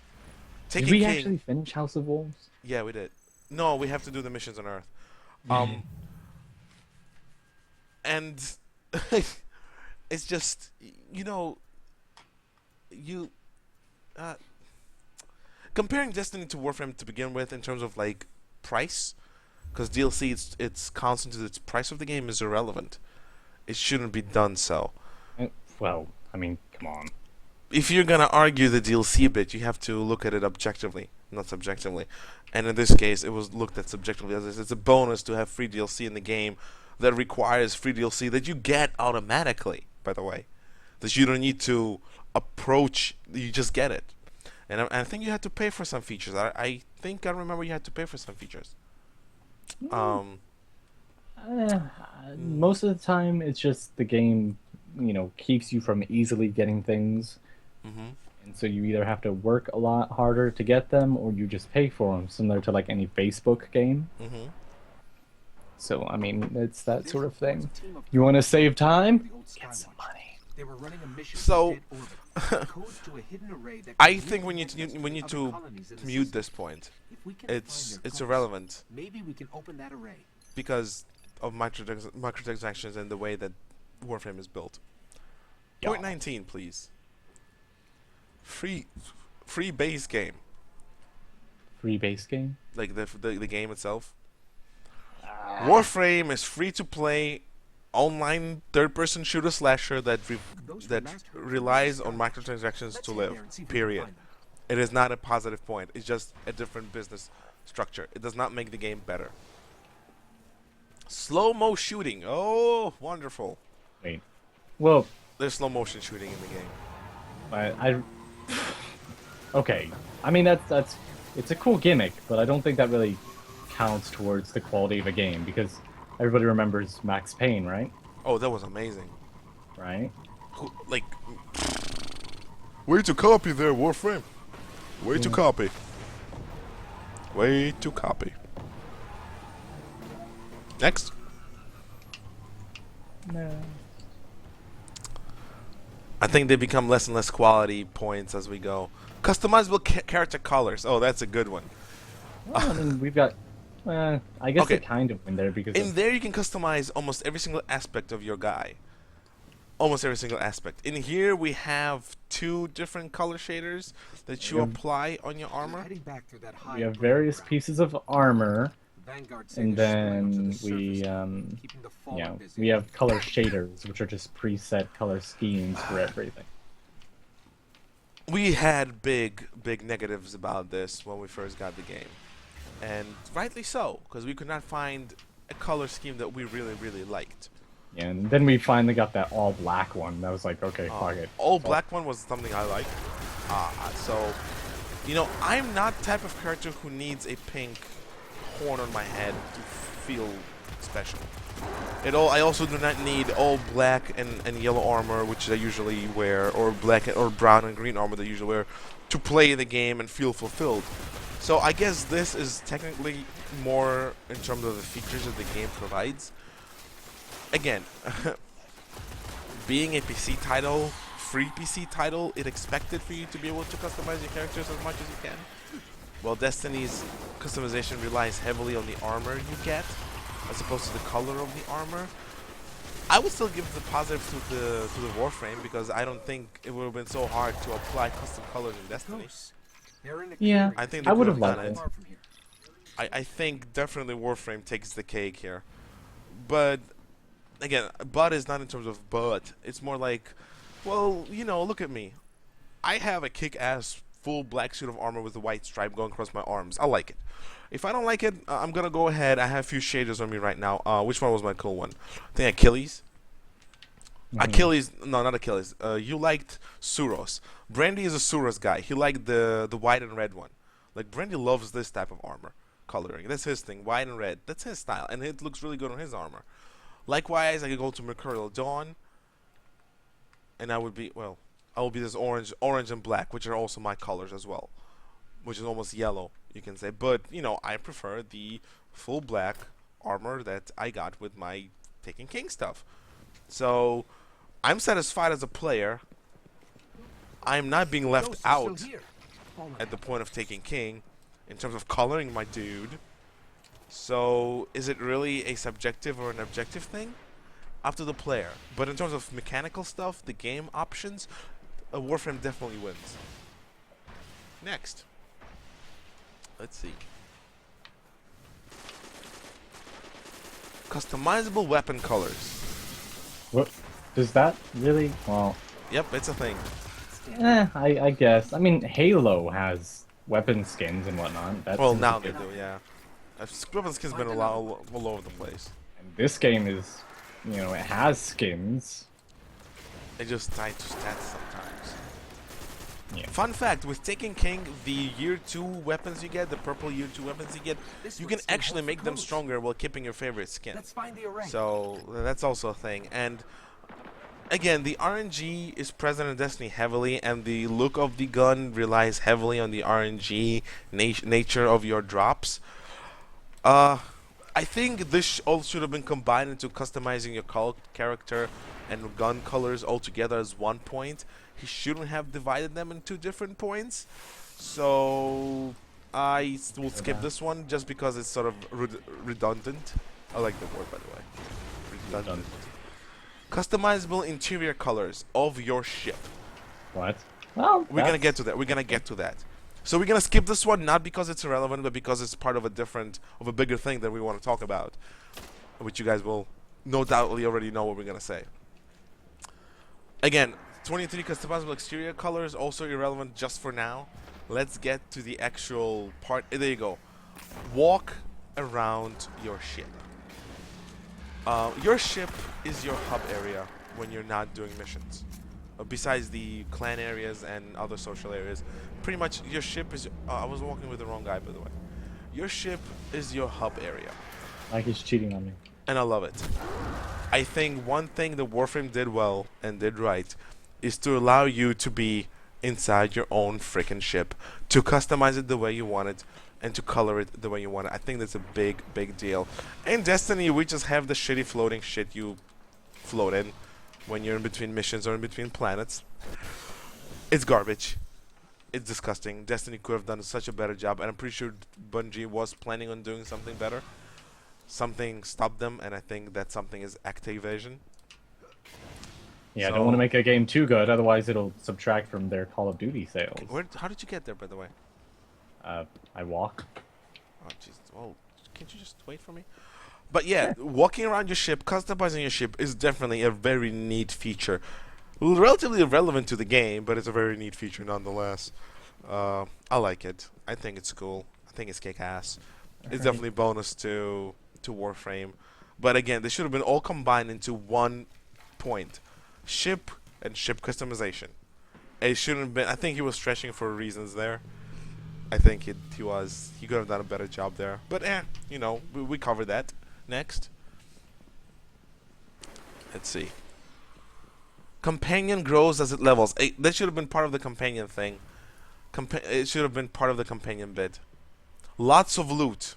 [SPEAKER 1] Did we actually finish House of Wolves?
[SPEAKER 2] Yeah, we did. No, we have to do the missions on Earth. And it's just, you know, comparing Destiny to Warframe to begin with in terms of like price, because DLC it's constant to its price of the game is irrelevant. It shouldn't be done so.
[SPEAKER 1] Well, I mean, come on.
[SPEAKER 2] If you're gonna argue the DLC a bit, you have to look at it objectively, not subjectively. And in this case, it was looked at subjectively as it's a bonus to have free DLC in the game that requires free DLC that you get automatically, by the way. That you don't need to approach, you just get it. And I think you had to pay for some features. I think I remember you had to pay for some features.
[SPEAKER 1] Most of the time, it's just the game, you know, keeps you from easily getting things. And so you either have to work a lot harder to get them, or you just pay for them, similar to like any Facebook game. So, I mean, it's that sort of thing. You want to save time? Get some money.
[SPEAKER 3] They were running a mission
[SPEAKER 2] So,
[SPEAKER 3] to orbit. Codes to a hidden array that
[SPEAKER 2] I
[SPEAKER 3] could
[SPEAKER 2] think we
[SPEAKER 3] lead
[SPEAKER 2] need to
[SPEAKER 3] to
[SPEAKER 2] we need
[SPEAKER 3] other
[SPEAKER 2] to
[SPEAKER 3] colonies in the
[SPEAKER 2] mute
[SPEAKER 3] system.
[SPEAKER 2] this point.
[SPEAKER 3] If we can find
[SPEAKER 2] It's
[SPEAKER 3] their codes,
[SPEAKER 2] irrelevant
[SPEAKER 3] maybe we can open that array.
[SPEAKER 2] because of microtransactions and the way that Warframe is built. Point 19, please. Free base game.
[SPEAKER 1] Free base game?
[SPEAKER 2] Like the game itself. Warframe is free to play online third-person shooter slasher that relies on microtransactions to live. Period. It is not a positive point. It's just a different business structure. It does not make the game better. Slow-mo shooting. Oh, wonderful.
[SPEAKER 1] Wait. Well,
[SPEAKER 2] there's slow motion shooting in the game.
[SPEAKER 1] I okay. I mean that's it's a cool gimmick, but I don't think that really counts towards the quality of a game because everybody remembers Max Payne, right?
[SPEAKER 2] Oh, that was amazing.
[SPEAKER 1] Right?
[SPEAKER 2] Like, way to copy there, Warframe. Way to copy. Way to copy. Next.
[SPEAKER 1] No.
[SPEAKER 2] I think they become less and less quality points as we go. Customizable character colors. Oh, that's a good one.
[SPEAKER 1] Well, I mean, we've got. I guess
[SPEAKER 2] Okay.
[SPEAKER 1] they kind of in there because.
[SPEAKER 2] In there, you can customize almost every single aspect of your guy. Almost every single aspect. In here, we have 2 different color shaders that you apply on your armor.
[SPEAKER 3] Heading back through that high
[SPEAKER 1] we have
[SPEAKER 3] grade
[SPEAKER 1] various
[SPEAKER 3] road.
[SPEAKER 1] pieces of armor,
[SPEAKER 3] Vanguard
[SPEAKER 1] and
[SPEAKER 3] sailors sprang onto
[SPEAKER 1] then
[SPEAKER 3] the
[SPEAKER 1] we
[SPEAKER 3] surface, keeping the fallen busy.
[SPEAKER 1] we have color shaders, which are just preset color schemes for everything.
[SPEAKER 2] We had big negatives about this when we first got the game. And rightly so, because we could not find a color scheme that we really liked.
[SPEAKER 1] Yeah, and then we finally got that all black one. That was like, okay, fuck it.
[SPEAKER 2] All black one was something I liked. So, you know, I'm not the type of character who needs a pink horn on my head to feel special. I also do not need all black and yellow armor, which I usually wear, or black or brown and green armor that I usually wear, to play the game and feel fulfilled. So I guess this is technically more in terms of the features that the game provides. Again, being a PC title, free PC title, it expected for you to be able to customize your characters as much as you can. Well, Destiny's customization relies heavily on the armor you get, as opposed to the color of the armor. I would still give the positive to the Warframe because I don't think it would have been so hard to apply custom colors in Destiny.
[SPEAKER 1] Yeah,
[SPEAKER 2] I think
[SPEAKER 1] I would have
[SPEAKER 2] done
[SPEAKER 1] liked it.
[SPEAKER 2] I think definitely Warframe takes the cake here. But again, but is not in terms of but. It's more like, well, you know, look at me. I have a kick-ass full black suit of armor with a white stripe going across my arms. I like it. If I don't like it, I'm gonna go ahead. I have a few shaders on me right now. Which one was my cool one? I think Achilles. Achilles, no, not Achilles. You liked Suros. Brandy is a Suros guy. He liked the white and red one. Like Brandy loves this type of armor coloring. That's his thing, white and red. That's his style, and it looks really good on his armor. Likewise, I could go to Mercurial Dawn, and I would be this orange and black, which are also my colors as well, which is almost yellow, you can say. But you know, I prefer the full black armor that I got with my Taken King stuff. So I'm satisfied as a player. I'm not being left out at the point of Taking King in terms of coloring my dude. So is it really a subjective or an objective thing? Up to the player. But in terms of mechanical stuff, the game options, Warframe definitely wins. Next. Let's see. Customizable weapon colors.
[SPEAKER 1] What does that really? Well,
[SPEAKER 2] Yep, it's a thing.
[SPEAKER 1] I guess. I mean, Halo has weapon skins and whatnot. That
[SPEAKER 2] Well,
[SPEAKER 1] seems
[SPEAKER 2] now
[SPEAKER 1] to
[SPEAKER 2] they
[SPEAKER 1] be-
[SPEAKER 2] do, yeah. Weapon skin's been all over the place.
[SPEAKER 1] And this game is, you know, it has skins.
[SPEAKER 2] They just tie to stats sometimes.
[SPEAKER 1] Yeah.
[SPEAKER 2] Fun fact, with Taken King, the year 2 weapons you get, the purple year 2 weapons you get, you can actually make them stronger while keeping your favorite skin.
[SPEAKER 3] Let's find the array.
[SPEAKER 2] So that's also a thing. And again, the RNG is present in Destiny heavily, and the look of the gun relies heavily on the RNG nature of your drops. I think this all should have been combined into customizing your character and gun colors all together as one point. He shouldn't have divided them in 2 different points. So I will skip this one just because it's sort of redundant. I like the word, by the way. Redundant. Customizable interior colors of your ship.
[SPEAKER 1] What? Well,
[SPEAKER 2] We're gonna get to that. We're gonna get to that. So we're gonna skip this one, not because it's irrelevant, but because it's part of a bigger thing that we want to talk about, which you guys will no doubtly already know what we're gonna say. Again, 23 customizable exterior colors, also irrelevant just for now. Let's get to the actual part. There you go. Walk around your ship. Your ship is your hub area when you're not doing missions. Besides the clan areas and other social areas, pretty much your ship is... I was walking with the wrong guy, by the way. Your ship is your hub area.
[SPEAKER 1] Like he's cheating on me.
[SPEAKER 2] And I love it. I think one thing that Warframe did well and did right is to allow you to be inside your own freaking ship, to customize it the way you want it, and to color it the way you want it. I think that's a big, big deal. In Destiny, we just have the shitty floating shit you float in when you're in between missions or in between planets. It's garbage. It's disgusting. Destiny could have done such a better job, and I'm pretty sure Bungie was planning on doing something better. Something stopped them, and I think that something is Activision.
[SPEAKER 1] Yeah,
[SPEAKER 2] So-
[SPEAKER 1] I don't want to make a game too good, otherwise it'll subtract from their Call of Duty sales.
[SPEAKER 2] How did you get there, by the way?
[SPEAKER 1] I walk.
[SPEAKER 2] Oh, jeez. Oh, can't you just wait for me? But yeah, walking around your ship, customizing your ship is definitely a very neat feature. Relatively irrelevant to the game, but it's a very neat feature nonetheless. I like it. I think it's cool. I think it's kick-ass. It's definitely a bonus to Warframe. But again, they should have been all combined into one point. Ship and ship customization. It shouldn't have been... I think he was stretching for reasons there. I think he could have done a better job there. But you know, we covered that. Next. Let's see. Companion grows as it levels. That should have been part of the companion thing. It should have been part of the companion bit. Lots of loot.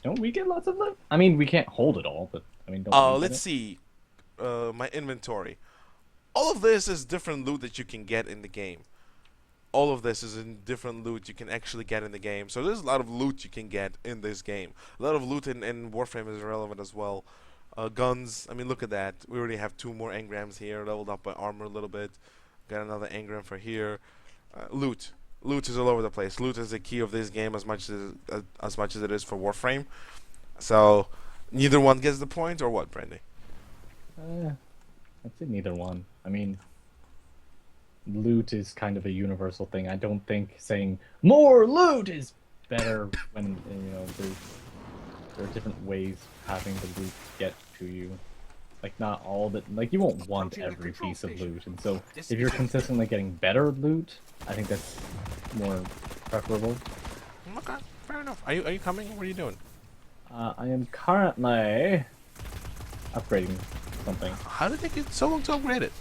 [SPEAKER 1] Don't we get lots of loot? I mean, we can't hold it all, but I mean, don't we get
[SPEAKER 2] Let's
[SPEAKER 1] it?
[SPEAKER 2] see. My inventory. All of this is different loot that you can get in the game. All of this is in different loot you can actually get in the game. So there's a lot of loot you can get in this game. A lot of loot in Warframe is relevant as well. Guns, I mean, look at that. We already have 2 more engrams here, leveled up by armor a little bit. Got another engram for here. Loot. Loot is all over the place. Loot is the key of this game as much as it is for Warframe. So, neither one gets the point, or what, Brandy?
[SPEAKER 1] I'd say neither one. I mean, loot is kind of a universal thing. I don't think saying more loot is better when, you know, there are different ways having the loot get to you. like not all that. Like you won't want every piece of loot, and so if you're consistently getting better loot, I think that's more preferable.
[SPEAKER 2] Okay, fair enough. Are you coming? What are you doing?
[SPEAKER 1] I am currently upgrading something.
[SPEAKER 2] How did they get so long to upgrade it?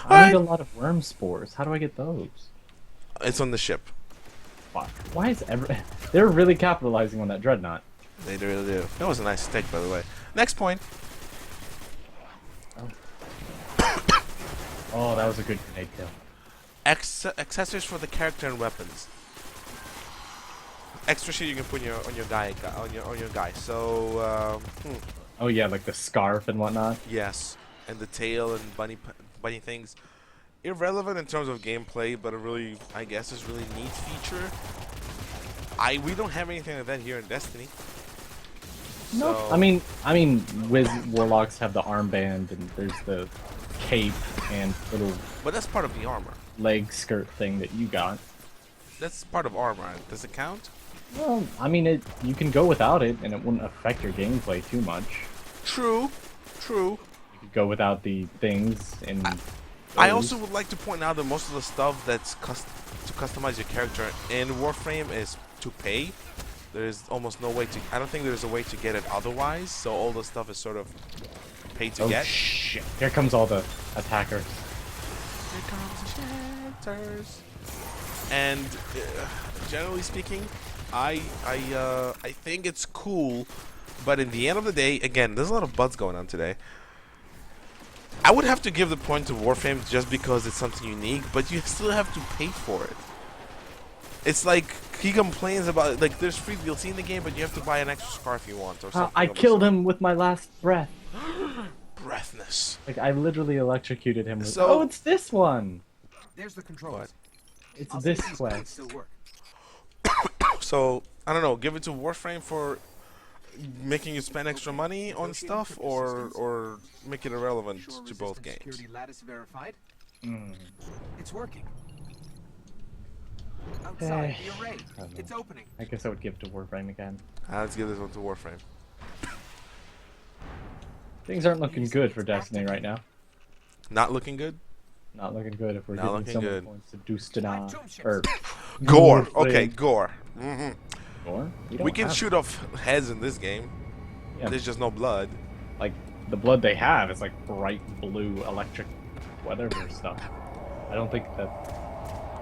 [SPEAKER 1] I need a lot of worm spores. How do I get those?
[SPEAKER 2] It's on the ship.
[SPEAKER 1] Fuck. Why is they're really capitalizing on that dreadnought.
[SPEAKER 2] They really do. That was a nice stick, by the way. Next point.
[SPEAKER 1] Oh, that was a good grenade kill.
[SPEAKER 2] Accessories for the character and weapons. Extra shit you can put on your guy. So
[SPEAKER 1] Oh yeah, like the scarf and whatnot.
[SPEAKER 2] yes, and the tail and bunny things. Irrelevant in terms of gameplay, but a really, I guess, is really neat feature. We don't have anything like that here in Destiny.
[SPEAKER 1] No,
[SPEAKER 2] So,
[SPEAKER 1] I mean, warlocks have the armband and there's the cape and little
[SPEAKER 2] but that's part of the armor.
[SPEAKER 1] leg skirt thing that you got.
[SPEAKER 2] That's part of armor. Does it count?
[SPEAKER 1] Well, I mean, you can go without it and it wouldn't affect your gameplay too much.
[SPEAKER 2] True. True.
[SPEAKER 1] You could go without the things and.
[SPEAKER 2] I also would like to point out that most of the stuff that's to customize your character in Warframe is to pay. There's almost no way to. I don't think there's a way to get it otherwise. So all the stuff is sort of pay to get.
[SPEAKER 1] Shit! Here comes all the attackers.
[SPEAKER 2] Here comes the shelters. And generally speaking, I think it's cool. But in the end of the day, again, there's a lot of buds going on today. I would have to give the point to Warframe just because it's something unique, but you still have to pay for it. It's like he complains about like there's free DLC in the game, but you have to buy an extra scarf you want or something.
[SPEAKER 1] I killed him with my last breath.
[SPEAKER 2] Breathness.
[SPEAKER 1] Like I literally electrocuted him. With,
[SPEAKER 2] So-
[SPEAKER 1] oh, it's this one.
[SPEAKER 3] There's the controls.
[SPEAKER 2] What?
[SPEAKER 1] It's
[SPEAKER 3] I'll
[SPEAKER 1] this
[SPEAKER 3] see if these buttons
[SPEAKER 1] quest.
[SPEAKER 3] still work.
[SPEAKER 2] So I don't know. Give it to Warframe for making you spend extra money on stuff, or make it irrelevant
[SPEAKER 3] Sure
[SPEAKER 2] to both
[SPEAKER 3] resistance
[SPEAKER 2] games.
[SPEAKER 3] security lattice verified.
[SPEAKER 1] Mm.
[SPEAKER 3] It's working. Outside the array.
[SPEAKER 1] don't know.
[SPEAKER 3] It's opening.
[SPEAKER 1] I guess I would give it to Warframe again.
[SPEAKER 2] Let's give this one to Warframe.
[SPEAKER 1] Things aren't looking good for Destiny right now.
[SPEAKER 2] Not looking good.
[SPEAKER 1] Not looking good if we're
[SPEAKER 2] Not
[SPEAKER 1] getting
[SPEAKER 2] looking
[SPEAKER 1] so
[SPEAKER 2] good.
[SPEAKER 1] many points to Dustana or
[SPEAKER 2] Gore.
[SPEAKER 1] Warframe.
[SPEAKER 2] Okay, gore.
[SPEAKER 1] Gore?
[SPEAKER 2] We
[SPEAKER 1] don't
[SPEAKER 2] can
[SPEAKER 1] have-
[SPEAKER 2] shoot off heads in this game.
[SPEAKER 1] Yeah,
[SPEAKER 2] There's just no blood.
[SPEAKER 1] like the blood they have is like bright blue, electric, whatever stuff. I don't think that,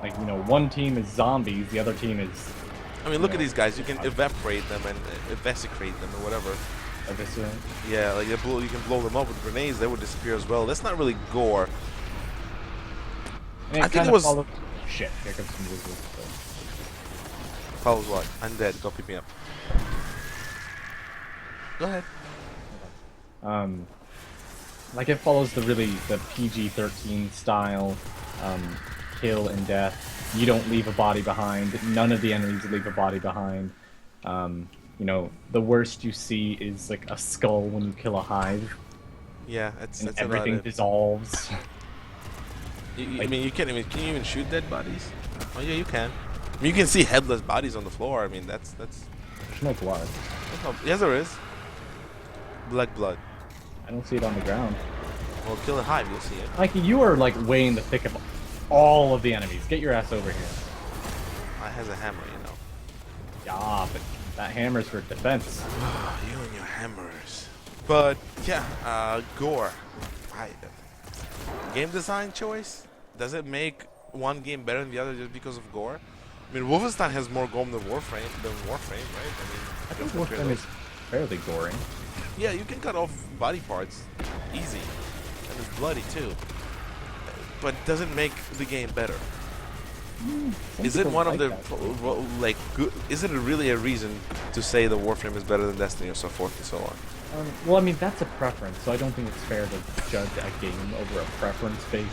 [SPEAKER 1] like one team is zombies, the other team is
[SPEAKER 2] I mean, look
[SPEAKER 1] Yeah.
[SPEAKER 2] at these guys. You can evaporate them and eviscerate them or whatever.
[SPEAKER 1] eviscerate.
[SPEAKER 2] Yeah, like you can blow them up with grenades. They would disappear as well. That's not really gore.
[SPEAKER 1] And
[SPEAKER 2] I think
[SPEAKER 1] kinda
[SPEAKER 2] it was-
[SPEAKER 1] follows- Shit, here comes some wizards.
[SPEAKER 2] Follows what? Undead. Go pick me up. Go ahead.
[SPEAKER 1] Like it follows the PG-13 style, kill and death. You don't leave a body behind. None of the enemies leave a body behind. The worst you see is like a skull when you kill a hive,
[SPEAKER 2] Yeah, that's
[SPEAKER 1] and
[SPEAKER 2] about
[SPEAKER 1] everything
[SPEAKER 2] it.
[SPEAKER 1] dissolves.
[SPEAKER 2] I mean, can you even shoot dead bodies? Oh yeah, you can. I mean, you can see headless bodies on the floor. I mean, that's
[SPEAKER 1] There's no blood.
[SPEAKER 2] yes, there is. Black blood.
[SPEAKER 1] I don't see it on the ground.
[SPEAKER 2] Well, kill a hive, you'll see it.
[SPEAKER 1] Mikey, you are like way in the thick of all of the enemies. Get your ass over here.
[SPEAKER 2] I has a hammer, you know.
[SPEAKER 1] Yeah, but that hammer's for defense.
[SPEAKER 2] You and your hammers. But yeah, gore. Game design choice. Does it make one game better than the other just because of gore? I mean, Wolfenstein has more gore than Warframe, right?
[SPEAKER 1] I think
[SPEAKER 2] compare
[SPEAKER 1] Warframe
[SPEAKER 2] those.
[SPEAKER 1] is fairly gory.
[SPEAKER 2] Yeah, you can cut off body parts easy, and it's bloody too. But does it make the game better?
[SPEAKER 1] Some
[SPEAKER 2] Is it
[SPEAKER 1] people
[SPEAKER 2] one of
[SPEAKER 1] like
[SPEAKER 2] the
[SPEAKER 1] that.
[SPEAKER 2] like good? Is it really a reason to say that Warframe is better than Destiny or so forth and so on?
[SPEAKER 1] Well, I mean, that's a preference, so I don't think it's fair to judge a game over a preference-based.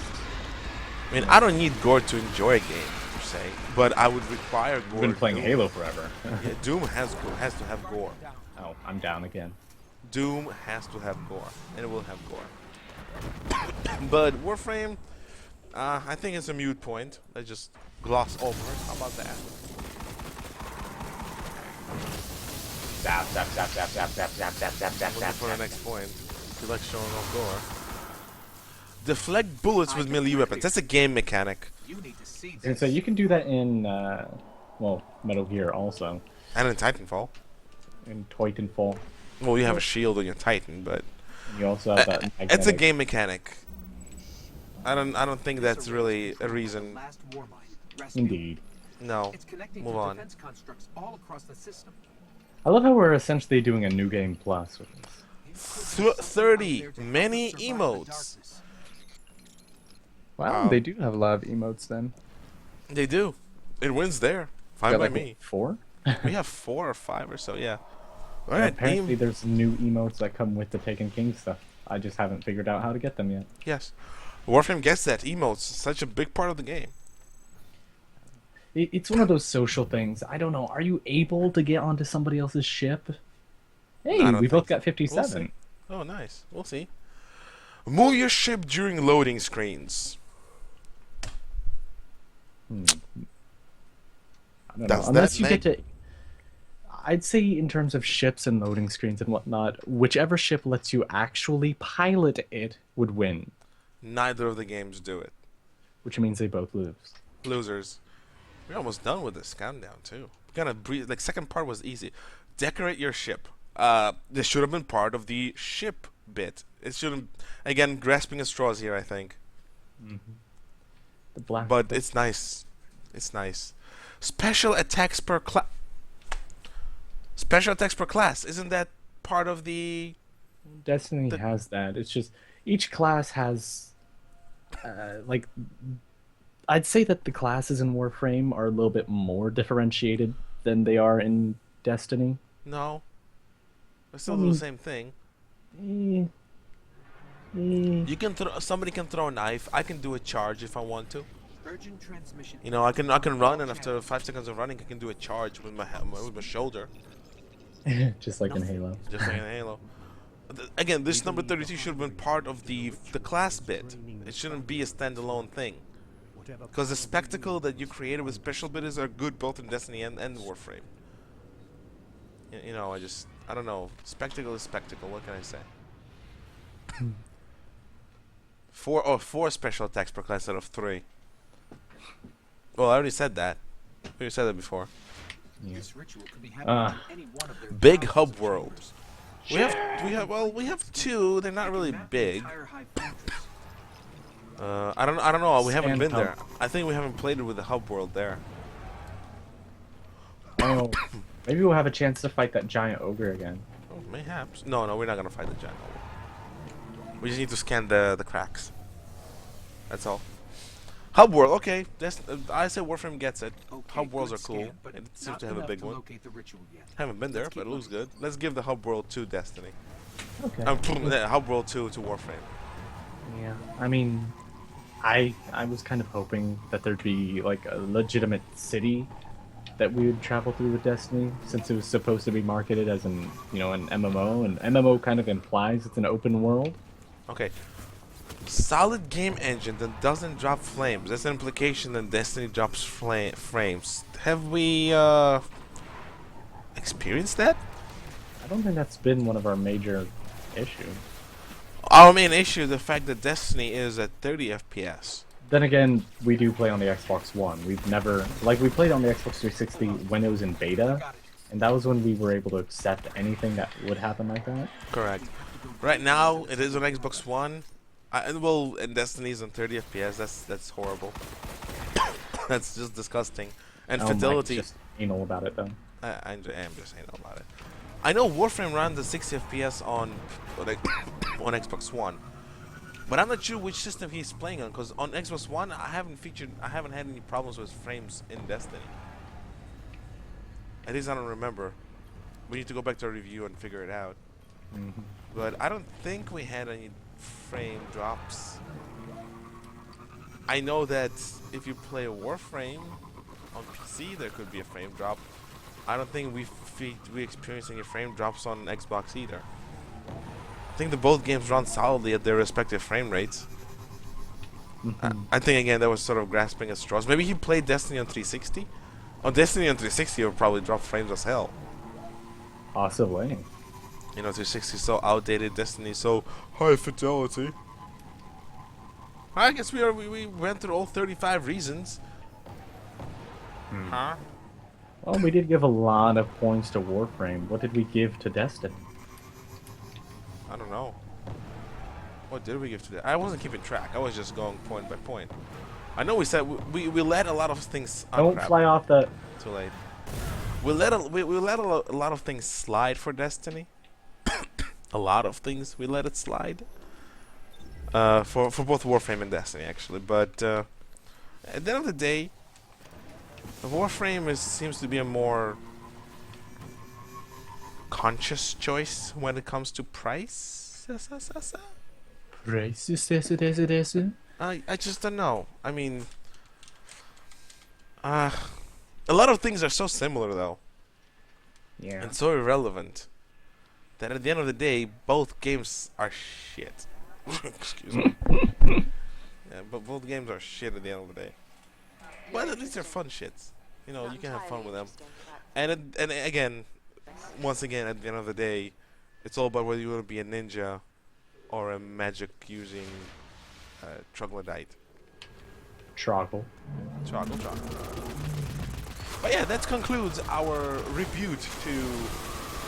[SPEAKER 2] I mean, I don't need gore to enjoy a game per se, but I would require gore.
[SPEAKER 1] I've been playing
[SPEAKER 2] Doom.
[SPEAKER 1] Halo forever.
[SPEAKER 2] Yeah, Doom has to have gore.
[SPEAKER 1] Oh, I'm down again.
[SPEAKER 2] Doom has to have gore, and it will have gore. But Warframe, I think it's a mute point. Let's just gloss over it. How about that?
[SPEAKER 1] Zap, zap, zap, zap, zap, zap, zap, zap, zap, zap,
[SPEAKER 2] Looking
[SPEAKER 1] zap,
[SPEAKER 2] for the
[SPEAKER 1] zap.
[SPEAKER 2] next point. He likes showing off gore. Deflect bullets with melee weapons. That's a game mechanic.
[SPEAKER 3] You need to see
[SPEAKER 1] And
[SPEAKER 3] this.
[SPEAKER 1] so you can do that in, well, Metal Gear also,
[SPEAKER 2] And in Titanfall.
[SPEAKER 1] in Titanfall.
[SPEAKER 2] Well, you have a shield on your Titan, but
[SPEAKER 1] And you also have that.
[SPEAKER 2] it's a
[SPEAKER 1] magnetic-
[SPEAKER 2] game mechanic. I don't think that's really a reason.
[SPEAKER 3] Last war mine. Rescue.
[SPEAKER 1] Indeed.
[SPEAKER 2] No.
[SPEAKER 3] It's connecting
[SPEAKER 2] Move
[SPEAKER 3] to
[SPEAKER 2] on.
[SPEAKER 3] defense constructs all across the system.
[SPEAKER 1] I love how we're essentially doing a new game plus with this.
[SPEAKER 2] 30 many emotes.
[SPEAKER 1] Wow, they do have a lot of emotes then.
[SPEAKER 2] They do. It wins there. Fine
[SPEAKER 1] Got
[SPEAKER 2] by
[SPEAKER 1] like
[SPEAKER 2] me.
[SPEAKER 1] 4?
[SPEAKER 2] We have 4 or 5 or so, yeah.
[SPEAKER 1] And
[SPEAKER 2] Alright,
[SPEAKER 1] apparently there's new emotes that come with the Taken King stuff. I just haven't figured out how to get them yet.
[SPEAKER 2] yes. Warframe gets that. Emotes, such a big part of the game.
[SPEAKER 1] It's one of those social things. I don't know. Are you able to get onto somebody else's ship? Hey,
[SPEAKER 2] I don't
[SPEAKER 1] we both
[SPEAKER 2] think
[SPEAKER 1] got 57.
[SPEAKER 2] We'll see. Oh, nice. We'll see. Move your ship during loading screens.
[SPEAKER 1] I don't
[SPEAKER 2] Does
[SPEAKER 1] know. Unless
[SPEAKER 2] that
[SPEAKER 1] you get to... I'd say in terms of ships and loading screens and whatnot, whichever ship lets you actually pilot it would win.
[SPEAKER 2] Neither of the games do it.
[SPEAKER 1] Which means they both lose.
[SPEAKER 2] Losers. We're almost done with this countdown too. We gotta breathe. Like second part was easy. Decorate your ship. This should have been part of the ship bit. It shouldn't. Again, grasping at straws here, I think.
[SPEAKER 1] The black.
[SPEAKER 2] But it's nice. It's nice. Special attacks per class. Special attacks per class. Isn't that part of the?
[SPEAKER 1] Destiny has that. It's just each class has, like, I'd say that the classes in Warframe are a little bit more differentiated than they are in Destiny.
[SPEAKER 2] No. They still
[SPEAKER 1] I
[SPEAKER 2] do
[SPEAKER 1] mean-
[SPEAKER 2] the same thing.
[SPEAKER 1] Eh, eh.
[SPEAKER 2] You can throw. Somebody can throw a knife. I can do a charge if I want to.
[SPEAKER 3] Urgent transmission.
[SPEAKER 2] You know, I can run, and after 5 seconds of running, I can do a charge with my shoulder,
[SPEAKER 1] Just like in Halo.
[SPEAKER 2] just like in Halo. Again, this number 32 should have been part of the class bit. It shouldn't be a standalone thing. Because the spectacle that you created with special bitters are good both in Destiny and Warframe. You know, I don't know. Spectacle is spectacle. What can I say? Four special attacks per class out of 3. Well, I already said that. I already said that before.
[SPEAKER 3] This ritual could be happening on any one of their
[SPEAKER 2] Big
[SPEAKER 3] thousands
[SPEAKER 2] hub
[SPEAKER 3] of
[SPEAKER 2] world.
[SPEAKER 3] floors.
[SPEAKER 2] We have 2. They're not really
[SPEAKER 3] Map the
[SPEAKER 2] big.
[SPEAKER 3] entire high fortress.
[SPEAKER 2] I don't know. We haven't
[SPEAKER 1] Sand
[SPEAKER 2] been
[SPEAKER 1] hub.
[SPEAKER 2] there. I think we haven't played it with the hub world there.
[SPEAKER 1] Oh, maybe we'll have a chance to fight that giant ogre again.
[SPEAKER 2] Oh, mayhaps. No, we're not gonna fight the giant ogre. We just need to scan the cracks. That's all. Hub world, okay. I say Warframe gets it.
[SPEAKER 3] Okay,
[SPEAKER 2] Hub worlds are
[SPEAKER 3] good
[SPEAKER 2] cool.
[SPEAKER 3] scan, but
[SPEAKER 2] It seems
[SPEAKER 3] not
[SPEAKER 2] to have a
[SPEAKER 3] enough
[SPEAKER 2] big
[SPEAKER 3] to
[SPEAKER 2] one.
[SPEAKER 3] locate the ritual yet.
[SPEAKER 2] Haven't been there,
[SPEAKER 3] Let's
[SPEAKER 2] but it
[SPEAKER 3] keep
[SPEAKER 2] looks
[SPEAKER 3] looking.
[SPEAKER 2] good. Let's give the hub world to Destiny.
[SPEAKER 1] Okay.
[SPEAKER 2] Hub world 2 to Warframe.
[SPEAKER 1] Yeah. I mean, I was kind of hoping that there'd be like a legitimate city that we would travel through with Destiny, since it was supposed to be marketed as an MMO, and MMO kind of implies it's an open world.
[SPEAKER 2] Okay. Solid game engine that doesn't drop flames. That's an implication that Destiny drops frames. Have we experienced that?
[SPEAKER 1] I don't think that's been one of our major issues.
[SPEAKER 2] Our main issue, the fact that Destiny is at 30 FPS.
[SPEAKER 1] Then again, we do play on the Xbox One. We've never, like, we played on the Xbox 360 when it was in beta, and that was when we were able to accept anything that would happen like that.
[SPEAKER 2] Correct. Right now, it is on Xbox One. And Destiny's on 30 FPS. That's horrible. That's just disgusting. And
[SPEAKER 1] Mike's
[SPEAKER 2] fidelity.
[SPEAKER 1] just anal about it, though.
[SPEAKER 2] I am just saying about it. I know Warframe runs at 60 FPS on Xbox One, but I'm not sure which system he's playing on. Because on Xbox One, I haven't had any problems with frames in Destiny. At least I don't remember. We need to go back to our review and figure it out. But I don't think we had any frame drops. I know that if you play Warframe on PC, there could be a frame drop. I don't think we experienced any frame drops on Xbox either. I think that both games run solidly at their respective frame rates. I think again that was sort of grasping at straws. Maybe he played Destiny on 360. On Destiny on 360, it would probably drop frames as hell.
[SPEAKER 1] Possibly.
[SPEAKER 2] You know, 360 is so outdated. Destiny is so high fidelity. I guess we went through all 35 reasons. Huh?
[SPEAKER 1] Well, we did give a lot of points to Warframe. What did we give to Destiny?
[SPEAKER 2] I don't know. What did we give to that? I wasn't keeping track. I was just going point by point. I know we said we let a lot of things.
[SPEAKER 1] Don't
[SPEAKER 2] crap.
[SPEAKER 1] fly off that.
[SPEAKER 2] Too late. We let a lot of things slide for Destiny. A lot of things we let it slide. For both Warframe and Destiny actually, but at the end of the day, Warframe seems to be a more conscious choice when it comes to price. I just don't know. I mean, a lot of things are so similar though,
[SPEAKER 1] Yeah.
[SPEAKER 2] and so irrelevant that at the end of the day, both games are shit. Excuse me. Yeah, but both games are shit at the end of the day. But at least they're fun shits. You know, you can have fun with them. And again, once again, at the end of the day, it's all about whether you want to be a ninja or a magic using troglodyte.
[SPEAKER 1] Troggle.
[SPEAKER 2] Troggle. But yeah, that concludes our review to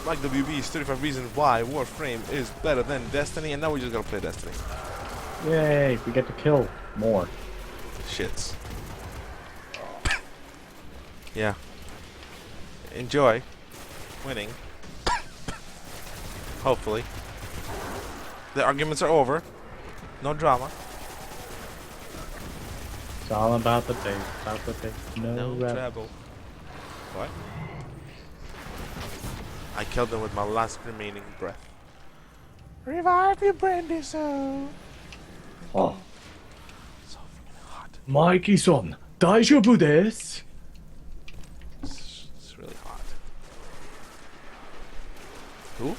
[SPEAKER 2] Mike WB's 35 Reasons Why Warframe is better than Destiny, and now we're just gonna play Destiny.
[SPEAKER 1] Yay, we get to kill more.
[SPEAKER 2] Shits. Yeah. Enjoy winning. Hopefully. The arguments are over. No drama.
[SPEAKER 1] It's all about the base, No,
[SPEAKER 2] No trouble. What? I killed them with my last remaining breath. Revive me, Brandy, so.
[SPEAKER 1] Oh,
[SPEAKER 2] So freaking hot.
[SPEAKER 1] Mikey-san, daijoubu desu.
[SPEAKER 2] It's really hot. Who?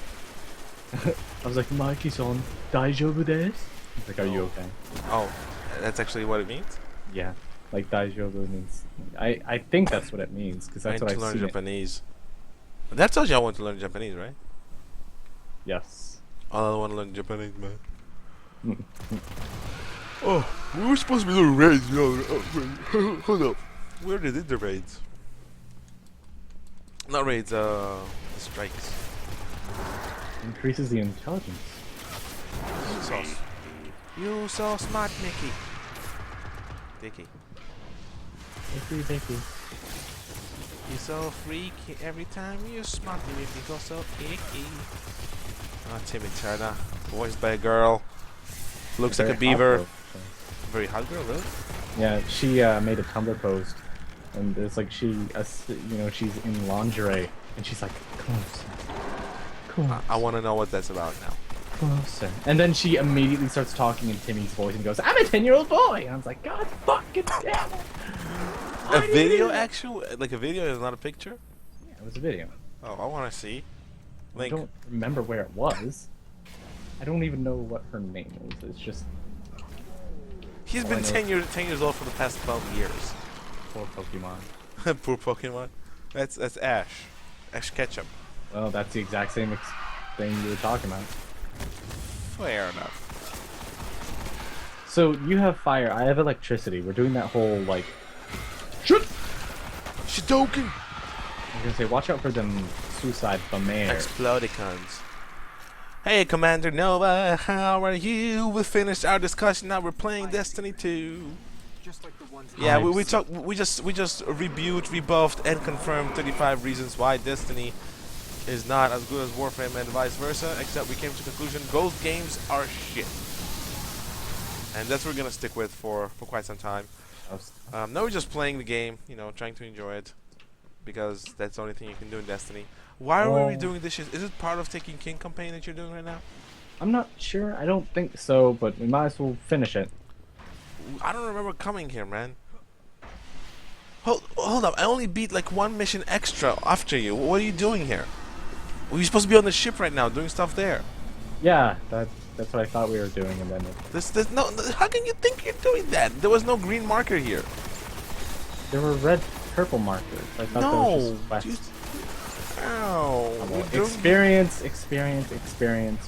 [SPEAKER 1] I was like, Mikey-san, daijoubu desu? He's like, are you okay?
[SPEAKER 2] Oh, that's actually what it means?
[SPEAKER 1] Yeah, like daijoubu means. I think that's what it means because that's
[SPEAKER 2] I
[SPEAKER 1] what
[SPEAKER 2] need to
[SPEAKER 1] I've
[SPEAKER 2] learn
[SPEAKER 1] seen.
[SPEAKER 2] Japanese. That tells you I want to learn Japanese, right?
[SPEAKER 1] Yes.
[SPEAKER 2] All I want to learn Japanese, man. Oh, we were supposed to be doing raids, you know. Hold up. We already did the raids. Not raids, the strikes.
[SPEAKER 1] Increases the intelligence.
[SPEAKER 2] You so smart, Mickey. Dicky.
[SPEAKER 1] Thank you.
[SPEAKER 2] You so freaky every time you smart, you make me go so icky. Oh, Timmy Turner, voiced by a girl. Looks like a beaver. Very hot girl, really?
[SPEAKER 1] Yeah, she made a Tumblr post, and it's like she's in lingerie, and she's like, closer.
[SPEAKER 2] I want to know what that's about now.
[SPEAKER 1] Closer. And then she immediately starts talking in Timmy's voice and goes, I'm a 10-year-old boy! And I was like, God fucking damn it!
[SPEAKER 2] A video, actual? Like a video is not a picture?
[SPEAKER 1] Yeah, it was a video.
[SPEAKER 2] Oh, I want to see.
[SPEAKER 1] I
[SPEAKER 2] Link.
[SPEAKER 1] don't remember where it was. I don't even know what her name is. It's just
[SPEAKER 2] He's
[SPEAKER 1] Oh,
[SPEAKER 2] been
[SPEAKER 1] I know.
[SPEAKER 2] 10 years old for the past 12 years.
[SPEAKER 1] poor Pokemon.
[SPEAKER 2] Poor Pokemon. That's Ash. Ash Ketchum.
[SPEAKER 1] Well, that's the exact same thing you were talking about.
[SPEAKER 2] Fair enough.
[SPEAKER 1] So you have fire, I have electricity. We're doing that whole like. Shoot!
[SPEAKER 2] Shidoken!
[SPEAKER 1] I was gonna say, watch out for them suicide bombers.
[SPEAKER 2] Explodicons. Hey, Commander Nova, how are you? We finished our discussion. Now we're playing Destiny 2.
[SPEAKER 3] Just like the ones.
[SPEAKER 2] Yeah, we
[SPEAKER 1] Nice.
[SPEAKER 2] talked. We just reviewed, rebuffed, and confirmed 35 reasons why Destiny is not as good as Warframe and vice versa. Except we came to the conclusion both games are shit, and that's what we're gonna stick with for quite some time. Now we're just playing the game, you know, trying to enjoy it, because that's the only thing you can do in Destiny. Why are we doing this shit? Is it part of Taking King campaign that you're doing right now?
[SPEAKER 1] I'm not sure. I don't think so, but we might as well finish it.
[SPEAKER 2] I don't remember coming here, man. Hold up. I only beat like one mission extra after you. What are you doing here? Well, you're supposed to be on the ship right now, doing stuff there.
[SPEAKER 1] Yeah, that's what I thought we were doing, and then
[SPEAKER 2] This no. How can you think you're doing that? There was no green marker here.
[SPEAKER 1] there were red, purple markers. I thought
[SPEAKER 2] No.
[SPEAKER 1] that was just
[SPEAKER 2] Dude,
[SPEAKER 1] quests.
[SPEAKER 2] Ow.
[SPEAKER 1] Well,
[SPEAKER 2] we don't-
[SPEAKER 1] experience.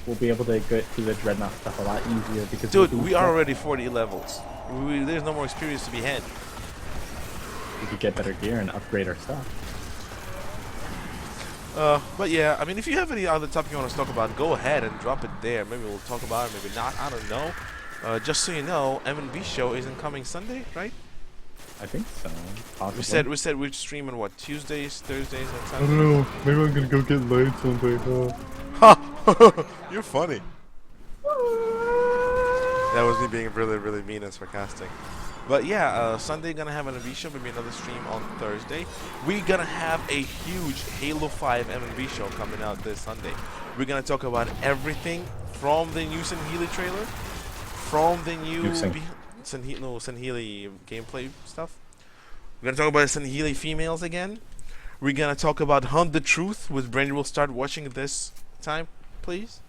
[SPEAKER 1] We'll be able to get to the Dreadnought stuff a lot easier because
[SPEAKER 2] Dude,
[SPEAKER 1] we'll do
[SPEAKER 2] we are
[SPEAKER 1] stuff.
[SPEAKER 2] already 40 levels. There's no more experience to be had.
[SPEAKER 1] We could get better gear and upgrade our stuff.
[SPEAKER 2] But yeah, I mean, if you have any other topic you want us to talk about, go ahead and drop it there. Maybe we'll talk about it, maybe not. I don't know. Just so you know, M&B show isn't coming Sunday, right?
[SPEAKER 1] I think so. Possibly.
[SPEAKER 2] We said we'd stream on what, Tuesdays, Thursdays, and
[SPEAKER 1] I
[SPEAKER 2] Sundays.
[SPEAKER 1] don't know. Maybe I'm gonna go get light someday.
[SPEAKER 2] Ha! You're funny. That was me being really, really mean and sarcastic. But yeah, Sunday gonna have an M&B show, maybe another stream on Thursday. We're gonna have a huge Halo 5 M&B show coming out this Sunday. We're gonna talk about everything from the new San Healy trailer, from the new San Healy gameplay stuff. We're gonna talk about San Healy females again. We're gonna talk about Hunt the Truth, which Brandy will start watching this time, please.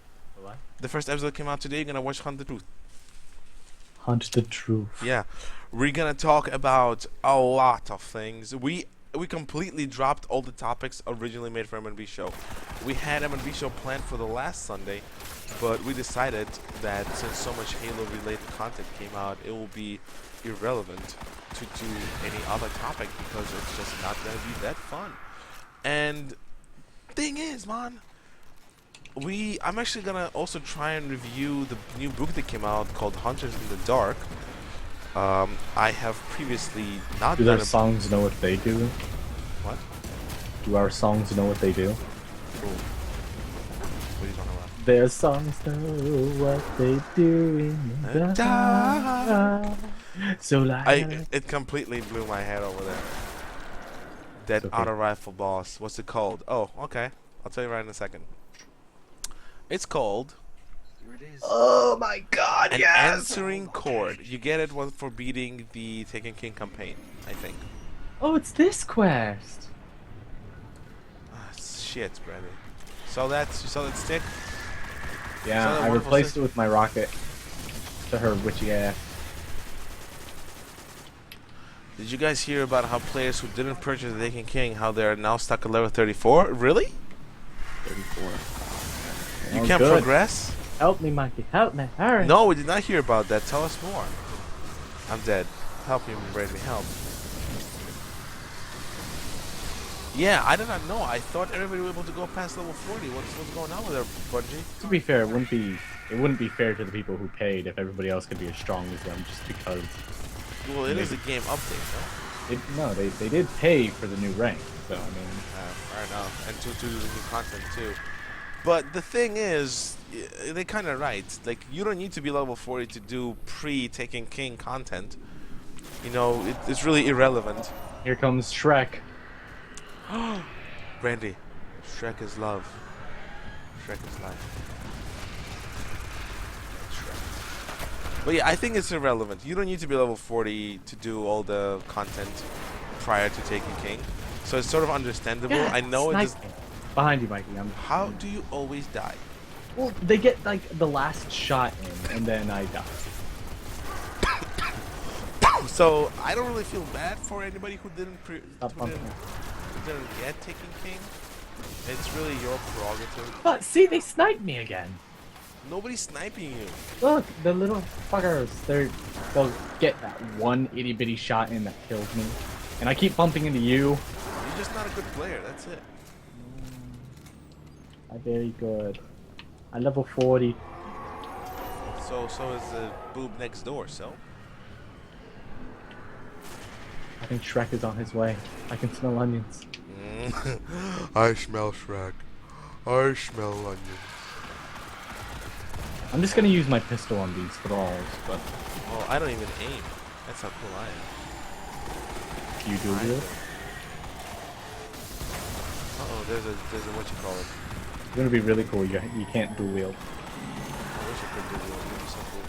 [SPEAKER 1] What?
[SPEAKER 2] The first episode came out today. You're gonna watch Hunt the Truth.
[SPEAKER 1] Hunt the truth.
[SPEAKER 2] Yeah, we're gonna talk about a lot of things. We completely dropped all the topics originally made for M&B show. We had M&B show planned for the last Sunday, but we decided that since so much Halo-related content came out, it will be irrelevant to do any other topic because it's just not gonna be that fun. And thing is, man, I'm actually gonna also try and review the new book that came out called Hunters in the Dark. I have previously not
[SPEAKER 1] Do
[SPEAKER 2] done
[SPEAKER 1] our songs know what they do?
[SPEAKER 2] What?
[SPEAKER 1] Do our songs know what they do?
[SPEAKER 2] What are you talking about?
[SPEAKER 1] Their songs know what they do in the dark. So like
[SPEAKER 2] It completely blew my head over there. That
[SPEAKER 1] okay.
[SPEAKER 2] auto rifle boss. What's it called? Oh, okay. I'll tell you right in a second. It's called
[SPEAKER 3] Here it is.
[SPEAKER 1] Oh my god,
[SPEAKER 2] an answering chord. You get it for beating the Taken King campaign, I think.
[SPEAKER 1] Oh, it's this quest.
[SPEAKER 2] Shit, Brandy. You saw that stick?
[SPEAKER 1] Yeah,
[SPEAKER 2] So that
[SPEAKER 1] I
[SPEAKER 2] wonderful
[SPEAKER 1] replaced
[SPEAKER 2] sister-
[SPEAKER 1] it with my rocket to her witchy ass.
[SPEAKER 2] Did you guys hear about how players who didn't purchase the Taken King, how they are now stuck at level 34? Really?
[SPEAKER 1] 34.
[SPEAKER 2] You
[SPEAKER 1] Oh,
[SPEAKER 2] can't
[SPEAKER 1] good.
[SPEAKER 2] progress?
[SPEAKER 1] Help me, Mikey. Help me. Hurry.
[SPEAKER 2] No, we did not hear about that. Tell us more. I'm dead. Help me, Brandy. Help. Yeah, I did not know. I thought everybody was able to go past level 40. What's going on with there, Bungie?
[SPEAKER 1] To be fair, it wouldn't be fair to the people who paid if everybody else could be as strong as them just because.
[SPEAKER 2] Well, it is a game update, no?
[SPEAKER 1] They did pay for the new rank, so I mean.
[SPEAKER 2] Fair enough. And to do the new content too. But the thing is, they're kind of right. Like, you don't need to be level 40 to do pre-Taken King content. You know, it's really irrelevant.
[SPEAKER 1] Here comes Shrek.
[SPEAKER 2] Brandy, Shrek is love. Shrek is life. Shrek. But yeah, I think it's irrelevant. You don't need to be level 40 to do all the content prior to Taken King. So it's sort of understandable.
[SPEAKER 1] Yeah,
[SPEAKER 2] I know it is.
[SPEAKER 1] snipe me. Behind you, Mikey.
[SPEAKER 2] How do you always die?
[SPEAKER 1] Well, they get like the last shot in, and then I die.
[SPEAKER 2] So I don't really feel bad for anybody who didn't
[SPEAKER 1] Stop bumping me.
[SPEAKER 2] didn't get Taken King. It's really your prerogative.
[SPEAKER 1] But see, they sniped me again.
[SPEAKER 2] Nobody's sniping you.
[SPEAKER 1] Look, the little fuckers. They'll get that one itty bitty shot in that kills me, and I keep bumping into you.
[SPEAKER 2] You're just not a good player. That's it.
[SPEAKER 1] I'm very good. I level 40.
[SPEAKER 2] So is the boob next door. So
[SPEAKER 1] I think Shrek is on his way. I can smell onions.
[SPEAKER 2] I smell Shrek. I smell onions.
[SPEAKER 1] I'm just gonna use my pistol on these thralls, but
[SPEAKER 2] Oh, I don't even aim. That's how cool I am.
[SPEAKER 1] you do it.
[SPEAKER 2] Uh-oh, there's a what you call it.
[SPEAKER 1] It's gonna be really cool. You can't dual wield.
[SPEAKER 2] I wish I could do it. It'd be so cool.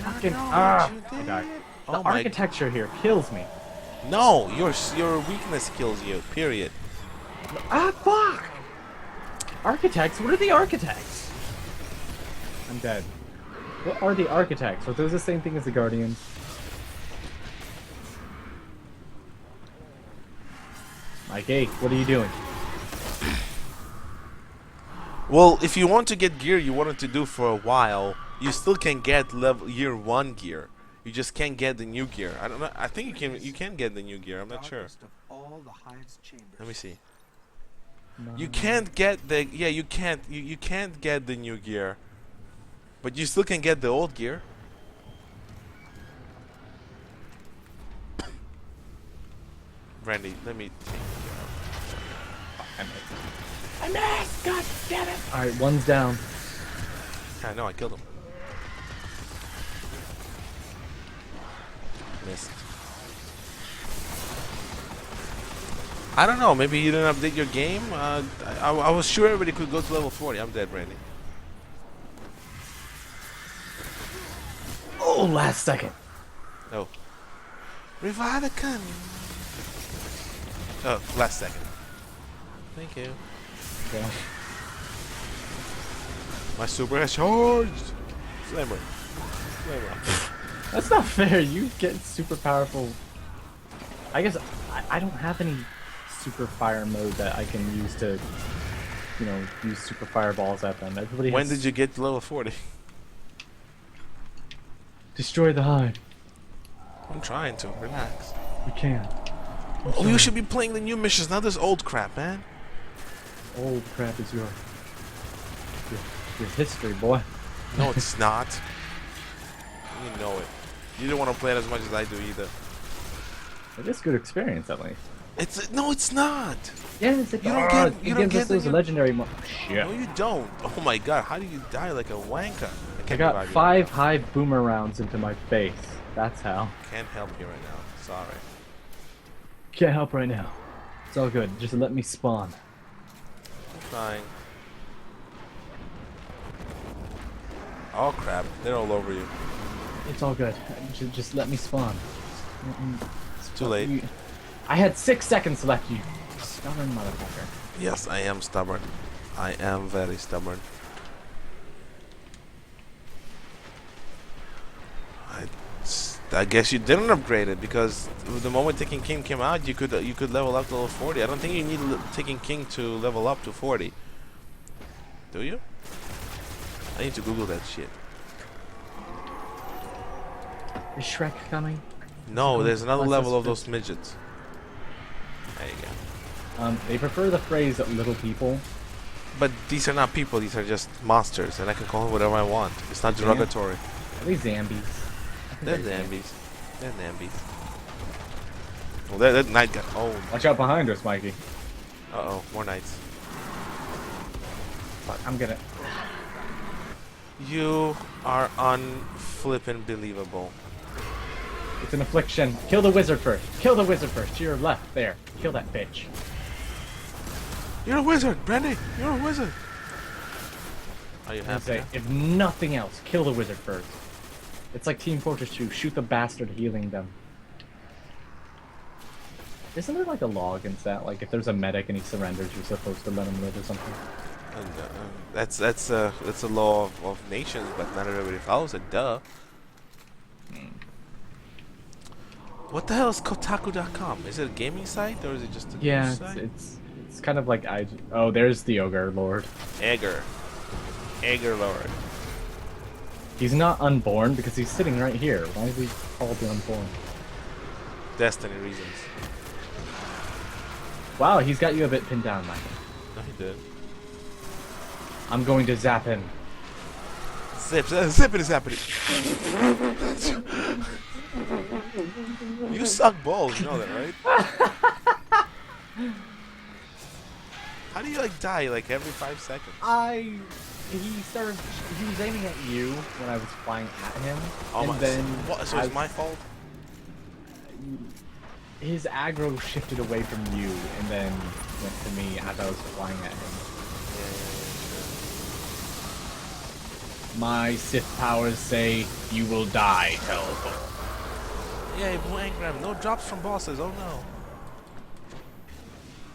[SPEAKER 1] Fucking
[SPEAKER 2] know
[SPEAKER 1] ah!
[SPEAKER 2] what you
[SPEAKER 1] I died.
[SPEAKER 2] did.
[SPEAKER 1] The
[SPEAKER 2] Oh my-
[SPEAKER 1] architecture here kills me.
[SPEAKER 2] No, your weakness kills you. Period.
[SPEAKER 1] Ah, fuck! Architects? What are the architects? I'm dead. What are the architects? Are those the same thing as the guardians? Mikey, what are you doing?
[SPEAKER 2] Well, if you want to get gear you wanted to do for a while, you still can get level year 1 gear. You just can't get the new gear. I don't know. I think you can get the new gear. I'm not sure.
[SPEAKER 3] Darkest of all the hive's chambers.
[SPEAKER 2] Let me see. You can't get the you can't get the new gear. But you still can get the old gear. Brandy, let me take you
[SPEAKER 1] I missed! God damn it! Alright, one's down.
[SPEAKER 2] out. I know, I killed him. Missed. I don't know, maybe you didn't update your game? I was sure everybody could go to level 40. I'm dead, Brandy.
[SPEAKER 1] Oh, last second.
[SPEAKER 2] Oh. Revive the gun. Oh, last second. Thank you.
[SPEAKER 1] Okay.
[SPEAKER 2] My super has charged. Flammer. Flammer.
[SPEAKER 1] That's not fair. You get super powerful. I guess I don't have any super fire mode that I can use to, you know, use super fireballs at them. Everybody
[SPEAKER 2] When
[SPEAKER 1] has
[SPEAKER 2] did you get to level 40?
[SPEAKER 1] destroy the hive.
[SPEAKER 2] I'm trying to. Relax.
[SPEAKER 1] We can.
[SPEAKER 2] Oh, you should be playing the new missions, not this old crap, man.
[SPEAKER 1] Old crap is your history, boy.
[SPEAKER 2] No, it's not. You know it. You don't want to play it as much as I do either.
[SPEAKER 1] It is good experience at least.
[SPEAKER 2] It's no, it's not.
[SPEAKER 1] Yes, it
[SPEAKER 2] You don't
[SPEAKER 1] does.
[SPEAKER 2] get- you
[SPEAKER 1] It
[SPEAKER 2] don't
[SPEAKER 1] gives us
[SPEAKER 2] get
[SPEAKER 1] those
[SPEAKER 2] the-
[SPEAKER 1] legendary shit.
[SPEAKER 2] No, you don't. Oh my god, how do you die like a wanker?
[SPEAKER 1] I
[SPEAKER 2] can't
[SPEAKER 1] got
[SPEAKER 2] revive you
[SPEAKER 1] 5
[SPEAKER 2] right
[SPEAKER 1] hive boomer rounds into my face. That's how.
[SPEAKER 2] now. Can't help you right now. Sorry.
[SPEAKER 1] Can't help right now. It's all good. Just let me spawn.
[SPEAKER 2] I'm trying. Oh crap, they're all over you.
[SPEAKER 1] It's all good. Just let me spawn.
[SPEAKER 2] It's too late.
[SPEAKER 1] I had 6 seconds left, you stubborn motherfucker.
[SPEAKER 2] Yes, I am stubborn. I am very stubborn. I guess you didn't upgrade it because the moment Taking King came out, you could level up to level 40. I don't think you need Taking King to level up to 40. Do you? I need to Google that shit.
[SPEAKER 1] Is Shrek coming?
[SPEAKER 2] No, there's another
[SPEAKER 1] Unless
[SPEAKER 2] level
[SPEAKER 1] it's
[SPEAKER 2] of those midgets. There you go.
[SPEAKER 1] They prefer the phrase "little people."
[SPEAKER 2] But these are not people, these are just monsters, and I can call them whatever I want. It's not
[SPEAKER 1] Yeah.
[SPEAKER 2] derogatory.
[SPEAKER 1] Are they zombies?
[SPEAKER 2] They're Zambies. They're Zambies. Well, that knight got owned.
[SPEAKER 1] Watch out behind us, Mikey.
[SPEAKER 2] Uh-oh, more knights.
[SPEAKER 1] Fuck, I'm gonna.
[SPEAKER 2] You are unflippin' believable.
[SPEAKER 1] It's an affliction. Kill the wizard first. Kill the wizard first. To your left, there. Kill that bitch.
[SPEAKER 2] You're a wizard, Brandy! You're a wizard! Are you
[SPEAKER 1] I
[SPEAKER 2] happy
[SPEAKER 1] say,
[SPEAKER 2] now?
[SPEAKER 1] if nothing else, kill the wizard first. It's like Team Fortress 2. Shoot the bastard healing them. Isn't there like a law against that? Like if there's a medic and he surrenders, you're supposed to let him live or something?
[SPEAKER 2] And, that's a law of nations, but not everybody follows it, duh. What the hell is Kotaku.com? Is it a gaming site or is it just a
[SPEAKER 1] Yeah,
[SPEAKER 2] news site?
[SPEAKER 1] it's kind of like oh, there's the ogre lord.
[SPEAKER 2] Egger Lord.
[SPEAKER 1] He's not unborn because he's sitting right here. Why is he called the unborn?
[SPEAKER 2] Destiny reasons.
[SPEAKER 1] Wow, he's got you a bit pinned down, Michael.
[SPEAKER 2] No, he did.
[SPEAKER 1] I'm going to zap him.
[SPEAKER 2] Zip it is happening. You suck balls, you know that, right? How do you like die like every 5 seconds?
[SPEAKER 1] He was aiming at you when I was flying at him,
[SPEAKER 2] Oh
[SPEAKER 1] and
[SPEAKER 2] my,
[SPEAKER 1] then
[SPEAKER 2] what, so it's my fault?
[SPEAKER 1] his aggro shifted away from you and then went to me as I was flying at him. My Sith powers say you will die, teleport.
[SPEAKER 2] Yeah, Wangram, no drops from bosses, oh no.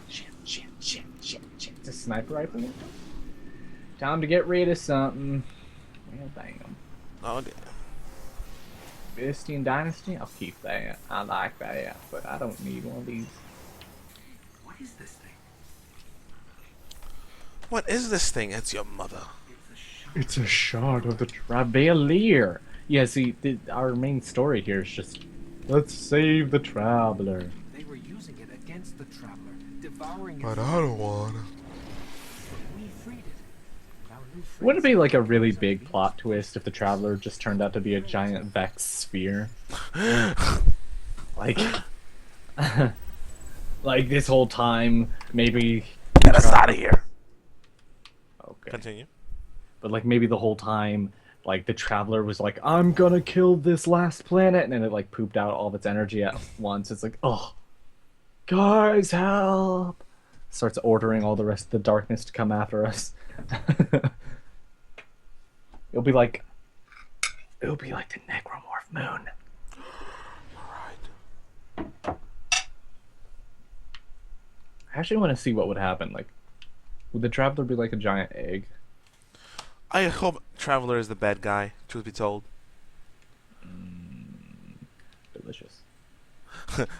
[SPEAKER 1] Shit. It's a sniper rifle? Time to get rid of something. Well, damn.
[SPEAKER 2] Oh, damn.
[SPEAKER 1] Byzantine Dynasty? I'll keep that. I like that, but I don't need one of these.
[SPEAKER 3] is this thing?
[SPEAKER 2] What is this thing? It's your mother.
[SPEAKER 1] It's a shard of the Traveler. Yeah, see, our main story here is just, let's save the Traveler.
[SPEAKER 3] They were using it against the Traveler, devouring
[SPEAKER 2] But
[SPEAKER 3] its
[SPEAKER 2] I don't want
[SPEAKER 3] but we freed it. Our new
[SPEAKER 1] Wouldn't it
[SPEAKER 3] friends
[SPEAKER 1] be like a really
[SPEAKER 3] are
[SPEAKER 1] big
[SPEAKER 3] Venus.
[SPEAKER 1] plot twist if the Traveler just turned out to be a giant Vex sphere? Like, like this whole time, maybe.
[SPEAKER 2] Get us out of here.
[SPEAKER 1] Okay.
[SPEAKER 2] Continue.
[SPEAKER 1] But like maybe the whole time, like the Traveler was like, I'm gonna kill this last planet, and then it like pooped out all of its energy at once. It's like, oh, guys, help! Starts ordering all the rest of the darkness to come after us. It'll be like the Necromorph moon.
[SPEAKER 2] Alright.
[SPEAKER 1] I actually want to see what would happen. Like, would the Traveler be like a giant egg?
[SPEAKER 2] I hope Traveler is the bad guy, truth be told.
[SPEAKER 1] Delicious.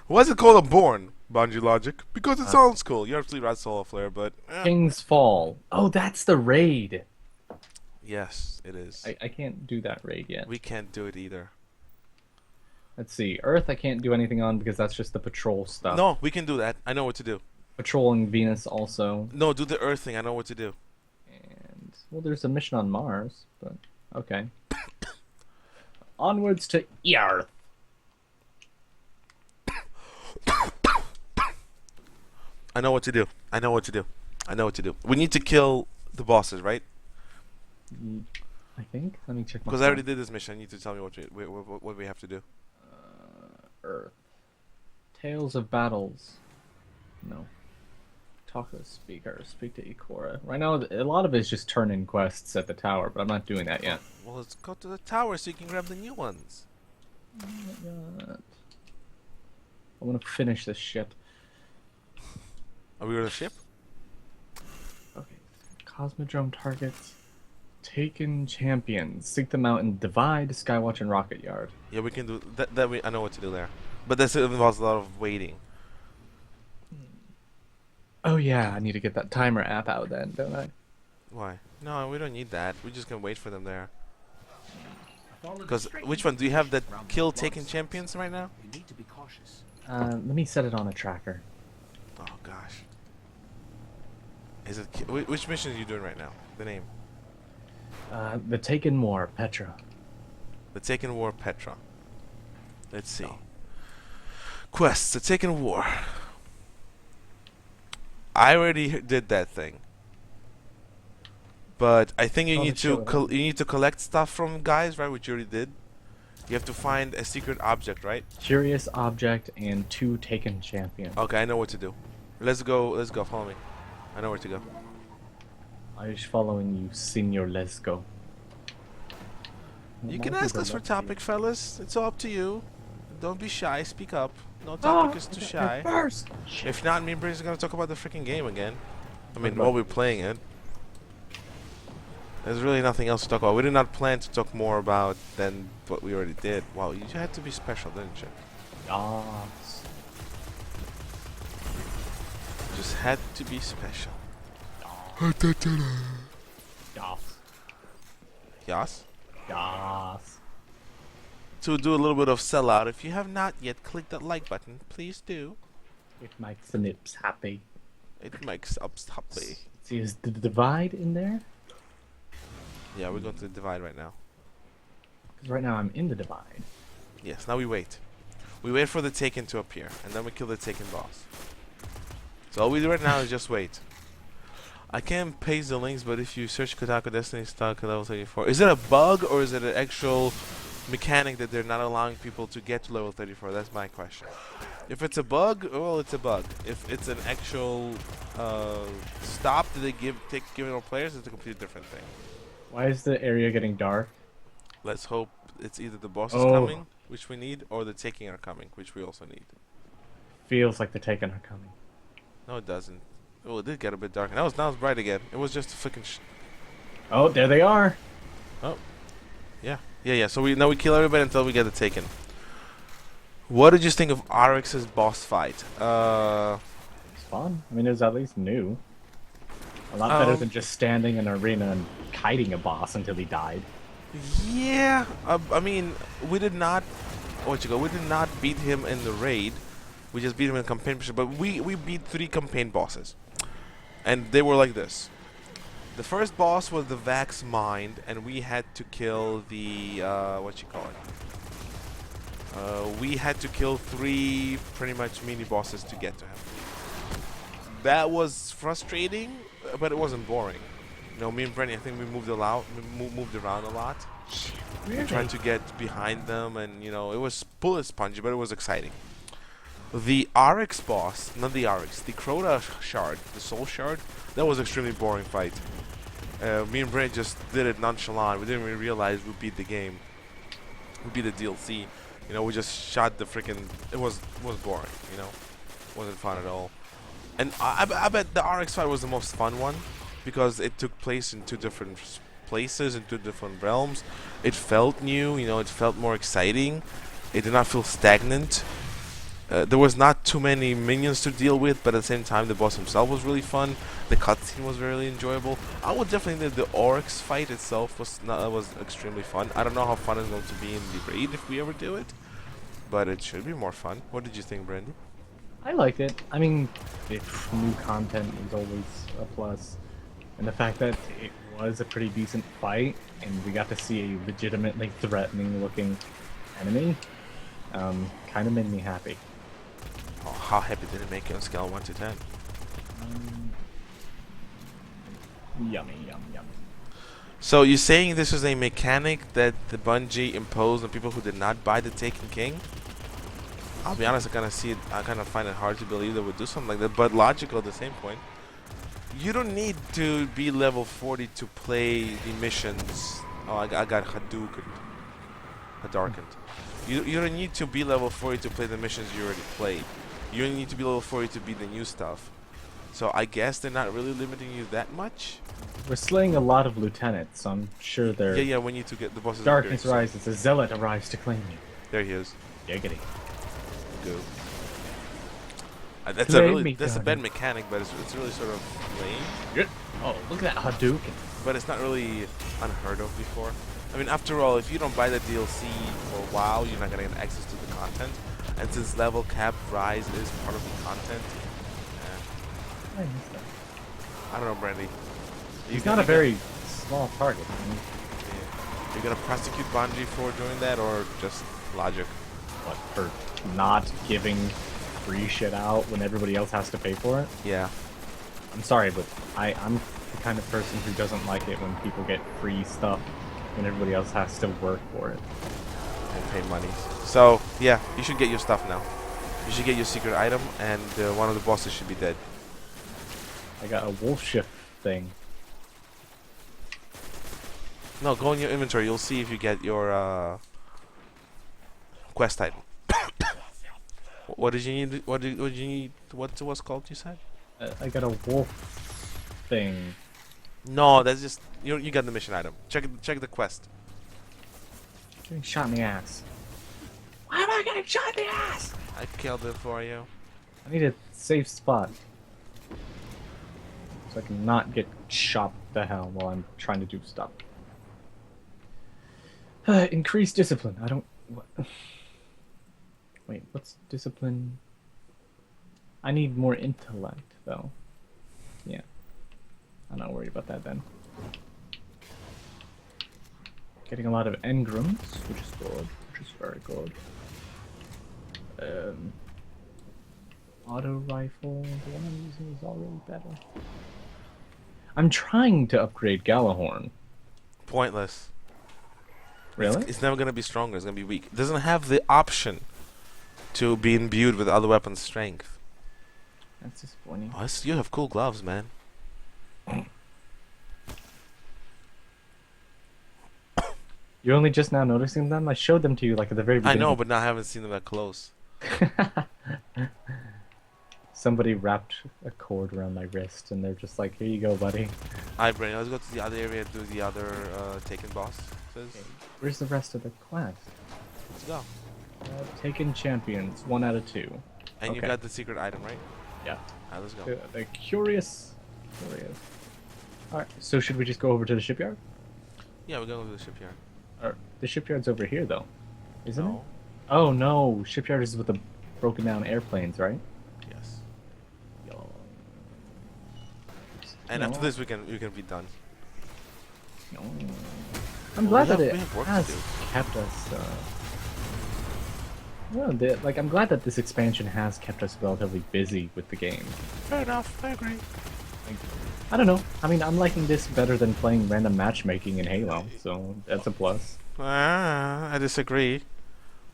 [SPEAKER 2] Why is it called a Born, Bungie Logic? Because it sounds cool. You're absolutely right, Solar Flare, but...
[SPEAKER 1] King's Fall. Oh, that's the raid.
[SPEAKER 2] Yes, it is.
[SPEAKER 1] I can't do that raid yet.
[SPEAKER 2] We can't do it either.
[SPEAKER 1] Let's see. Earth I can't do anything on because that's just the patrol stuff.
[SPEAKER 2] No, we can do that. I know what to do.
[SPEAKER 1] Patrolling Venus also.
[SPEAKER 2] No, do the Earth thing. I know what to do.
[SPEAKER 1] And, well, there's a mission on Mars, but okay. Onwards to Earth.
[SPEAKER 2] I know what to do. I know what to do. I know what to do. We need to kill the bosses, right?
[SPEAKER 1] I think. Let me check my
[SPEAKER 2] Because I already did this mission. I need to tell me what we have to do.
[SPEAKER 1] Earth. Tales of Battles. No. Talk to the speaker. Speak to Ikora. Right now, a lot of it is just turn-in quests at the tower, but I'm not doing that yet.
[SPEAKER 2] Well, let's go to the tower so you can grab the new ones.
[SPEAKER 1] Oh my god. I want to finish this shit.
[SPEAKER 2] Are we on the ship?
[SPEAKER 1] Okay. Cosmodrome targets. Taken champions. Seek them out in Divide, Skywatch, and Rocket Yard.
[SPEAKER 2] Yeah, we can do that. I know what to do there. But that involves a lot of waiting.
[SPEAKER 1] Oh yeah, I need to get that timer app out then, don't I?
[SPEAKER 2] Why? No, we don't need that. We just can wait for them there.
[SPEAKER 3] Follow the
[SPEAKER 2] Because
[SPEAKER 3] straight
[SPEAKER 2] which one? Do you have that
[SPEAKER 3] round the
[SPEAKER 2] kill
[SPEAKER 3] blocks.
[SPEAKER 2] taken champions right now?
[SPEAKER 3] You need to be cautious.
[SPEAKER 1] Let me set it on a tracker.
[SPEAKER 2] Oh gosh. Is it which mission are you doing right now? The name?
[SPEAKER 1] The Taken War, Petra.
[SPEAKER 2] The Taken War Petra. Let's see. Quests. The Taken War. I already did that thing. But I think you
[SPEAKER 1] Oh,
[SPEAKER 2] need
[SPEAKER 1] the show,
[SPEAKER 2] to you need to collect stuff from guys, right? Which you already did. You have to find a secret object, right?
[SPEAKER 1] Curious Object and 2 Taken Champions.
[SPEAKER 2] Okay, I know what to do. Let's go. Let's go. Follow me. I know where to go.
[SPEAKER 1] I'm just following you, Senor Lesco.
[SPEAKER 2] You can ask us for topic, fellas. It's all up to you. Don't be shy. Speak up. No
[SPEAKER 1] Oh,
[SPEAKER 2] topic is too shy.
[SPEAKER 1] First.
[SPEAKER 2] If not, me and Brandy are gonna talk about the freaking game again. I mean,
[SPEAKER 1] about-
[SPEAKER 2] while we're playing it. There's really nothing else to talk about. We did not plan to talk more about than what we already did. Wow, you had to be special, didn't you?
[SPEAKER 1] Yes.
[SPEAKER 2] Just had to be special.
[SPEAKER 1] Yes.
[SPEAKER 2] Yes?
[SPEAKER 1] Yes.
[SPEAKER 2] To do a little bit of sellout, if you have not yet clicked that like button, please do.
[SPEAKER 1] It makes the nips happy.
[SPEAKER 2] It makes us happy.
[SPEAKER 1] See, is the Divide in there?
[SPEAKER 2] Yeah, we're going to the divide right now.
[SPEAKER 1] Because right now I'm in the Divide.
[SPEAKER 2] Yes, now we wait. We wait for the Taken to appear, and then we kill the Taken boss. So all we do right now is just wait. I can't paste the links, but if you search Kotaku Destiny stock level 34, is it a bug or is it an actual mechanic that they're not allowing people to get to level 34? That's my question. If it's a bug, well, it's a bug. If it's an actual stop that they give all players, it's a completely different thing.
[SPEAKER 1] Why is the area getting dark?
[SPEAKER 2] Let's hope it's either the boss is
[SPEAKER 1] Oh.
[SPEAKER 2] coming, which we need, or the Taking are coming, which we also need.
[SPEAKER 1] Feels like the Taken are coming.
[SPEAKER 2] No, it doesn't. Oh, it did get a bit dark. Now it's bright again. It was just a freaking.
[SPEAKER 1] Oh, there they are.
[SPEAKER 2] Yeah. So we kill everybody until we get the Taken. What did you think of RX's boss fight?
[SPEAKER 1] fun. I mean, it was at least new. A lot better than just standing in an arena and kiting a boss until he died.
[SPEAKER 2] Yeah, I mean, we did not. We did not beat him in the raid. We just beat him in campaign mission. But we beat 3 campaign bosses, and they were like this. The first boss was the Vax Mind, and we had to kill the we had to kill 3 pretty much mini bosses to get to him. That was frustrating, but it wasn't boring. You know, me and Brandy, I think we moved around a lot.
[SPEAKER 1] Really?
[SPEAKER 2] We tried to get behind them, and you know, it was bullet spongy, but it was exciting. The RX boss, not the RX, the Crota shard, the Soul shard, that was extremely boring fight. Me and Brandy just did it nonchalant. We didn't even realize we beat the game. We beat the DLC. You know, we just shot the freaking. It was boring. You know, wasn't fun at all. And I bet the RX fight was the most fun one because it took place in 2 different places, in 2 different realms. It felt new. You know, it felt more exciting. It did not feel stagnant. There was not too many minions to deal with, but at the same time, the boss himself was really fun. The cutscene was really enjoyable. I would definitely say the Oryx fight itself was extremely fun. I don't know how fun it's going to be in the raid if we ever do it, but it should be more fun. What did you think, Brandy?
[SPEAKER 1] I liked it. I mean, new content is always a plus. And the fact that it was a pretty decent fight, and we got to see a legitimately threatening-looking enemy, kind of made me happy.
[SPEAKER 2] Oh, how happy did it make you on a scale of 1 to 10?
[SPEAKER 1] Yummy, yum, yum.
[SPEAKER 2] So you're saying this is a mechanic that the Bungie imposed on people who did not buy the Taken King? I'll be honest, I kind of find it hard to believe they would do something like that, but logical at the same point. You don't need to be level 40 to play the missions. Oh, I got Hadoukened. You don't need to be level 40 to play the missions you already played. You don't need to be level 40 to beat the new stuff. So I guess they're not really limiting you that much.
[SPEAKER 1] We're slaying a lot of lieutenants, so I'm sure they're...
[SPEAKER 2] Yeah, we need to get the bosses.
[SPEAKER 1] Darkness rises, a zealot arrives to claim you.
[SPEAKER 2] There he is.
[SPEAKER 1] Giggity.
[SPEAKER 2] Go. That's a bad mechanic, but it's really sort of lame.
[SPEAKER 1] Oh, look at that Hadouken.
[SPEAKER 2] But it's not really unheard of before. I mean, after all, if you don't buy the DLC for a while, you're not gonna get access to the content. And since level cap rise is part of the content,
[SPEAKER 1] I missed that.
[SPEAKER 2] I don't know, Brandy.
[SPEAKER 1] He's not a very small target. I mean,
[SPEAKER 2] Yeah. You're gonna prosecute Bungie for doing that, or just logic?
[SPEAKER 1] what, for not giving free shit out when everybody else has to pay for it?
[SPEAKER 2] Yeah.
[SPEAKER 1] I'm sorry, but I'm the kind of person who doesn't like it when people get free stuff when everybody else has to work for it.
[SPEAKER 2] And pay money. So yeah, you should get your stuff now. You should get your secret item, and one of the bosses should be dead.
[SPEAKER 1] I got a wolf shift thing.
[SPEAKER 2] No, go in your inventory. You'll see if you get your quest item. What did you need? What did you need? What was called? You said?
[SPEAKER 1] I got a wolf thing.
[SPEAKER 2] No, that's just you got the mission item. Check the quest.
[SPEAKER 1] Getting shot in the ass. Why am I getting shot in the ass?
[SPEAKER 2] I killed it for you.
[SPEAKER 1] I need a safe spot. So I can not get shot to hell while I'm trying to do stuff. Increase discipline. I don't... What? Wait, what's discipline? I need more intellect, though. Yeah. I'm not worried about that then. Getting a lot of engrams, which is good. Which is very good. Auto rifle. The one I'm using is already better. I'm trying to upgrade Galahorn.
[SPEAKER 2] Pointless.
[SPEAKER 1] Really?
[SPEAKER 2] It's never gonna be stronger. It's gonna be weak. It doesn't have the option to be imbued with other weapons' strength.
[SPEAKER 1] That's disappointing.
[SPEAKER 2] Oh, you have cool gloves, man.
[SPEAKER 1] You're only just now noticing them? I showed them to you like at the very
[SPEAKER 2] I
[SPEAKER 1] beginning.
[SPEAKER 2] know, but now I haven't seen them that close.
[SPEAKER 1] Somebody wrapped a cord around my wrist and they're just like, here you go, buddy.
[SPEAKER 2] Alright, Brandon, let's go to the other area and do the other Taken bosses.
[SPEAKER 1] Okay. Where's the rest of the quest?
[SPEAKER 2] Let's go.
[SPEAKER 1] Taken champions, 1 out of 2.
[SPEAKER 2] And you
[SPEAKER 1] Okay.
[SPEAKER 2] got the secret item, right?
[SPEAKER 1] Yeah.
[SPEAKER 2] Alright, let's go.
[SPEAKER 1] The curious. Curious. Alright, so should we just go over to the shipyard?
[SPEAKER 2] Yeah, we're going to the shipyard.
[SPEAKER 1] Or the shipyard's over here, though. Isn't it?
[SPEAKER 2] No.
[SPEAKER 1] Oh, no. Shipyard is with the broken down airplanes, right?
[SPEAKER 2] Yes.
[SPEAKER 1] Yo.
[SPEAKER 2] And
[SPEAKER 1] No.
[SPEAKER 2] after this, we can be done.
[SPEAKER 1] No. I'm glad
[SPEAKER 2] we
[SPEAKER 1] that
[SPEAKER 2] have-
[SPEAKER 1] it
[SPEAKER 2] we have work to
[SPEAKER 1] has
[SPEAKER 2] do.
[SPEAKER 1] kept us. Well, like I'm glad that this expansion has kept us relatively busy with the game.
[SPEAKER 2] Fair enough. I agree.
[SPEAKER 1] Like, I don't know. I mean, I'm liking this better than playing random matchmaking in Halo, so that's a plus.
[SPEAKER 2] I disagree.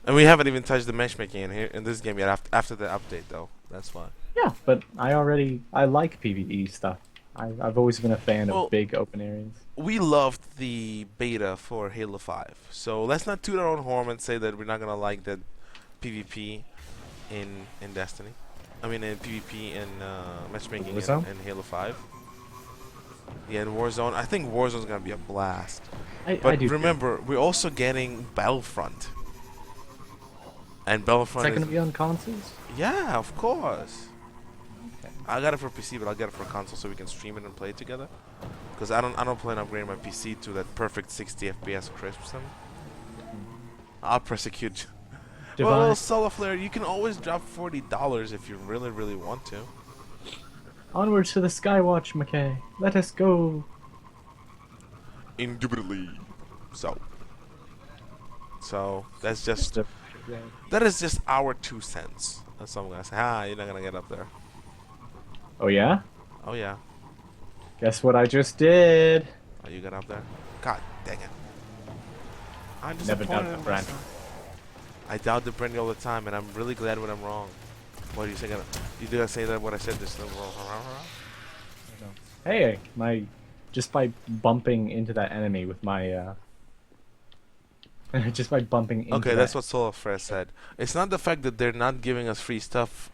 [SPEAKER 2] And we haven't even touched the matchmaking in this game yet. After the update, though, that's why.
[SPEAKER 1] Yeah, but I like PvE stuff. I've always been a fan
[SPEAKER 2] Well,
[SPEAKER 1] of big open areas.
[SPEAKER 2] We loved the beta for Halo 5, so let's not toot our own horn and say that we're not gonna like the PvP in Destiny. I mean, in PvP in matchmaking
[SPEAKER 1] Warzone?
[SPEAKER 2] in Halo 5. Yeah, in Warzone. I think Warzone's gonna be a blast.
[SPEAKER 1] I
[SPEAKER 2] But
[SPEAKER 1] do.
[SPEAKER 2] remember, we're also getting Battlefront. And
[SPEAKER 1] Is
[SPEAKER 2] Battlefront
[SPEAKER 1] that
[SPEAKER 2] is...
[SPEAKER 1] gonna be on consoles?
[SPEAKER 2] Yeah, of course.
[SPEAKER 1] Okay.
[SPEAKER 2] I got it for PC, but I'll get it for console so we can stream it and play it together. Because I don't plan on upgrading my PC to that perfect 60 FPS crisp. I'll prosecute. Well,
[SPEAKER 1] Divide.
[SPEAKER 2] Solar Flare, you can always drop $40 if you really, really want to.
[SPEAKER 1] Onwards to the Skywatch, McKay. Let us go.
[SPEAKER 2] Indubitably. So that's just
[SPEAKER 1] Yeah.
[SPEAKER 2] that is just our 2 cents. That's all I'm gonna say. You're not gonna get up there.
[SPEAKER 1] Oh yeah?
[SPEAKER 2] Oh yeah.
[SPEAKER 1] Guess what I just did?
[SPEAKER 2] Oh, you got up there. God dang it. I'm
[SPEAKER 1] Never doubt
[SPEAKER 2] disappointed
[SPEAKER 1] the
[SPEAKER 2] in
[SPEAKER 1] Brandy.
[SPEAKER 2] myself. I doubt the Brandy all the time, and I'm really glad when I'm wrong. What do you say? You did I say that what I said this wrong?
[SPEAKER 1] Hey, just by bumping into that enemy with my just by bumping into
[SPEAKER 2] Okay,
[SPEAKER 1] that.
[SPEAKER 2] that's what Solar Flare said. It's not the fact that they're not giving us free stuff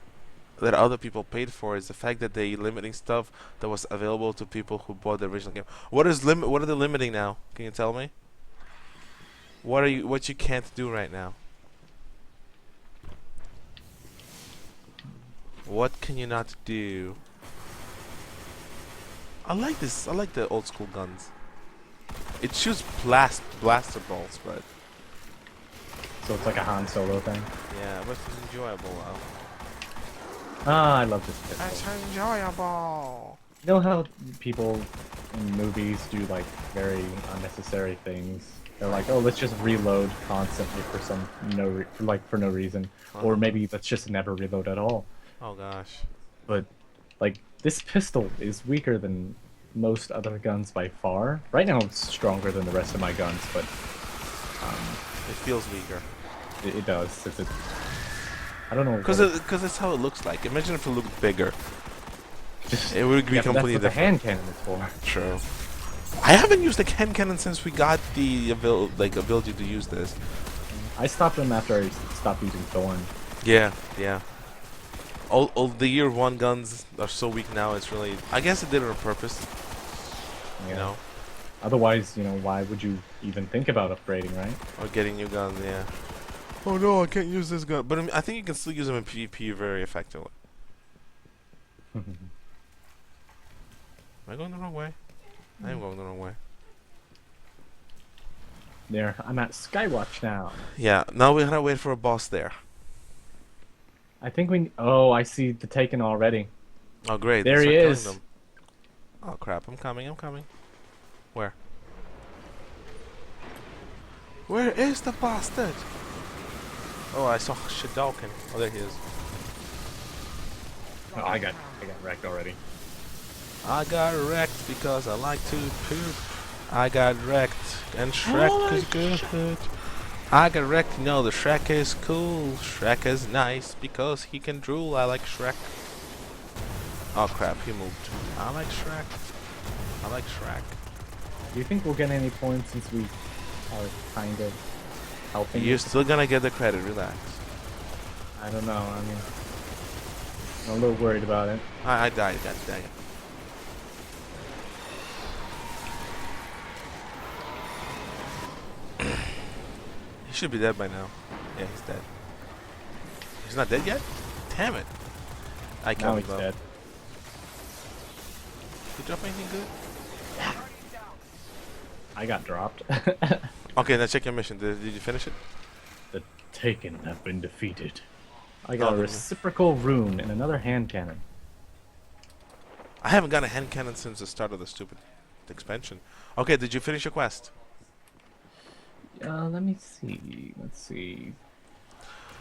[SPEAKER 2] that other people paid for. It's the fact that they're limiting stuff that was available to people who bought the original game. What are they limiting now? Can you tell me? What you can't do right now? What can you not do? I like this. I like the old school guns. It shoots blaster bolts, but
[SPEAKER 1] So it's like a Han Solo thing.
[SPEAKER 2] yeah, but it's enjoyable.
[SPEAKER 1] Ah, I love this pistol.
[SPEAKER 2] It's enjoyable.
[SPEAKER 1] You know how people in movies do like very unnecessary things? They're like, oh, let's just reload constantly for no reason, or maybe let's just never reload at all.
[SPEAKER 2] Oh gosh.
[SPEAKER 1] But like this pistol is weaker than most other guns by far. Right now it's stronger than the rest of my guns, but
[SPEAKER 2] It feels weaker.
[SPEAKER 1] it does. I don't know.
[SPEAKER 2] Because that's how it looks like. Imagine if it looked bigger. It would be
[SPEAKER 1] yeah, but
[SPEAKER 2] completely
[SPEAKER 1] that's what the
[SPEAKER 2] different.
[SPEAKER 1] hand cannon is for.
[SPEAKER 2] True. I haven't used the hand cannon since we got the ability to use this.
[SPEAKER 1] I stopped them after I stopped using Thorn.
[SPEAKER 2] Yeah, yeah. All the year 1 guns are so weak now. It's really. I guess it did it on purpose.
[SPEAKER 1] Yeah.
[SPEAKER 2] You know,
[SPEAKER 1] Otherwise, why would you even think about upgrading, right?
[SPEAKER 2] or getting new guns. Yeah. Oh no, I can't use this gun. But I think you can still use them in PvP very effectively. Am I going the wrong way? I am going the wrong way.
[SPEAKER 1] There, I'm at Skywatch now.
[SPEAKER 2] Yeah. Now we gotta wait for a boss there.
[SPEAKER 1] I think we. Oh, I see the Taken already.
[SPEAKER 2] Oh great.
[SPEAKER 1] There
[SPEAKER 2] start
[SPEAKER 1] he
[SPEAKER 2] killing
[SPEAKER 1] is.
[SPEAKER 2] them. Oh crap! I'm coming. Where? Where is the bastard? Oh, I saw Shadowkin. Oh, there he is.
[SPEAKER 1] Oh, I got wrecked already.
[SPEAKER 2] I got wrecked because I like to poop. I got wrecked, and Shrek is good. I got wrecked. No, the Shrek is cool. Shrek is nice because he can drool. I like Shrek. Oh crap! He moved. I like Shrek.
[SPEAKER 1] Do you think we'll get any points since we are kind of helping?
[SPEAKER 2] You're still gonna get the credit. Relax.
[SPEAKER 1] I don't know. I mean, I'm a little worried about it.
[SPEAKER 2] I died. God dang it. He should be dead by now. Yeah, he's dead. He's not dead yet? Damn it. I
[SPEAKER 1] Now
[SPEAKER 2] killed him
[SPEAKER 1] he's
[SPEAKER 2] though.
[SPEAKER 1] dead.
[SPEAKER 2] Did you drop anything good?
[SPEAKER 1] I got dropped.
[SPEAKER 2] Okay, now check your mission. Did you finish it?
[SPEAKER 1] The Taken have been defeated. I
[SPEAKER 2] Oh,
[SPEAKER 1] got a
[SPEAKER 2] the-
[SPEAKER 1] reciprocal rune and another hand cannon.
[SPEAKER 2] I haven't got a hand cannon since the start of the stupid expansion. Okay, did you finish your quest?
[SPEAKER 1] Let me see. Let's see.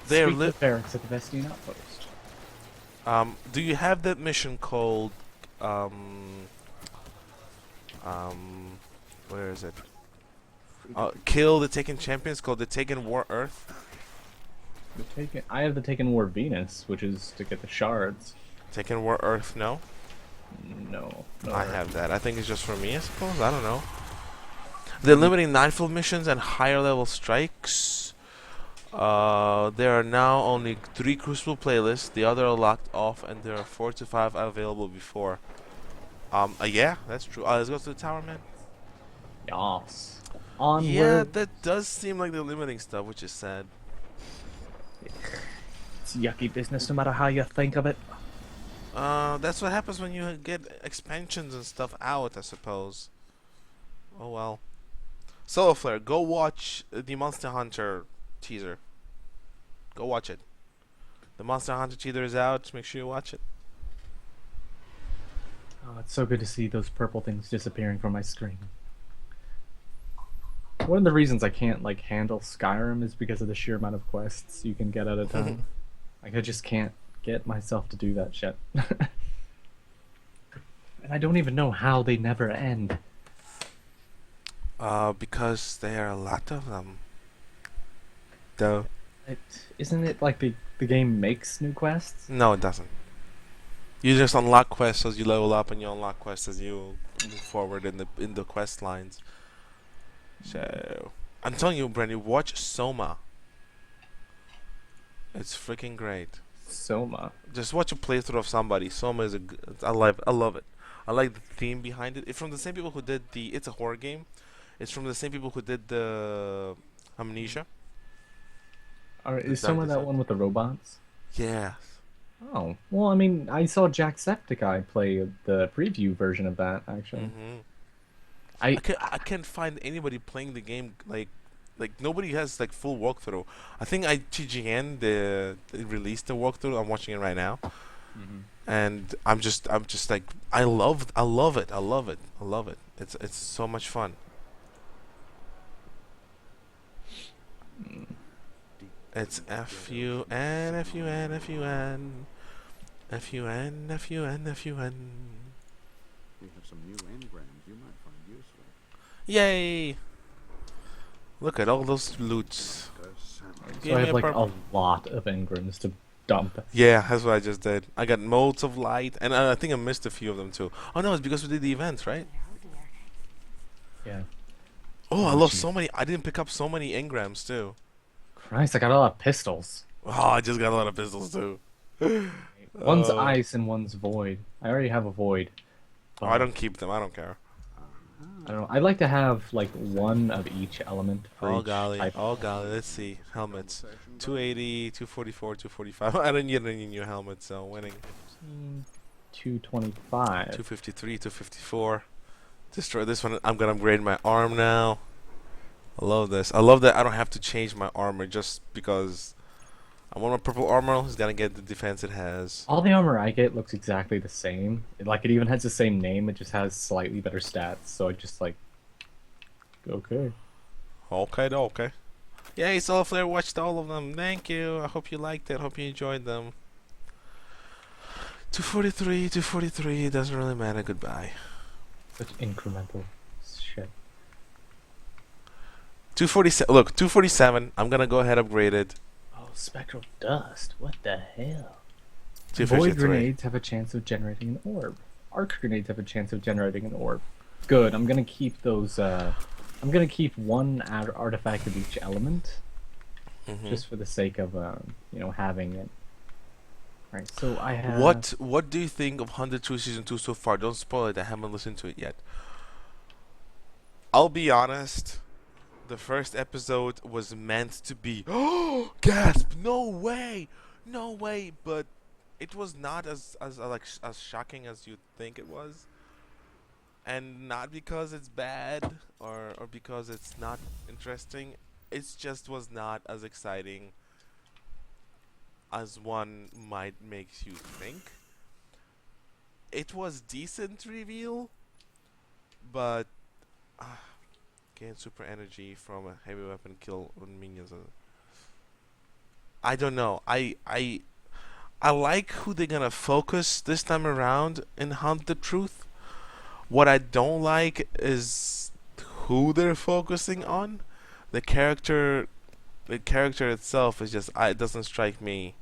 [SPEAKER 2] They're
[SPEAKER 1] Speak to the barracks at the Vestian outpost.
[SPEAKER 2] Do you have that mission called um where is it? Kill the Taken champions, called the Taken War Earth.
[SPEAKER 1] The Taken. I have the Taken War Venus, which is to get the shards.
[SPEAKER 2] Taken War Earth, no?
[SPEAKER 1] No.
[SPEAKER 2] I have that. I think it's just for me, I suppose. I don't know. They're limiting Nightfall missions and higher level strikes. There are now only 3 Crucible playlists. The other are locked off, and there are 4 to 5 available before. Yeah, that's true. Let's go to the tower, man.
[SPEAKER 1] Yas. Onward.
[SPEAKER 2] Yeah, that does seem like they're limiting stuff, which is sad.
[SPEAKER 1] It's yucky business, no matter how you think of it.
[SPEAKER 2] That's what happens when you get expansions and stuff out, I suppose. Oh well. Solar Flare, go watch the Monster Hunter teaser. Go watch it. The Monster Hunter teaser is out. Make sure you watch it.
[SPEAKER 1] Oh, it's so good to see those purple things disappearing from my screen. One of the reasons I can't like handle Skyrim is because of the sheer amount of quests you can get at a time. Like I just can't get myself to do that shit. And I don't even know how they never end.
[SPEAKER 2] Because there are a lot of them. Though.
[SPEAKER 1] Isn't it like the game makes new quests?
[SPEAKER 2] No, it doesn't. You just unlock quests as you level up, and you unlock quests as you move forward in the quest lines. So, I'm telling you, Brandy, watch Soma. It's freaking great.
[SPEAKER 1] Soma.
[SPEAKER 2] Just watch a playthrough of somebody. Soma is I love it. I like the theme behind it. It's from the same people who did the. It's a horror game. It's from the same people who did the Amnesia.
[SPEAKER 1] Is Soma that one with the robots?
[SPEAKER 2] Yeah.
[SPEAKER 1] Oh, well, I mean, I saw Jacksepticeye play the preview version of that, actually.
[SPEAKER 2] I can't find anybody playing the game like nobody has like full walkthrough. I think IGN they released the walkthrough. I'm watching it right now, and I'm just like I love it. It's so much fun. It's FUN.
[SPEAKER 6] We have some new engrams you might find useful.
[SPEAKER 2] Yay! Look at all those loots.
[SPEAKER 1] So I have like a lot of engrams to dump.
[SPEAKER 2] Yeah, that's what I just did. I got modes of light, and I think I missed a few of them too. Oh no, it's because we did the events, right?
[SPEAKER 1] Yeah.
[SPEAKER 2] Oh, I
[SPEAKER 1] Oh,
[SPEAKER 2] lost
[SPEAKER 1] jeez.
[SPEAKER 2] so many. I didn't pick up so many engrams too.
[SPEAKER 1] Christ, I got a lot of pistols.
[SPEAKER 2] Oh, I just got a lot of pistols too.
[SPEAKER 1] One's ice and one's void. I already have a void.
[SPEAKER 2] Oh, I don't keep them. I don't care.
[SPEAKER 1] I don't know. I'd like to have like one of each element for
[SPEAKER 2] Oh
[SPEAKER 1] each
[SPEAKER 2] golly,
[SPEAKER 1] type.
[SPEAKER 2] oh golly. Let's see. Helmets. 280, 244, 245. I didn't get any new helmets, so winning.
[SPEAKER 1] 225.
[SPEAKER 2] 253, 254. Destroy this one. I'm gonna upgrade my arm now. I love this. I love that I don't have to change my armor just because I want my purple armor. It's gonna get the defense it has.
[SPEAKER 1] All the armor I get looks exactly the same. It even has the same name. It just has slightly better stats. So I just like, okay.
[SPEAKER 2] Okay. Yay, Solar Flare watched all of them. Thank you. I hope you liked it. Hope you enjoyed them. 243. Doesn't really matter. Goodbye.
[SPEAKER 1] Such incremental shit.
[SPEAKER 2] 247. Look, 247. I'm gonna go ahead upgrade it.
[SPEAKER 1] Oh, spectral dust. What the hell? Void
[SPEAKER 2] 253.
[SPEAKER 1] grenades have a chance of generating an orb. Arc grenades have a chance of generating an orb. Good. I'm gonna keep those. I'm gonna keep one artifact of each element, just for the sake of having it. Right. So I have.
[SPEAKER 2] What do you think of 102 season 2 so far? Don't spoil it. I haven't listened to it yet. I'll be honest. The first episode was meant to be. Oh, gasp! No way! But it was not as shocking as you'd think it was, and not because it's bad or because it's not interesting. It just was not as exciting as one might makes you think. It was decent reveal, but gain super energy from a heavy weapon kill on minions. I don't know. I like who they're gonna focus this time around in Hunt the Truth. What I don't like is who they're focusing on. The character itself is just it doesn't strike me.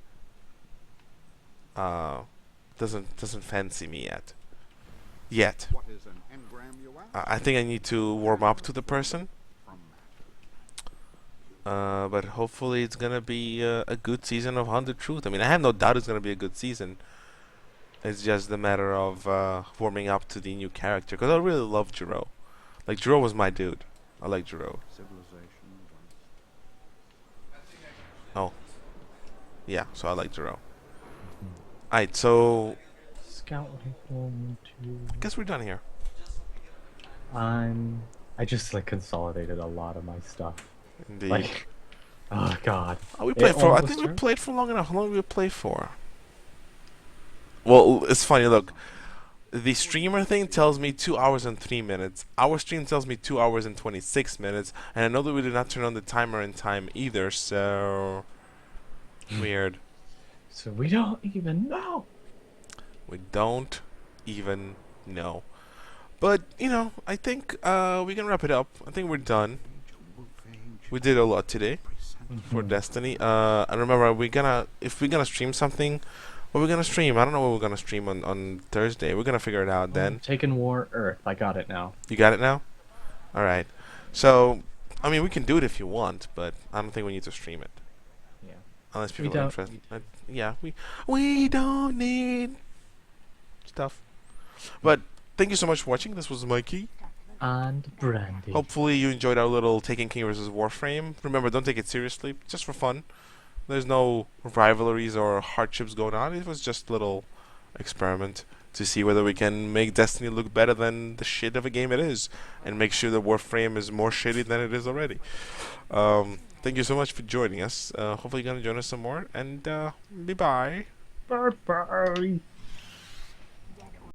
[SPEAKER 2] Doesn't fancy me yet.
[SPEAKER 6] What is an engram, you ask?
[SPEAKER 2] I think I need to warm up to the person.
[SPEAKER 6] From
[SPEAKER 2] But hopefully it's gonna be a good season of Hunt the Truth. I mean, I have no doubt it's gonna be a good season. It's just a matter of warming up to the new character. Because I really love Jiro. Like, Jiro was my dude. I like Jiro.
[SPEAKER 6] civilization once.
[SPEAKER 2] Oh. Yeah, so I like Jiro. Alright, so
[SPEAKER 1] Scout rifle, two.
[SPEAKER 2] I guess we're done here.
[SPEAKER 1] I just like consolidated a lot of my stuff.
[SPEAKER 2] Indeed.
[SPEAKER 1] Like, oh god.
[SPEAKER 2] Oh, we played for. I
[SPEAKER 1] almost
[SPEAKER 2] think we
[SPEAKER 1] turned-
[SPEAKER 2] played for long enough. How long did we play for? Well, it's funny. Look, the streamer thing tells me 2 hours and 3 minutes. Our stream tells me 2 hours and 26 minutes. And I know that we did not turn on the timer in time either. So weird.
[SPEAKER 1] So we don't even know.
[SPEAKER 2] We don't even know. But you know, I think we can wrap it up. I think we're done. We did a lot today for Destiny. And remember, if we're gonna stream something, what we're gonna stream? I don't know what we're gonna stream on Thursday. We're gonna figure it out then.
[SPEAKER 1] Taken War Earth. I got it now.
[SPEAKER 2] You got it now? All right. So, I mean, we can do it if you want, but I don't think we need to stream it
[SPEAKER 1] Yeah.
[SPEAKER 2] unless
[SPEAKER 1] We
[SPEAKER 2] people are
[SPEAKER 1] don't
[SPEAKER 2] interested.
[SPEAKER 1] need
[SPEAKER 2] Yeah, we don't need stuff. But thank you so much for watching. This was Mikey.
[SPEAKER 1] And Brandy.
[SPEAKER 2] Hopefully you enjoyed our little Taken King versus Warframe. Remember, don't take it seriously, just for fun. There's no rivalries or hardships going on. It was just a little experiment to see whether we can make Destiny look better than the shit of a game it is, and make sure that Warframe is more shitty than it is already. Thank you so much for joining us. Hopefully you're gonna join us some more, and bye-bye.
[SPEAKER 1] Bye bye.